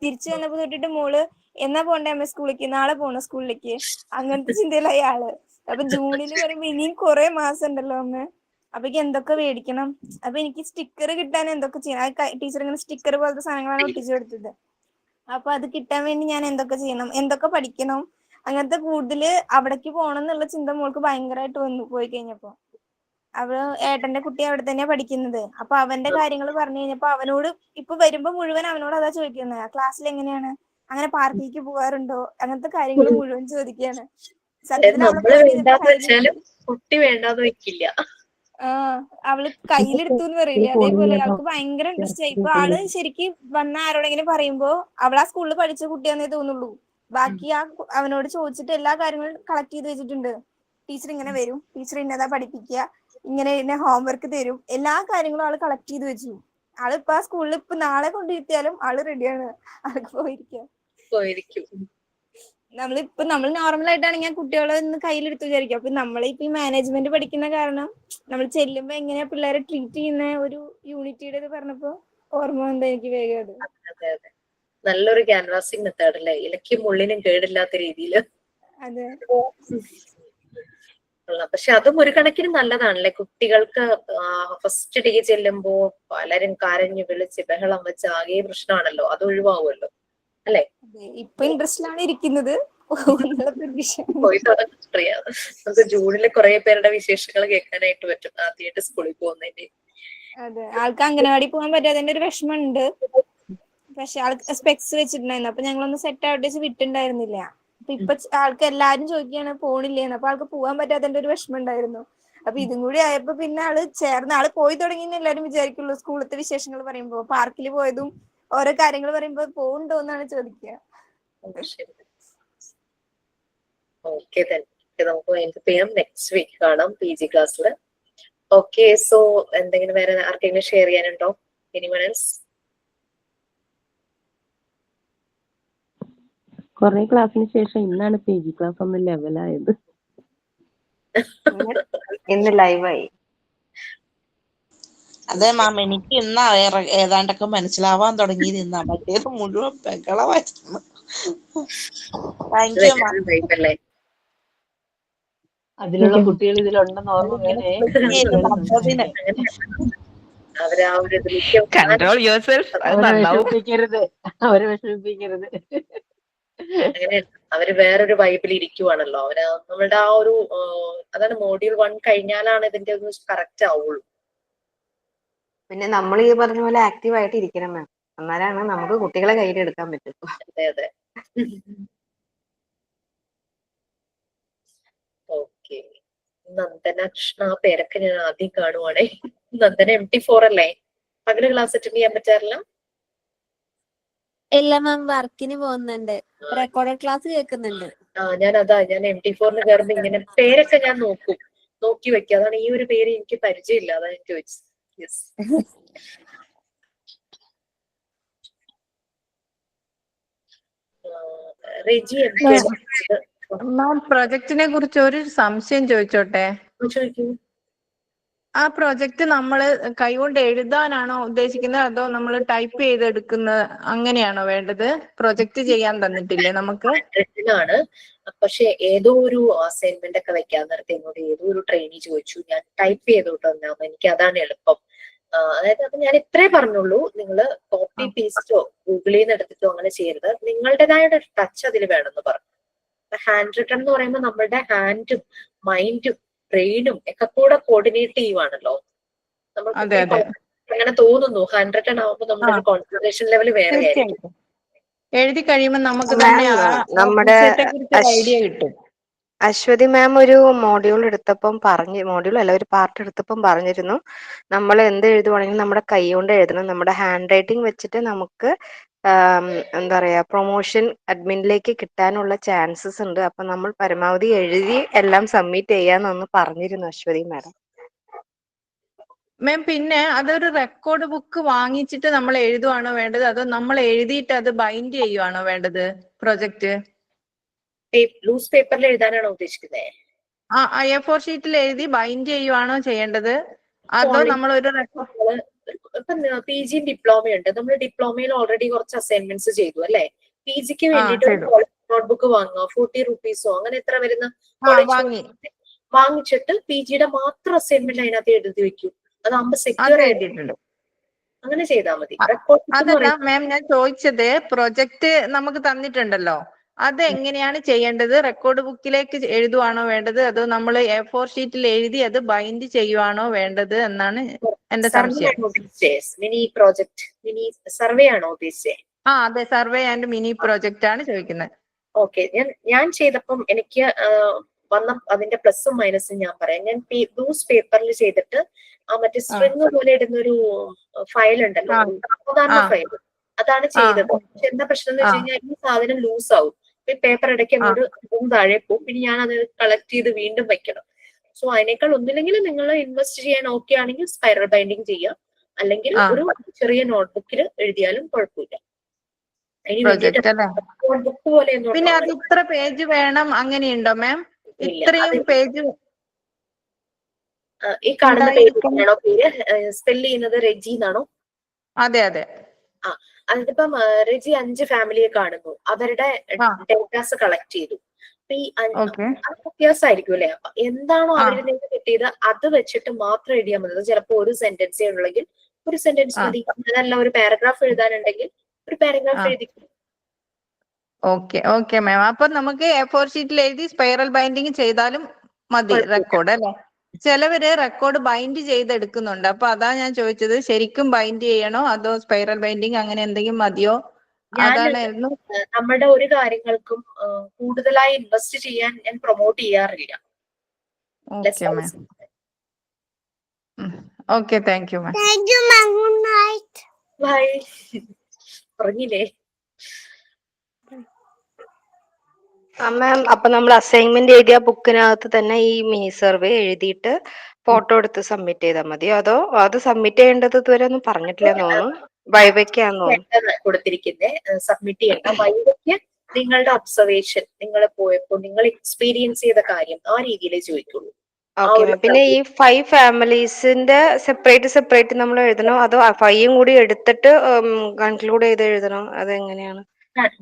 തിരിച്ചു വന്നപ്പോ തൊട്ടിട്ട് മോള് എന്നാ പോണ്ടേ അമ്മ സ്കൂളിലേക്ക്, നാളെ പോണോ സ്കൂളിലേക്ക്, അങ്ങനത്തെ ചിന്തയിലായി ആള്. അപ്പൊ ജൂണില് പറയുമ്പോ ഇനിയും കുറെ മാസം ഉണ്ടല്ലോ അമ്മ, അപ്പൊ എന്തൊക്കെ മേടിക്കണം, അപ്പൊ എനിക്ക് സ്റ്റിക്കർ കിട്ടാൻ എന്തൊക്കെ ചെയ്യണം. ടീച്ചർ ഇങ്ങനെ സ്റ്റിക്കർ പോലത്തെ സാധനങ്ങളാണ് ഒട്ടിച്ചു കൊടുത്തത്. അപ്പൊ അത് കിട്ടാൻ വേണ്ടി ഞാൻ എന്തൊക്കെ ചെയ്യണം, എന്തൊക്കെ പഠിക്കണം, അങ്ങനത്തെ കൂടുതല് അവിടേക്ക് പോകണം എന്നുള്ള ചിന്ത മോൾക്ക് ഭയങ്കരമായിട്ട് വന്നു. പോയി കഴിഞ്ഞപ്പോ അവള് ഏട്ടന്റെ കുട്ടി അവിടെ തന്നെയാ പഠിക്കുന്നത്. അപ്പൊ അവന്റെ കാര്യങ്ങൾ പറഞ്ഞു കഴിഞ്ഞപ്പോ അവനോട് ഇപ്പൊ വരുമ്പോ മുഴുവൻ അവനോട് അതാ ചോദിക്കുന്നത്, ക്ലാസ്സിൽ എങ്ങനെയാണ്, അങ്ങനെ പാർക്കിലേക്ക് പോകാറുണ്ടോ, അങ്ങനത്തെ കാര്യങ്ങൾ മുഴുവൻ ചോദിക്കുകയാണ്. സത്യത്തിൽ നമ്മള് വേണ്ടാന്ന് വെച്ചാലും കുട്ടി വേണ്ടാന്ന് വെക്കില്ല. അവള് കയ്യിലെടുത്തു എന്ന് പറയില്ലേ, അതേപോലെ അവൾക്ക് ഭയങ്കര ഇൻട്രസ്റ്റ് ആയി. ഇപ്പൊ ആള് ശരിക്കും വന്ന ആരോടെങ്കിലും പറയുമ്പോ അവൾ ആ സ്കൂളിൽ പഠിച്ച കുട്ടിയാന്നേ തോന്നുള്ളൂ. ബാക്കി അവനോട് ചോദിച്ചിട്ട് എല്ലാ കാര്യങ്ങളും കളക്ട് ചെയ്ത് വെച്ചിട്ടുണ്ട്. ടീച്ചർ ഇങ്ങനെ വരും, ടീച്ചർ ഇന്നതാ പഠിപ്പിക്കുക, ഇങ്ങനെ ഹോംവർക്ക് തരും, എല്ലാ കാര്യങ്ങളും ആള് കളക്ട് ചെയ്ത് വെച്ചു. ആള് ഇപ്പൊ ആ സ്കൂളിൽ ഇപ്പൊ നാളെ കൊണ്ടിരുത്തിയാലും ആള് റെഡിയാണ്, ആൾക്ക് പോയിരിക്കും. നമ്മൾ നോർമൽ ആയിട്ടാണെങ്കിൽ കുട്ടികളെ ഒന്ന് കയ്യിലെടുത്ത് വിചാരിക്കും. അപ്പൊ നമ്മളിപ്പോ ഈ മാനേജ്മെന്റ് പഠിക്കുന്ന കാരണം നമ്മൾ ചെല്ലുമ്പോ എങ്ങനെയാ പിള്ളേരെ ട്രീറ്റ് ചെയ്യുന്ന ഒരു യൂണിറ്റിയുടെ ഇത് പറഞ്ഞപ്പോ ഓർമ്മ വന്നത് എനിക്ക് വേഗം. അതെ, നല്ലൊരു ക്യാൻവാസിംഗ് മെത്തേഡ് അല്ലേ, ഇലക്കും മുള്ളിനും കേടില്ലാത്ത രീതിയിൽ. അതെ. പക്ഷെ അതും ഒരു കണക്കിന് നല്ലതാണല്ലേ, കുട്ടികൾക്ക് ഫസ്റ്റ് ഡേ ചെല്ലുമ്പോ പലരും കരഞ്ഞു വിളിച്ച് ബഹളം വെച്ച് ആകെ പ്രശ്നമാണല്ലോ, അത് ഒഴിവാകുമല്ലോ അല്ലെ? ഇപ്പൊ ഇൻട്രസ്റ്റിലാണ് ഇരിക്കുന്നത്. പോയി തുടങ്ങും പ്രിയ. നമുക്ക് ജൂണില് കുറെ പേരുടെ വിശേഷങ്ങൾ കേൾക്കാനായിട്ട് പറ്റും ആദ്യമായിട്ട് സ്കൂളിൽ പോകുന്നതിന്റെ. അതെ, ആൾക്ക് അംഗനവാടി പോകാൻ പറ്റാത്തതിന്റെ ഒരു വിഷമമുണ്ട്. പക്ഷെ ആൾക്ക് സ്പെക്സ് വെച്ചിട്ടുണ്ടായിരുന്നു, അപ്പൊ ഞങ്ങളൊന്ന് സെറ്റ് ആവട്ടേച്ച് വിട്ടുണ്ടായിരുന്നില്ല. അപ്പൊ ഇപ്പൊ ആൾക്ക് എല്ലാരും ചോദിക്കുകയാണ് പോണില്ലേന്ന്. അപ്പൊ ആൾക്ക് പോകാൻ പറ്റാത്തതിന്റെ ഒരു വിഷമം ഉണ്ടായിരുന്നു. അപ്പൊ ഇതും കൂടി ആയപ്പോ പിന്നെ ആള് ആള് പോയി തുടങ്ങിയെന്ന് എല്ലാരും വിചാരിക്കുള്ളൂ. സ്കൂളത്തെ വിശേഷങ്ങൾ പറയുമ്പോ, പാർക്കിൽ പോയതും ഓരോ കാര്യങ്ങൾ പറയുമ്പോ പോവുണ്ടോ എന്നാണ് ചോദിക്കുക. ഓക്കെ, നമുക്ക് എന്ത് ചെയ്യാം, നെക്സ്റ്റ് വീക്ക് കാണാം PG ക്ലാസ്സിൽ. ഓക്കെ, സോ എന്തെങ്കിലും വേറെ ആർക്കെങ്കിലും ഷെയർ ചെയ്യാനുണ്ടോ? Anyone else? കുറെ ക്ലാസ്സിന് ശേഷം ഇന്നാണ് PG ക്ലാസ് ഒന്ന് ലെവലായത്. ഇന്ന് ലൈവായി. അതെ മാം, എനിക്ക് ഇന്നാ ഏതാണ്ടൊക്കെ മനസ്സിലാവാൻ തുടങ്ങിയത്. ഇന്നാ, മറ്റേത് മുഴുവൻ ബഹളമായിരുന്നു. Thank you ma'am. അതിലുള്ള കുട്ടികൾ ഇതിലുണ്ടെന്ന് ഓർമ്മ വേണേ. അവരാ ഒരു ഇതിലേക്ക് കൺട്രോൾ യുവർ സെൽഫ്. അവരെ വിഷമിപ്പിക്കരുത്. അങ്ങനെ അവര് വേറൊരു വൈബിൽ ഇരിക്കുവാണല്ലോ. അവര് നമ്മളുടെ ആ ഒരു അതാണ് മോഡ്യൂൾ 1 കഴിഞ്ഞാലാണ് ഇതിന്റെ ഒന്ന് കറക്റ്റ് ആവുള്ളൂ. പിന്നെ നമ്മൾ ഈ പറഞ്ഞ പോലെ ആക്റ്റീവ് ആയിട്ട് ഇരിക്കണം മാം, എന്നാലാണ് നമുക്ക് കുട്ടികളെ കയ്യിലെടുക്കാൻ പറ്റും. അതെ അതെ. ഓക്കെ, നന്ദന കൃഷ്ണ, ആ പേരൊക്കെ ഞാൻ ആദ്യം കാണുവാണേ. നന്ദന MT4 അല്ലേ? പകല് ക്ലാസ് അറ്റൻഡ് ചെയ്യാൻ പറ്റാറില്ല? ഇല്ല മാം, വർക്കിന് പോകുന്നുണ്ട്. റെക്കോർഡഡ് ക്ലാസ് കേൾക്കുന്നുണ്ട്. ഞാൻ MT4 കയറുമ്പോ ഇങ്ങനെ പേരൊക്കെ ഞാൻ നോക്കി വെക്കും. അതാണ് ഈ ഒരു പേര് എനിക്ക് പരിചയമില്ല, അതാണ് ഞാൻ ചോദിച്ചത്. യെസ്. റെജി മാം, പ്രൊജക്ടിനെ കുറിച്ച് ഒരു സംശയം ചോദിച്ചോട്ടെ? ചോദിക്കൂ. ആ പ്രൊജക്ട് നമ്മള് കൈകൊണ്ട് എഴുതാനാണോ ഉദ്ദേശിക്കുന്നത്, അതോ നമ്മൾ ടൈപ്പ് ചെയ്തെടുക്കുന്നത് അങ്ങനെയാണോ വേണ്ടത്? പ്രൊജക്ട് ചെയ്യാൻ തന്നിട്ടില്ലേ നമുക്ക്? ആണ്, പക്ഷെ ഏതോ ഒരു അസൈൻമെന്റ് ഒക്കെ വെക്കാൻ നേരത്തെ എന്നോട് ഏതോ ഒരു ട്രെയിനി ചോദിച്ചു, ഞാൻ ടൈപ്പ് ചെയ്തോട്ടോ എന്നാ, എനിക്ക് അതാണ് എളുപ്പം. അതായത് അത് ഞാൻ ഇത്രേ പറഞ്ഞുള്ളൂ, നിങ്ങൾ കോപ്പി പേസ്റ്റോ ഗൂഗിളിൽ നിന്ന് എടുത്തിട്ടോ അങ്ങനെ ചെയ്യരുത്, നിങ്ങളുടേതായ ടച്ച് അതിൽ വേണമെന്ന് പറഞ്ഞു. ഹാൻഡ് റിട്ടൺ എന്ന് പറയുമ്പോൾ നമ്മളുടെ ഹാൻഡും മൈൻഡും ബ്രെയിനും ഒക്കെ കൂടെ കോർഡിനേറ്റ് ചെയ്യുവാണല്ലോ. നമുക്ക് അങ്ങനെ തോന്നുന്നു, ഹാൻഡ് റിട്ടൺ ആവുമ്പോൾ നമ്മുടെ കോൺസെൻട്രേഷൻ ലെവൽ വേറെ ആയിരിക്കും. എഴുതി കഴിയുമ്പോൾ നമുക്ക് തന്നെ നമ്മുടെ ഐഡിയ കിട്ടും. അശ്വതി മാം ഒരു മോഡ്യൂൾ അല്ല, ഒരു പാർട്ട് എടുത്തപ്പം പറഞ്ഞിരുന്നു, നമ്മൾ എന്ത് എഴുതുവാണെങ്കിലും നമ്മുടെ കൈ കൊണ്ട് എഴുതണം. നമ്മുടെ ഹാൻഡ് റൈറ്റിംഗ് വെച്ചിട്ട് നമുക്ക് എന്താ പറയാ, പ്രൊമോഷൻ അഡ്മിനിലേക്ക് കിട്ടാനുള്ള ചാൻസസ് ഉണ്ട്. അപ്പൊ നമ്മൾ പരമാവധി എഴുതി എല്ലാം സബ്മിറ്റ് ചെയ്യാന്നൊന്ന് പറഞ്ഞിരുന്നു അശ്വതി മാഡം. മാം, പിന്നെ അതൊരു റെക്കോർഡ് ബുക്ക് വാങ്ങിച്ചിട്ട് നമ്മൾ എഴുതുവാണോ വേണ്ടത്, അതോ നമ്മൾ എഴുതിയിട്ട് അത് ബൈൻഡ് ചെയ്യുവാണോ വേണ്ടത്? പ്രൊജക്ട് ലൂസ് പേപ്പറിൽ എഴുതാനാണോ ഉദ്ദേശിക്കുന്നത്? A4 ഷീറ്റിൽ എഴുതി ബൈൻഡ് ചെയ്യുവാണോ ചെയ്യേണ്ടത്, അതോ നമ്മൾ ഒരു ഇപ്പം PG ഡിപ്ലോമയുണ്ട്, നമ്മൾ ഡിപ്ലോമയിൽ ഓൾറെഡി കുറച്ച് അസൈൻമെന്റ്സ് ചെയ്തു അല്ലെ? PGക്ക് വേണ്ടിയിട്ട് നോട്ട്ബുക്ക് വാങ്ങുക, 40 റുപ്പീസോ അങ്ങനെ എത്ര വരുന്ന വാങ്ങിച്ചിട്ട് PGയുടെ മാത്രം അസൈൻമെന്റ് അതിനകത്ത് എഴുതി വെക്കൂ. അതാകുമ്പോ സെക്യൂർ ആയിട്ടുണ്ട്. അങ്ങനെ ചെയ്താൽ മതി. അതല്ല മാം, ഞാൻ ചോദിച്ചത് പ്രൊജക്ട് നമുക്ക് തന്നിട്ടുണ്ടല്ലോ, അത് എങ്ങനെയാണ് ചെയ്യേണ്ടത്? റെക്കോർഡ് ബുക്കിലേക്ക് എഴുതുവാണോ വേണ്ടത്, അതോ നമ്മൾ A4 ഷീറ്റിൽ എഴുതി അത് ബൈൻഡ് ചെയ്യുവാണോ വേണ്ടത് എന്നാണ് എന്റെ സംശയം. മിനി പ്രോജക്ട്, മിനി സർവേ ആണോ ഉദ്ദേശിച്ചത്? അതെ, സർവേ ആൻഡ് മിനി പ്രോജക്റ്റ് ആണ് ചോദിക്കുന്നത്. ഓക്കെ, ഞാൻ ചെയ്തപ്പം എനിക്ക് വന്ന അതിന്റെ പ്ലസും മൈനസും ഞാൻ പറയാം. ഞാൻ ലൂസ് പേപ്പറിൽ ചെയ്തിട്ട് മറ്റേ സ്ട്രിങ് പോലെ ഇടുന്ന ഒരു ഫയൽ ഉണ്ടല്ലോ, സാധാരണ ഫയൽ, അതാണ് ചെയ്തത്. പക്ഷെ എന്താ പ്രശ്നം എന്ന് വെച്ച് കഴിഞ്ഞാൽ ഈ സാധനം ലൂസ് ആവും, പേപ്പർ ഇടയ്ക്ക് അങ്ങോട്ട് താഴെ പോകും, പിന്നെ ഞാൻ അത് കളക്ട് ചെയ്ത് വീണ്ടും വെക്കണം. സോ അതിനേക്കാൾ ഒന്നില്ലെങ്കിൽ നിങ്ങൾ ഇൻവെസ്റ്റ് ചെയ്യാൻ ഓക്കെ ആണെങ്കിൽ സ്പൈറൽ ബൈൻഡിങ് ചെയ്യാം, അല്ലെങ്കിൽ ഒരു ചെറിയ നോട്ട്ബുക്കിൽ എഴുതിയാലും കുഴപ്പമില്ല. നോട്ട്ബുക്ക് പോലെ പിന്നെ അത് ഇത്ര പേജ് വേണം അങ്ങനെയുണ്ടോ മാം? ഇത്രയും പേജ് ഈ കാണുന്ന പേജാണോ പേര് സ്പെൽ ചെയ്യുന്നത്? റെജി എന്നാണോ? അതെ അതെ. അതിപ്പം റെജി 5 ഫാമിലിയെ കാണുന്നു, അവരുടെ ഡേറ്റാസ് കളക്ട് ചെയ്തു. ഓക്കെ അത് വ്യത്യാസമായിരിക്കും അല്ലെ? അപ്പൊ എന്താണോ ആ അവരിൽ നിന്ന് കിട്ടിയത് അത് വെച്ചിട്ട് മാത്രം എഴുതിയാൽ മതി. അത് ചിലപ്പോൾ ഒരു സെന്റൻസേ ഉള്ളെങ്കിൽ ഒരു സെന്റൻസ് ആ മതി. അതല്ല ഒരു പാരഗ്രാഫ് എഴുതാനുണ്ടെങ്കിൽ ഒരു പാരഗ്രാഫ് ആ എഴുതി. Okay okay ma'am. അപ്പൊ നമുക്ക് A4 ഷീറ്റിൽ എഴുതി സ്പൈറൽ ബൈൻഡിങ് ചെയ്താലും മതി റെക്കോർഡ് അല്ലെ? ചിലവര് റെക്കോർഡ് ബൈൻഡ് ചെയ്തെടുക്കുന്നുണ്ട്. അപ്പൊ അതാ ഞാൻ ചോദിച്ചത്, ശരിക്കും ബൈൻഡ് ചെയ്യണോ അതോ സ്പൈറൽ ബൈൻഡിങ് അങ്ങനെ എന്തെങ്കിലും മതിയോ? ഞാൻ അതാണായിരുന്നു. നമ്മുടെ ഒരു കാര്യങ്ങൾക്കും കൂടുതലായി ഇൻവെസ്റ്റ് ചെയ്യാൻ ഞാൻ പ്രൊമോട്ട് ചെയ്യാറില്ല. Okay ma'am. Okay thank you ma'am. Bye. പറഞ്ഞില്ലേ? മാം, അപ്പൊ നമ്മൾ അസൈൻമെന്റ് എഴുതിയ ബുക്കിനകത്ത് തന്നെ ഈ മിനി സർവേ എഴുതിയിട്ട് ഫോട്ടോ എടുത്ത് സബ്മിറ്റ് ചെയ്താൽ മതിയോ? അതോ അത് സബ്മിറ്റ് ചെയ്യേണ്ടത് ഇതുവരെ ഒന്നും പറഞ്ഞിട്ടില്ലെന്ന് തോന്നുന്നു. വൈവയ്ക്കാന്ന് തോന്നുന്നു. കൊടുത്തിരിക്കുന്നത് സബ്മിറ്റ് ചെയ്യണ്ട. വൈകിട്ട് നിങ്ങളുടെ ഒബ്സർവേഷൻ, നിങ്ങൾ പോയപ്പോൾ നിങ്ങൾ എക്സ്പീരിയൻസ് ചെയ്ത കാര്യം ആ രീതിയിലേ ചോദിക്കുള്ളൂ. Okay ma'am. പിന്നെ ഈ 5 ഫാമിലീസിന്റെ സെപ്പറേറ്റ് നമ്മൾ എഴുതണോ അതോ 5 കൂടി എടുത്തിട്ട് കൺക്ലൂഡ് ചെയ്ത് എഴുതണോ? അതെങ്ങനെയാണ്?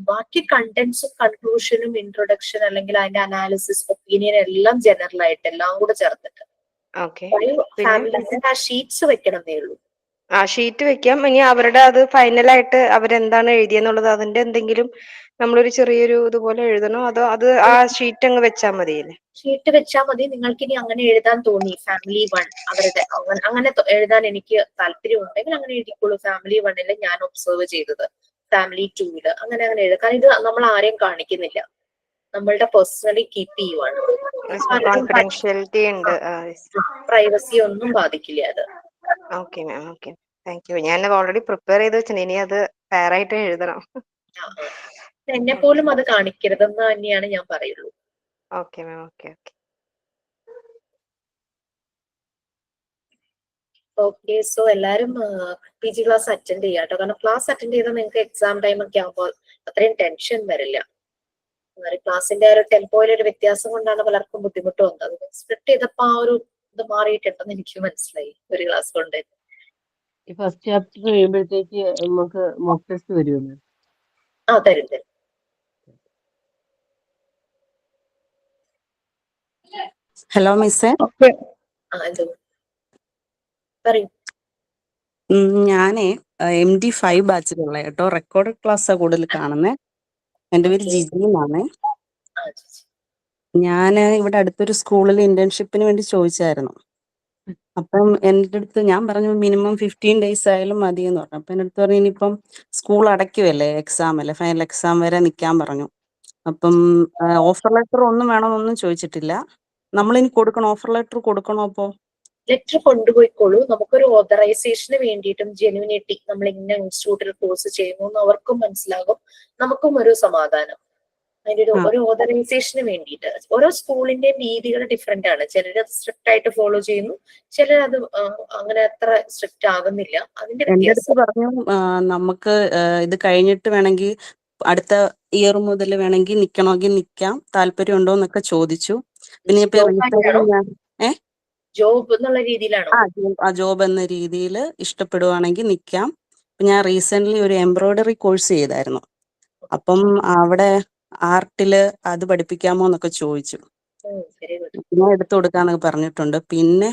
ബാക്കി കണ്ടന്റ്സും കൺക്ലൂഷനും ഇൻട്രൊഡക്ഷൻ അല്ലെങ്കിൽ അതിന്റെ അനാലിസിസ് ഒപ്പീനിയൻ എല്ലാം ജനറൽ ആയിട്ട് എല്ലാം കൂടെ ചേർത്തിട്ട് ഓക്കെ. ഫാമിലീസിന്റെ ആ ഷീറ്റ്സ് വെക്കണമെന്നേ ഉള്ളൂ. ആ ഷീറ്റ് വെക്കാം. ഇനി അവരുടെ അത് ഫൈനലായിട്ട് അവരെന്താണ് എഴുതിയെന്നുള്ളത് അതിന്റെ എന്തെങ്കിലും നമ്മളൊരു ചെറിയൊരു ഇതുപോലെ എഴുതണോ അതോ അത് ആ ഷീറ്റ് അങ്ങ് വെച്ചാൽ മതിയല്ലേ? ഷീറ്റ് വെച്ചാൽ മതി. നിങ്ങൾക്ക് ഇനി അങ്ങനെ എഴുതാൻ തോന്നി ഫാമിലി 1 അവരുടെ അങ്ങനെ എഴുതാൻ എനിക്ക് താല്പര്യമുണ്ടെങ്കിൽ അങ്ങനെ എഴുതിക്കോളൂ. ഫാമിലി 1 ഞാൻ ഒബ്സർവ് ചെയ്തത്, ഫാമിലി 2 അങ്ങനെ എഴുതാം. കാരണം ഇത് നമ്മൾ ആരെയും കാണിക്കുന്നില്ല, നമ്മളുടെ പേഴ്സണലി കീപ്പ് ചെയ്യുവാണ്. കോൺഫിഡൻഷ്യലിറ്റി ഉണ്ട്. പ്രൈവസി ഒന്നും ബാധിക്കില്ല അത്. Okay ma'am. Okay, thank U. ഞാൻ ഓൾറെഡി പ്രിപ്പയർ ചെയ്ത് വെച്ചിട്ടുണ്ട്. ഇനി അത് ഫെയർ ആയിട്ട് എഴുതണം. എന്നെ പോലും അത് കാണിക്കരുതെന്ന് തന്നെയാണ് ഞാൻ പറയുള്ളൂ. Okay ma'am. Okay okay. Okay, so എല്ലാരും PG ക്ലാസ് അറ്റൻഡ് ചെയ്യാം കേട്ടോ. കാരണം ക്ലാസ് അറ്റൻഡ് ചെയ്താൽ നിങ്ങൾക്ക് എക്സാം ടൈം ഒക്കെ ആകുമ്പോൾ അത്രയും ടെൻഷൻ വരില്ല. ക്ലാസ്സിന്റെ ഒരു ടെമ്പോയിൽ ഒരു വ്യത്യാസം കൊണ്ടാണ് പലർക്കും ബുദ്ധിമുട്ട് വന്നത്. സ്പ്ലിറ്റ് ചെയ്തപ്പോ ആ ഒരു ഇത് മാറിയിട്ടുണ്ടെന്ന് എനിക്ക് മനസ്സിലായി ഒരു ക്ലാസ് കൊണ്ട്. ഈ ഫസ്റ്റ് ചാപ്റ്റർ കഴിയുമ്പോഴത്തേക്ക് നമുക്ക് മോക്ക് ടെസ്റ്റ് വരുമല്ലോ? ആ, തരും. ഹലോ മിസ്സേ, പറയൂ. ഞാനേ MD5 ബാച്ചിലുള്ള കേട്ടോ. റെക്കോർഡ് ക്ലാസ്സാ കൂടുതൽ കാണുന്നേ. എൻ്റെ പേര് ജിജി എന്നാണ്. ഞാൻ ഇവിടെ അടുത്തൊരു സ്കൂളിൽ ഇന്റേൺഷിപ്പിന് വേണ്ടി ചോദിച്ചായിരുന്നു. അപ്പം എൻ്റെ അടുത്ത് ഞാൻ പറഞ്ഞു മിനിമം 15 days ആയാലും മതി എന്ന് പറഞ്ഞു. അപ്പം എൻ്റെ അടുത്ത് പറഞ്ഞു ഇനിയിപ്പം സ്കൂൾ അടയ്ക്കുമല്ലേ, എക്സാം അല്ലേ, ഫൈനൽ എക്സാം വരെ നിൽക്കാൻ പറഞ്ഞു. അപ്പം ഓഫർ ലെറ്റർ ഒന്നും വേണമെന്നൊന്നും ചോദിച്ചിട്ടില്ല. നമ്മളിനി കൊടുക്കണോ? ഓഫർ ലെറ്റർ കൊടുക്കണോ? അപ്പോ ലെറ്റർ കൊണ്ടുപോയിക്കോളൂ. നമുക്കൊരു ഓതറൈസേഷന് വേണ്ടിയിട്ടും ജെന്യൂനിറ്റി, നമ്മൾ ഇന്ന ഇൻസ്റ്റിറ്റ്യൂട്ടിൽ കോഴ്സ് ചെയ്യുന്നു എന്ന് അവർക്കും മനസ്സിലാകും, നമുക്കും ഒരു സമാധാനം. അതിന്റെ ഒരു ഓതറൈസേഷന് വേണ്ടിയിട്ട് ഓരോ സ്കൂളിന്റെയും രീതികൾ ഡിഫറെന്റ് ആണ്. ചിലർ അത് സ്ട്രിക്റ്റ് ആയിട്ട് ഫോളോ ചെയ്യുന്നു, ചിലർ അത് അങ്ങനെ അത്ര സ്ട്രിക്റ്റ് ആകുന്നില്ല. അതിന്റെ എൻ്റെ അടുത്ത് പറഞ്ഞു നമുക്ക് ഇത് കഴിഞ്ഞിട്ട് വേണമെങ്കിൽ അടുത്ത ഇയർ മുതൽ വേണമെങ്കിൽ നിക്കണമെങ്കിൽ നിക്കാം, താല്പര്യം ഉണ്ടോ എന്നൊക്കെ ചോദിച്ചു. പിന്നെ ഇപ്പൊ ജോബ് എന്നുള്ള രീതിയിലാണോ? ആ ജോബ് എന്ന രീതിയിൽ ഇഷ്ടപ്പെടുവാണെങ്കിൽ നിക്കാം. ഞാൻ റീസെന്റ് ഒരു എംബ്രോയിഡറി കോഴ്സ് ചെയ്തായിരുന്നു. അപ്പം അവിടെ ആർട്ടില് അത് പഠിപ്പിക്കാമോ എന്നൊക്കെ ചോദിച്ചു. ഞാൻ എടുത്തു കൊടുക്കാന്നൊക്കെ പറഞ്ഞിട്ടുണ്ട്. പിന്നെ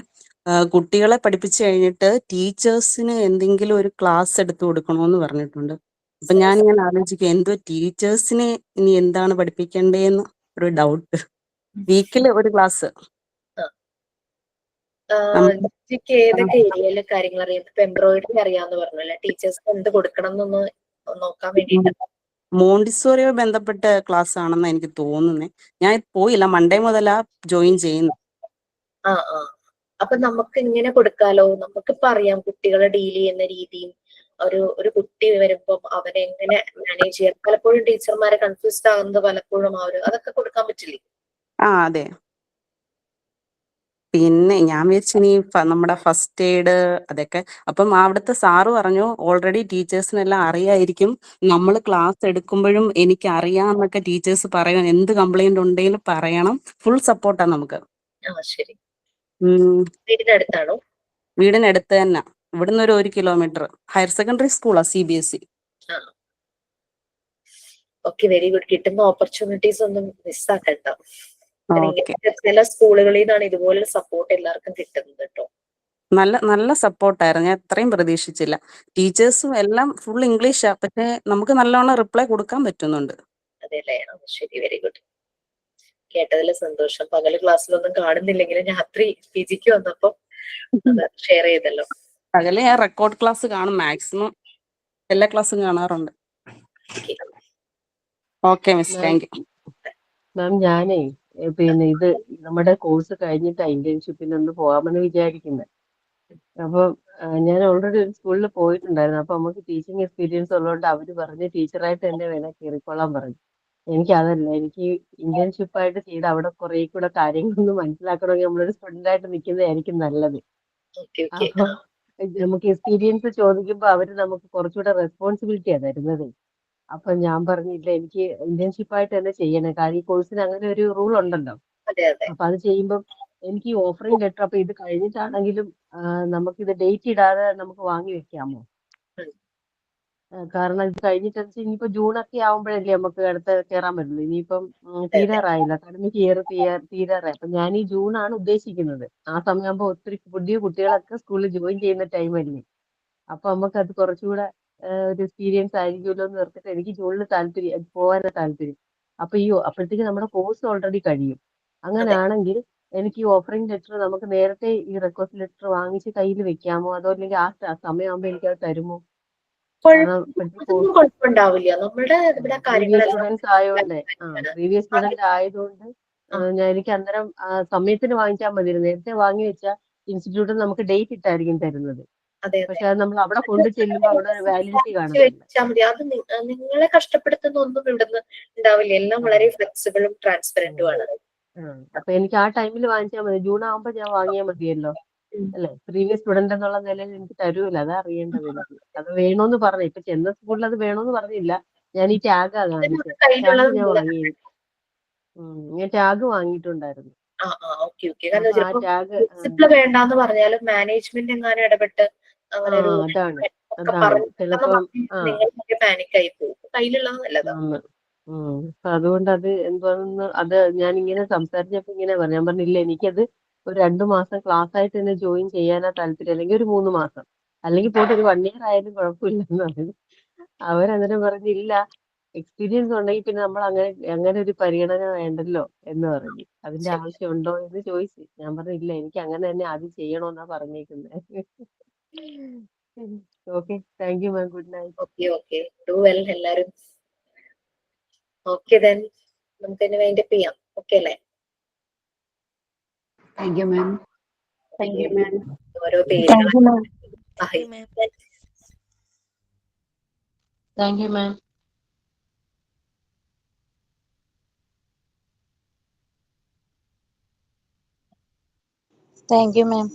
കുട്ടികളെ പഠിപ്പിച്ചു കഴിഞ്ഞിട്ട് ടീച്ചേഴ്സിന് എന്തെങ്കിലും ഒരു ക്ലാസ് എടുത്തു കൊടുക്കണോന്ന് പറഞ്ഞിട്ടുണ്ട്. അപ്പൊ ഞാൻ ഇങ്ങനെ ആലോചിക്കും എന്തോ ടീച്ചേഴ്സിനെ ഇനി എന്താണ് പഠിപ്പിക്കേണ്ടതെന്ന് ഒരു ഡൗട്ട്. വീക്കില് ഒരു ക്ലാസ്. ഏതൊക്കെ ഏരിയയിലെ കാര്യങ്ങൾ അറിയാം? ഇപ്പൊ എംബ്രോയിഡറി അറിയാന്ന് പറഞ്ഞല്ലേ, ടീച്ചേഴ്സിന് എന്ത് കൊടുക്കണം എന്നൊന്ന് നോക്കാൻ വേണ്ടിട്ട്. മോണ്ടിസോറിയോ ബന്ധപ്പെട്ട ക്ലാസ് ആണെന്ന് എനിക്ക് തോന്നുന്നത്. ഞാൻ പോയില്ല, മൺഡേ മുതലാ ജോയിൻ ചെയ്യുന്നത്. അപ്പൊ നമുക്ക് ഇങ്ങനെ കൊടുക്കാലോ. നമുക്കിപ്പോ അറിയാം കുട്ടികളെ ഡീൽ ചെയ്യുന്ന രീതിയും ഒരു കുട്ടി വരുമ്പം അവനെ എങ്ങനെ മാനേജ് ചെയ്യാം. പലപ്പോഴും ടീച്ചർമാരെ കൺഫ്യൂസ്ഡ് ആകുന്നത് പലപ്പോഴും അതൊക്കെ കൊടുക്കാൻ പറ്റില്ലേ? അതെ. പിന്നെ ഞാൻ വിചാരിച്ചിനി നമ്മുടെ ഫസ്റ്റ് എയ്ഡ് അതൊക്കെ. അപ്പം അവിടുത്തെ സാറ് പറഞ്ഞു ഓൾറെഡി ടീച്ചേഴ്സിനെല്ലാം അറിയായിരിക്കും, നമ്മൾ ക്ലാസ് എടുക്കുമ്പോഴും എനിക്ക് അറിയാമെന്നൊക്കെ ടീച്ചേഴ്സ് പറയണം, എന്ത് കംപ്ലൈന്റ് ഉണ്ടെങ്കിലും പറയണം, ഫുൾ സപ്പോർട്ടാ നമുക്ക്. ശരി. വീടിനടുത്താണോ? വീടിനടുത്ത് തന്നെ, ഇവിടുന്ന് ഒരു 1 kilometer. ഹയർ സെക്കൻഡറി സ്കൂളാ, CBSE. Okay, very good. കിട്ടുന്ന ഓപ്പർച്യൂണിറ്റീസ് ഒന്നും മിസ്സാക്കണ്ട. ഓക്കെ. ചില സ്കൂളുകളിൽ നിന്നാണ് ഇതുപോലെ സപ്പോർട്ട് എല്ലാവർക്കും കിട്ടുന്നത് കേട്ടോ. നല്ല നല്ല സപ്പോർട്ടായിരുന്നു. ഞാൻ ഇത്രയും പ്രതീക്ഷിച്ചില്ല. ടീച്ചേഴ്സും എല്ലാം ഫുൾ ഇംഗ്ലീഷാ, പക്ഷെ നമുക്ക് നല്ലോണം റിപ്ലൈ കൊടുക്കാൻ പറ്റുന്നുണ്ട്. അതെല്ലേ, ശരി, വെരി ഗുഡ്. കേട്ടതിൽ സന്തോഷം. പകല് ക്ലാസ്സിലൊന്നും കാണുന്നില്ലെങ്കിലും രാത്രി പി ജിക്ക് വന്നപ്പോ അത് ഷെയർ ചെയ്തല്ലോ. പകല് ഞാൻ റെക്കോർഡ് ക്ലാസ് കാണും, മാക്സിമം എല്ലാ ക്ലാസ്സും കാണാറുണ്ട്. Okay miss, thank you. Ma'am ഞാനേ പിന്നെ ഇത് നമ്മുടെ കോഴ്സ് കഴിഞ്ഞിട്ട് ഇന്റേൺഷിപ്പിന് ഒന്ന് പോകാമെന്ന് വിചാരിക്കുന്നത്. അപ്പൊ ഞാൻ ഓൾറെഡി ഒരു സ്കൂളിൽ പോയിട്ടുണ്ടായിരുന്നു. അപ്പൊ നമുക്ക് ടീച്ചിങ് എക്സ്പീരിയൻസ് ഉള്ളതുകൊണ്ട് അവര് പറഞ്ഞ് ടീച്ചറായിട്ട് തന്നെ വേണേ കയറിക്കൊള്ളാൻ പറഞ്ഞു. എനിക്ക് അതല്ല, എനിക്ക് ഇന്റേൺഷിപ്പ് ആയിട്ട് ചെയ്ത് അവിടെ കുറെ കൂടെ കാര്യങ്ങളൊന്നും മനസ്സിലാക്കണമെങ്കിൽ നമ്മളൊരു സ്റ്റുഡന്റ് ആയിട്ട് നിൽക്കുന്നതായിരിക്കും നല്ലത്. അപ്പൊ നമുക്ക് എക്സ്പീരിയൻസ് ചോദിക്കുമ്പോ അവര് നമുക്ക് കുറച്ചുകൂടെ റെസ്പോൺസിബിലിറ്റിയാ തരുന്നത്. അപ്പൊ ഞാൻ പറഞ്ഞില്ല, എനിക്ക് ഇന്റേൺഷിപ്പ് ആയിട്ട് തന്നെ ചെയ്യണം. കാര്യം ഈ കോഴ്സിന് അങ്ങനെ ഒരു റൂൾ ഉണ്ടല്ലോ. അപ്പൊ അത് ചെയ്യുമ്പോൾ എനിക്ക് ഓഫറിംഗ് ലെറ്റർ, അപ്പൊ ഇത് കഴിഞ്ഞിട്ടാണെങ്കിലും നമുക്കിത് ഡേറ്റ് ഇടാതെ നമുക്ക് വാങ്ങി വെക്കാമോ? കാരണം ഇത് കഴിഞ്ഞിട്ട് ഇനിയിപ്പോ ജൂണൊക്കെ ആവുമ്പോഴല്ലേ നമുക്ക് അടുത്ത കയറാൻ പറ്റുള്ളൂ. ഇനിയിപ്പം തീരാറായില്ല, അക്കാഡമിക് ഇയർ തീരാറായി. അപ്പൊ ഞാൻ ഈ ജൂണാണ് ഉദ്ദേശിക്കുന്നത്. ആ സമയമാകുമ്പോ ഒത്തിരി പുതിയ കുട്ടികളൊക്കെ സ്കൂളിൽ ജോയിൻ ചെയ്യുന്ന ടൈമല്ലേ. അപ്പൊ നമുക്കത് കുറച്ചുകൂടെ ഒരു എക്സ്പീരിയൻസ് ആയിരിക്കുമല്ലോ എന്ന് ഓർത്തിട്ട് എനിക്ക് ജൂണിൽ പോകാനാണ് താല്പര്യം. അപ്പൊ അപ്പോഴത്തേക്ക് നമ്മുടെ കോഴ്സ് ഓൾറെഡി കഴിയും. അങ്ങനെയാണെങ്കിൽ എനിക്ക് ഈ ഓഫറിംഗ് ലെറ്റർ നമുക്ക് നേരത്തെ ഈ റിക്വസ്റ്റ് ലെറ്റർ വാങ്ങിച്ച് കയ്യിൽ വെക്കാമോ? അതോ അല്ലെങ്കിൽ ആ സമയമാകുമ്പോ എനിക്കത് തരുമോ? കാരണം കുഴപ്പമുണ്ടാവില്ല. നമ്മുടെ ഇവിടെ പ്രീവിയസ് സ്റ്റുഡൻസ് ആയതുകൊണ്ട് പ്രീവിയസ് സ്റ്റുഡന്റ് ആയതുകൊണ്ട് എനിക്ക് അന്നേരം സമയത്തിന് വാങ്ങിച്ചാൽ മതി. നേരത്തെ വാങ്ങി വെച്ചാൽ ഇൻസ്റ്റിറ്റ്യൂട്ടിൽ നമുക്ക് ഡേറ്റ് ഇട്ടായിരിക്കും തരുന്നത്. പക്ഷെ അത് നമ്മൾ അവിടെ കൊണ്ടു ചെല്ലുമ്പോ അവിടെ വാലിഡിറ്റി കാണുന്നില്ല. അത് നിങ്ങളെ കഷ്ടപ്പെടുത്തുന്ന ഒന്നും ഇവിടുന്ന് ഉണ്ടാവില്ല. എല്ലാം വളരെ ഫ്ലെക്സിബിളും ട്രാൻസ്പെറന്റും ആണ്. അപ്പൊ എനിക്ക് ആ ടൈമിൽ വാങ്ങിച്ചാൽ മതി. ജൂൺ ആകുമ്പോ ഞാൻ വാങ്ങിയാൽ മതിയല്ലോ അല്ലെ? പ്രീവിയസ് സ്റ്റുഡന്റ് എന്നുള്ള നിലയിൽ എനിക്ക് തരൂല, അതാ അറിയേണ്ടത് എനിക്ക്. അത് വേണോന്ന് പറഞ്ഞു. ഇപ്പൊ ചെന്ന സ്കൂളിൽ അത് വേണോന്ന് പറഞ്ഞില്ല. ഞാൻ ഈ ടാഗാ കാണിച്ചത്. ടാഗ് ഞാൻ വാങ്ങിയത്. ഞാൻ ടാഗ് വാങ്ങിയിട്ടുണ്ടായിരുന്നു. ആ ടാഗ് വേണ്ടാന്ന് പറഞ്ഞാലും മാനേജ്മെന്റ് എങ്ങാനും ഇടപെട്ട് അങ്ങനെ ഒരു അതാണ് ചിലപ്പം പാനിക്കായി പോകും. കയ്യിലുള്ളത് നല്ലതാണ്. അപ്പൊ അതുകൊണ്ട് അത് എന്താണെന്ന് അത് ഞാൻ ഇങ്ങനെ സംസാരിച്ചപ്പോ ഇങ്ങനെ പറഞ്ഞു. ഞാൻ പറഞ്ഞില്ല, എനിക്കത് ഒരു 2 മാസം ക്ലാസ് ആയിട്ട് തന്നെ ജോയിൻ ചെയ്യാനാ താല്പര്യം, അല്ലെങ്കിൽ ഒരു 3 മാസം, അല്ലെങ്കിൽ പോയിട്ട് ഒരു 1 year ആയാലും കുഴപ്പമില്ലെന്ന് പറഞ്ഞു. അവരന്നേരം പറഞ്ഞില്ല, എക്സ്പീരിയൻസ് ഉണ്ടെങ്കിൽ പിന്നെ നമ്മൾ അങ്ങനെ ഒരു പരിഗണന വേണ്ടല്ലോ എന്ന് പറഞ്ഞു. അതിന്റെ ആവശ്യമുണ്ടോ എന്ന് ചോദിച്ചു. ഞാൻ പറഞ്ഞില്ല, എനിക്ക് അങ്ങനെ തന്നെ ആദ്യം ചെയ്യണമെന്നാ പറഞ്ഞേക്കുന്നത്. Okay, thank you ma'am. Good night. Okay, do well എല്ലാരും. ഓക്കെ, ദെൻ നമുക്ക് ഇനി വൈൻഡപ്പ് ചെയ്യാം. ഓക്കെ അല്ലേ? Thank you ma'am. Thank you മാം. ഓരോ പേര്. Thank you ma'am. Thank you ma'am.